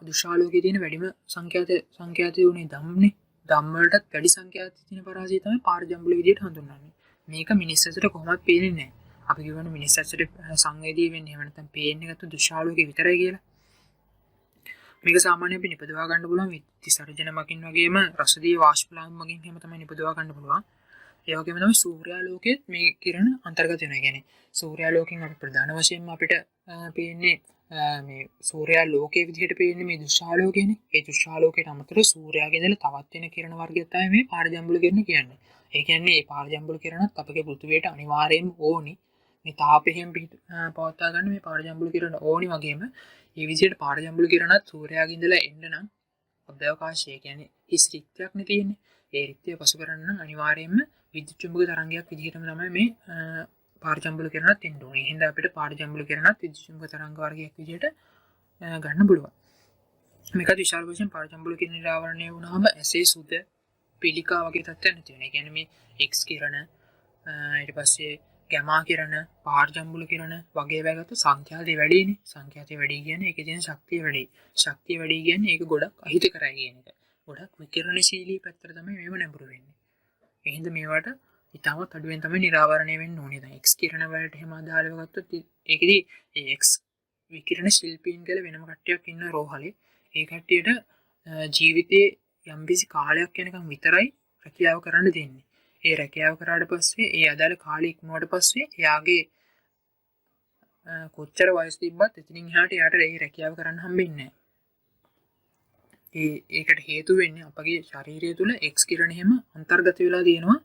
දුෂාලෝකයේ තියෙන වැඩිම සංඛ්‍යාතය උනේ ධම්නේ. ධම් වලටත් වැඩි සංඛ්‍යාතය තියෙන පරාසය තමයි පාර ජම්බුල විදිහට හඳුන්වන්නේ. මේක මිනිස් ඇසට කොහොමවත් පේන්නේ නැහැ. අපි කියවන මිනිස් ඇසට සංවේදී වෙන්නේ එහෙම නැත්නම් පේන්නේ නැතු දුෂාලෝකයේ විතරයි කියලා. මේක සාමාන්‍යයෙන් අපි නිපදවා ගන්න පුළුවන් විසර්ජන මගින් වගේම රසදී වාෂ්ප ලාම් මගින් එහෙම තමයි නිපදවා ගන්න පුළුවන්. ඒ වගේම තමයි සූර්යාලෝකයේ මේ කිරණ අන්තර්ගත වෙනවා. කියන්නේ සූර්යාලෝකයෙන් අපි ප්‍රධාන වශයෙන්ම අපිට පේන්නේ මේ සූර්යාලෝකයේ විදිහට පේන්නේ මේ දුෂාලෝකයනේ. ඒ දුෂාලෝකයට අමතරව සූර්යාගේ ඉඳලා තවත් වෙන කිරණ වර්ගයක් තමයි මේ පාරජම්බුල කිරණ කියන්නේ. ඒ කියන්නේ මේ පාරජම්බුල කිරණත් අපගේ පෘථිවියට අනිවාර්යයෙන්ම ඕනි. මේ තාපයෙන් පවත්වා ගන්න මේ පාරජම්බුල කිරණ ඕනි වගේම ඒ විදිහට පාරජම්බුල කිරණත් සූර්යාගේ ඉඳලා එන්න නම් අභ්‍යවකාශය කියන්නේ හිස් රික්තයක් නේ තියෙන්නේ. ඒ රික්තය පසු කරන්න නම් අනිවාර්යයෙන්ම විද්‍යුත් චුම්බක තරංගයක් විදිහටම තමයි මේ පාරජම්බුල කිරණත් එන්න ඕනේ. ඒ හින්දා අපිට පාරජම්බුල කිරණත් විද්‍යුත් චුම්බක තරංග වර්ගයක් විදිහට ගන්න පුළුවන්. මේකත් විශාල වශයෙන් පාරජම්බුල කිරණ නිරාවරණය වුණාම ඇසේ සුද පිළිකා වගේ තත්ත්වයක් නැති වෙනවා. ඒ කියන්නේ මේ X කිරණ ඊට පස්සේ ගැමා කිරණ පාරජම්බුල කිරණ වගේ වැගත සංඛ්‍යාතය වැඩිනේ. සංඛ්‍යාතය වැඩි කියන්නේ ඒකේ තියෙන ශක්තිය වැඩි. ශක්තිය වැඩි කියන්නේ ඒක ගොඩක් අහිතකරයි කියන එක. ගොඩක් විකිරණශීලී පැත්තට තමයි මේව නැඹුරු වෙන්නේ. ඒ හින්දා මේවට ඊටමත් අඩුවෙන් තමයි නිරාවරණය වෙන්න ඕනේ. දැන් X කිරණ වලට එහෙම අදාළව ගත්තොත් ඒකෙදි ඒ X විකිරණ ශිල්පීන් කියලා වෙනම කට්ටියක් ඉන්න රෝහලේ. ඒ කට්ටියට ජීවිතේ යම්කිසි කාලයක් යනකම් විතරයි රැකියාව කරන්න දෙන්නේ. ඒ රැකියාව කරාට පස්සේ ඒ අදාළ කාලය ඉක්මුවට පස්සේ එයාගේ කොච්චර වයස තිබ්බත් එතනින් එහාට එයාට ඒ රැකියාව කරන්න හම්බෙන්නේ නැහැ. ඒකට හේතු වෙන්නේ අපගේ ශරීරය තුළ එක්ස් කිරණ එහෙම අන්තර්ගත වෙලා තියෙනවා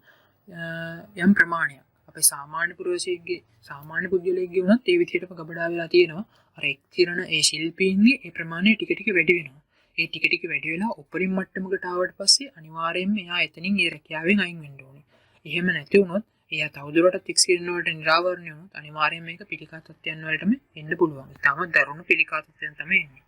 යම් ප්‍රමාණයක්. අපේ සාමාන්‍ය පුරුෂයෙක්ගේ සාමාන්‍ය පුද්ගලයෙක්ගේ වුණත් ඒ විදිහටම ගබඩා වෙලා තියෙනවා. අර එක්ස් කිරණ ඒ ශිල්පීන්ගේ ඒ ප්‍රමාණය ටික ටික වැඩි වෙනවා. ඒ ටික ටික වැඩි වෙලා උපරිම මට්ටමකට ආවට පස්සේ අනිවාර්යයෙන්ම එයා එතනින් ඒ රැකියාවෙන් අයින් වෙන්න ඕනේ. එහෙම නැති වුණොත් එයා තවදුරටත් එක්ස් කිරණ වලට නිරාවරණය වුණොත් අනිවාර්යයෙන් මේක පිළිකා තත්ත්වයන් වලටම එන්න පුළුවන්. තාම දරුණු පිළිකා තත්ත්වයන් තමයි එන්නේ.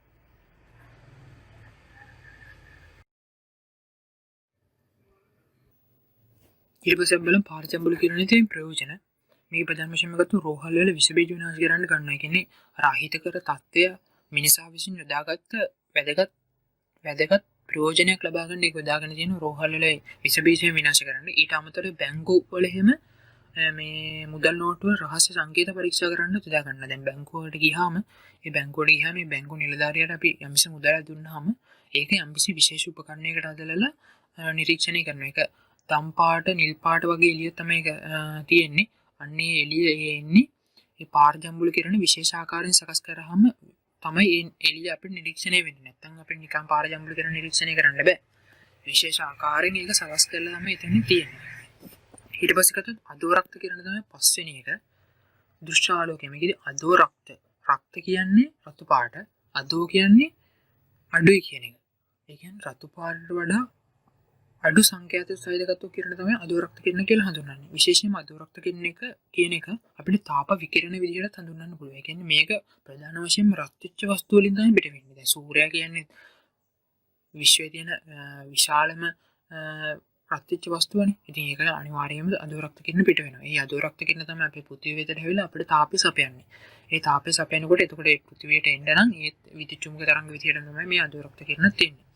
ඊට පස්සේ අපි බලමු පාරජම්බුල කිරණේ තියෙන ප්‍රයෝජන. මේක ප්‍රධාන වශයෙන්ම ගත්තු රෝහල් වල විස බීජ විනාශ කරන්න ගන්නවා. ඒ කියන්නේ අර අහිතකර තත්ත්වය මිනිසා විසින් යොදාගත්ත වැදගත් ප්‍රයෝජනයක් ලබා ගන්න ඒක යොදාගෙන තියෙන රෝහල් වල විස බීජ විනාශ කරන්න. ඊට අමතරව බැංකු වල එහෙම මේ මුදල් නෝට්ටුව රහස්‍ය සංකේත පරීක්ෂා කරන්න යොදා ගන්න. දැන් බැංකුවකට ගියාම මේ බැංකු නිලධාරියාට අපි යම්කිසි මුදලක් දුන්නාම ඒක යම්කිසි විශේෂ උපකරණයකට අදලලා නිරීක්ෂණය කරන එක. තම් පාට නිල් පාට වගේ එළිය තමයි තියෙන්නේ. අන්නේ එළිය එන්නේ ඒ පාරජම්බුල කිරණ විශේෂ ආකාරයෙන් සකස් කරාම තමයි ඒ එළිය අපිට නිරීක්ෂණය වෙන්නේ. නැත්නම් අපිට නිකන් පාරජම්බුල කිරණ නිරීක්ෂණය කරන්න බෑ. විශේෂ ආකාරයෙන් ඒක සකස් කරලා තමයි එතන තියෙන්නේ. ඊට පස්සේ කතොත් අදෝරක්ත කිරණ තමයි පස්වෙනි එක. දෘශ්‍යාලෝකය. මේකෙදි අදෝරක්ත. රක්ත කියන්නේ රතු පාට. අදෝ කියන්නේ අඩුයි කියන එක. ඒ කියන්නේ රතු පාටට වඩා අඩු සංඛ්‍යාත සහිතකත්ව කිරණ තමයි අදෝරක්ත කිරණ කියලා හඳුන්වන්නේ. විශේෂයෙන්ම අදෝරක්ත කිරණ එක කියන එක අපිට තාප විකිරණ විදිහට හඳුන්වන්න පුළුවන්. ඒ කියන්නේ මේක ප්‍රධාන වශයෙන්ම රත් වෙච්ච වස්තු වලින් තමයි පිට වෙන්නේ. දැන් සූර්යයා කියන්නේ විශ්වයේ තියෙන විශාලම රත් වෙච්ච වස්තුවනේ. ඉතින් ඒක අනිවාර්යයෙන්ම අදෝරක්ත කිරණ පිට වෙනවා. ඒ අදෝරක්ත කිරණ තමයි අපේ පෘථිවිය වෙතට හැවිලා අපිට තාපය සපයන්නේ. ඒ තාපය සපයනකොට එතකොට ඒ පෘථිවියට එන්න නම් ඒ විදුචුම්බක තරංග විදිහට තමයි මේ අදෝරක්ත කිරණ තියෙන්නේ.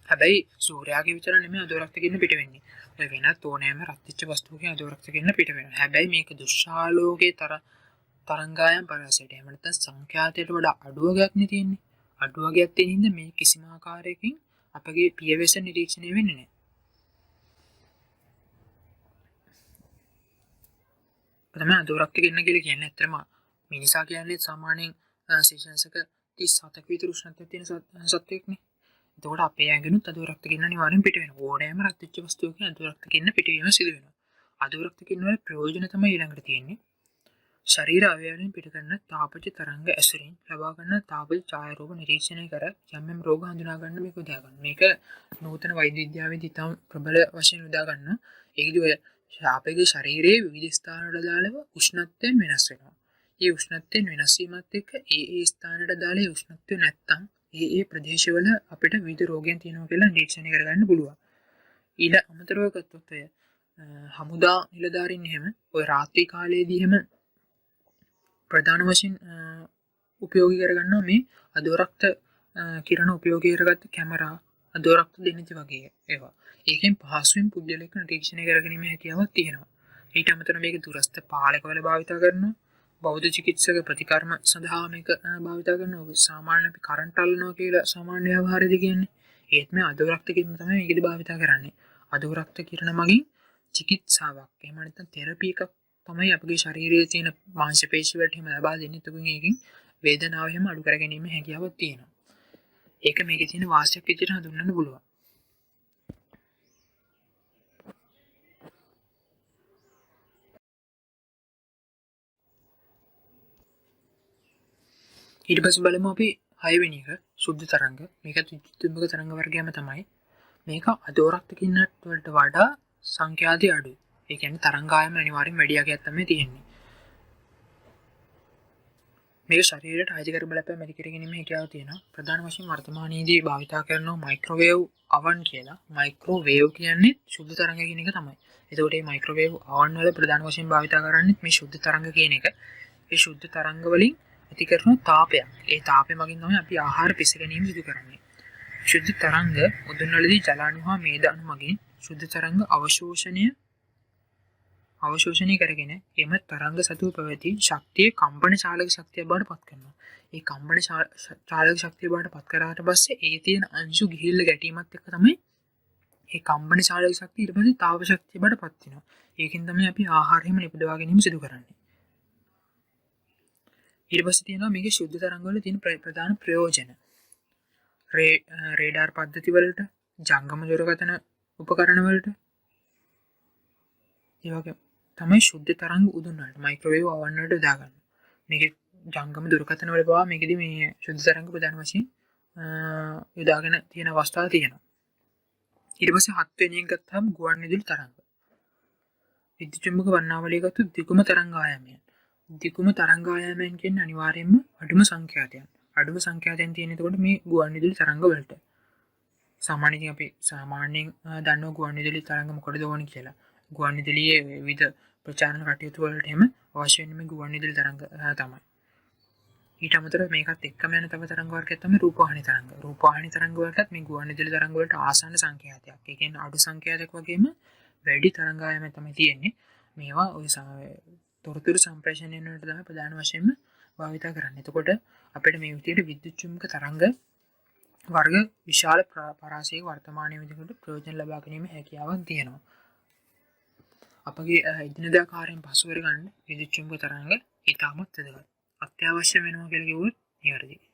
හැබැයි සූර්යාගේ විතර නෙමෙයි අදෝරක්ත කිරණ පිට වෙන්නේ. ඔය වෙනත් ඕනෑම රත් වෙච්ච වස්තුවකින් අදෝරක්ත කිරණ පිට වෙනවා. හැබැයි මේක දුෂ්‍යාලෝකයේ තරංගායම් පරාසයට එහෙම නැත්නම් සංඛ්‍යාතයට වඩා අඩු වගයක් නේ තියෙන්නේ. අඩු වගයක් තියෙන හින්දා මේ කිසිම ආකාරයකින් අපගේ පියවැස නිරීක්ෂණය වෙන්නේ නැහැ. තමයි අදෝරක්ත කිරණ කියලා කියන්නේ. ඇත්තටම මිනිසා කියන්නේ සාමාන්‍යයෙන් සෙල්සියස් 37ක විතර උෂ්ණත්වයක් තියෙන සත්වයෙක්නේ. එතකොට අපේ ඇඟිනුත් අදෝරක්ත කිරණ අනිවාර්යෙන් පිට වෙනවා. ඕනෑම රත් වෙච්ච වස්තුවකින් අදෝරක්ත කිරණ පිටවීම සිදු වෙනවා. අදෝරක්ත කිරණ වල ප්‍රයෝජන තමයි ඊළඟට තියෙන්නේ. ශරීර අවයවයෙන් පිට කරන තාපජ තරංග ඇසුරින් ලබා ගන්න තාපජ ඡායාරූප නිරීක්ෂණය කර යම් රෝග හඳුනා ගන්න මේක උදා ගන්න. මේක නූතන වෛද්‍ය විද්‍යාවේදී තම ප්‍රබල වශයෙන් උදා ගන්න. ඒකදී ඔය අපේ ශරීරයේ විවිධ ස්ථානවල දාලව උෂ්ණත්වයෙන් වෙනස් වෙනවා. ඒ උෂ්ණත්වයෙන් වෙනස් වීමත් එක්ක ඒ ස්ථානවල දාලා ඒ උෂ්ණත්වය නැත්තම් ඒ ප්‍රදේශවල අපිට විවිධ රෝගයන් තියෙනවා කියලා නිරීක්ෂණය කරගන්න පුළුවන්. ඊට අමතරව ගත්තොත් ඔය හමුදා නිලධාරීන් එහෙම ඔය රාත්‍රී කාලයේදී එහෙම ප්‍රධාන වශයෙන් උපයෝගී කරගන්නවා මේ අදෝරක්ත කිරණ උපයෝගී කරගත්ත කැමරා අදෝරක්ත දෙනිති වගේ ඒවා. ඒකෙන් පහසුවෙන් පුද්ගලයෙක් නිරීක්ෂණය කරගැනීමේ හැකියාවක් තියෙනවා. ඊට අමතරව මේක දුරස්ථ පාලකවල භාවිත කරනවා. බෞද්ධ චිකිත්සක ප්‍රතිකර්ම සඳහා මේක භාවිත කරනවා. සාමාන්‍ය අපි කරන්ට් අල්ලනවා කියලා සාමාන්‍ය ව්‍යවහාරයේදී කියන්නේ. ඒත් මේ අදෝරක්ත කිරණ තමයි මේකදී භාවිත කරන්නේ. අදෝරක්ත කිරණ මගින් චිකිත්සාවක් එහෙම නැත්නම් තෙරපි එකක් තමයි අපගේ ශරීරයේ තියෙන මාංශ පේශි වලට එහෙම ලබා දෙන්නේ. එතකොට ඒකෙන් වේදනාව එහෙම අඩු කරගැනීමේ හැකියාවක් තියෙනවා. ඒක මේකේ තියෙන වාසියක් විදිහට හඳුන්වන්න පුළුවන්. ඊට පස්සේ බලමු අපි 6 වෙනි එක සුද්ධ තරංග. මේකත් විද්‍යුත්තුම්බක තරංග වර්ගයම තමයි. මේක අදෝරක්ත කිරණ වලට වඩා සංඛ්‍යාති අඩුයි. ඒ කියන්නේ තරංගායම අනිවාර්යෙන් වැඩි යකයක් තමයි තියෙන්නේ. මේක ශරීරයට අයිතිකර බලපෑම් ඇති කර ගැනීම හැකියාව තියෙනවා. ප්‍රධාන වශයෙන් වර්තමානයේදී භාවිත කරන මයික්‍රෝවේව් oven කියලා. මයික්‍රෝවේව් කියන්නේ ශුද්ධ තරංග කියන එක තමයි. එතකොට මේ මයික්‍රෝවේව් oven වල ප්‍රධාන වශයෙන් භාවිත කරන්නේ මේ ශුද්ධ තරංග කියන එක. ඒ ශුද්ධ තරංග වලින් ඇති කරන තාපයක්. ඒ තාපය මගින් තමයි අපි ආහාර පිස ගැනීම සිදු කරන්නේ. ශුද්ධ තරංග මුදුන් වලදී ජල අණු හා මේද අණු මගින් ශුද්ධ තරංග අවශෝෂණය කරගෙන එම තරංග සතුව පැවති ශක්තිය කම්පන චාලක ශක්තිය බවට පත් කරනවා. ඒ කම්පන චාලක ශක්තිය බවට පත් කරාට පස්සේ ඒ තියෙන අංශු ගිහිල්ලා ගැටීමත් එක්ක තමයි ඒ කම්පන චාලක ශක්තිය ඊට පස්සේ තාප ශක්තිය බවට පත් වෙනවා. ඒකෙන් තමයි අපි ආහාර හිම නිපදවා ගැනීම සිදු කරන්නේ. ඊට පස්සේ තියෙනවා මේකේ ශුද්ධ තරංග වල තියෙන ප්‍රධාන ප්‍රයෝජන. රේඩාර් පද්ධති වලට ජංගම දුරකථන උපකරණ වලට ඒ වගේ තමයි ශුද්ධ තරංග උදුන්නට මයික්‍රෝවේව් අවන්නට දාගන්න මේක ජංගම දුරකථන වල පවා මේකද මේ ශුද්ධ තරංග ප්‍රධාන වශයෙන් යොදාගෙන තියෙන අවස්ථාව තියෙනවා ඊට පස්සේ හත්වෙනියෙන් ගත්තාම ගුවන් විදුලි තරංග විද්‍යුත් චුම්බක වර්ණාවලිය ගත්තොත් දිගුම තරංග ආයාමයන් දිගුම තරංග ආයාමයන් කියන්නේ අනිවාර්යයෙන්ම අඩුම සංඛ්‍යාතයන් අඩුම සංඛ්‍යාතයන් තියෙන එතකොට මේ ගුවන් විදුලි තරංග වලට සාමාන්‍යයෙන් අපි සාමාන්‍යයෙන් දන්නවා ගුවන් විදුලි තරංග මොකටද ඕන කියලා ගුවන් විදුලියේ විවිධ ප්‍රචාරණ කටයුතු වලට එහෙම අවශ්‍ය වෙන්නේ මේ ගුවන් විදුලි තරංග තමයි ඊට අමතරව මේකත් එක්කම යන තව තරංග වර්ගයක් තමයි රූපවාහිනී තරංග. රූපවාහිනී තරංග වලටත් මේ ගුවන් විදුලි තරංග වලට ආසන්න සංඛ්‍යාතයක්. ඒ කියන්නේ අඩු සංඛ්‍යාතයක් වගේම වැඩි තරංග ආයාමයක් තමයි තියෙන්නේ. මේවා ওই තොරතුරු සම්ප්‍රේෂණය වලට තමයි ප්‍රධාන වශයෙන්ම භාවිත කරන්නේ. එතකොට අපිට මේ විදිහට විද්‍යුත් චුම්බක තරංග වර්ග විශාල පරාසයක වර්තමානයේ විදිහට ප්‍රයෝජන ලබා ගැනීම හැකියාවක් තියෙනවා. අපගේ එදිනදා කාර්යයෙන් පසු කර ගන්න විද්‍යුත් චුම්බක තරංග ඉතාමත් වැදගත්. අත්‍යවශ්‍ය වෙනවා කියලා කිව්වොත් නිවැරදියි.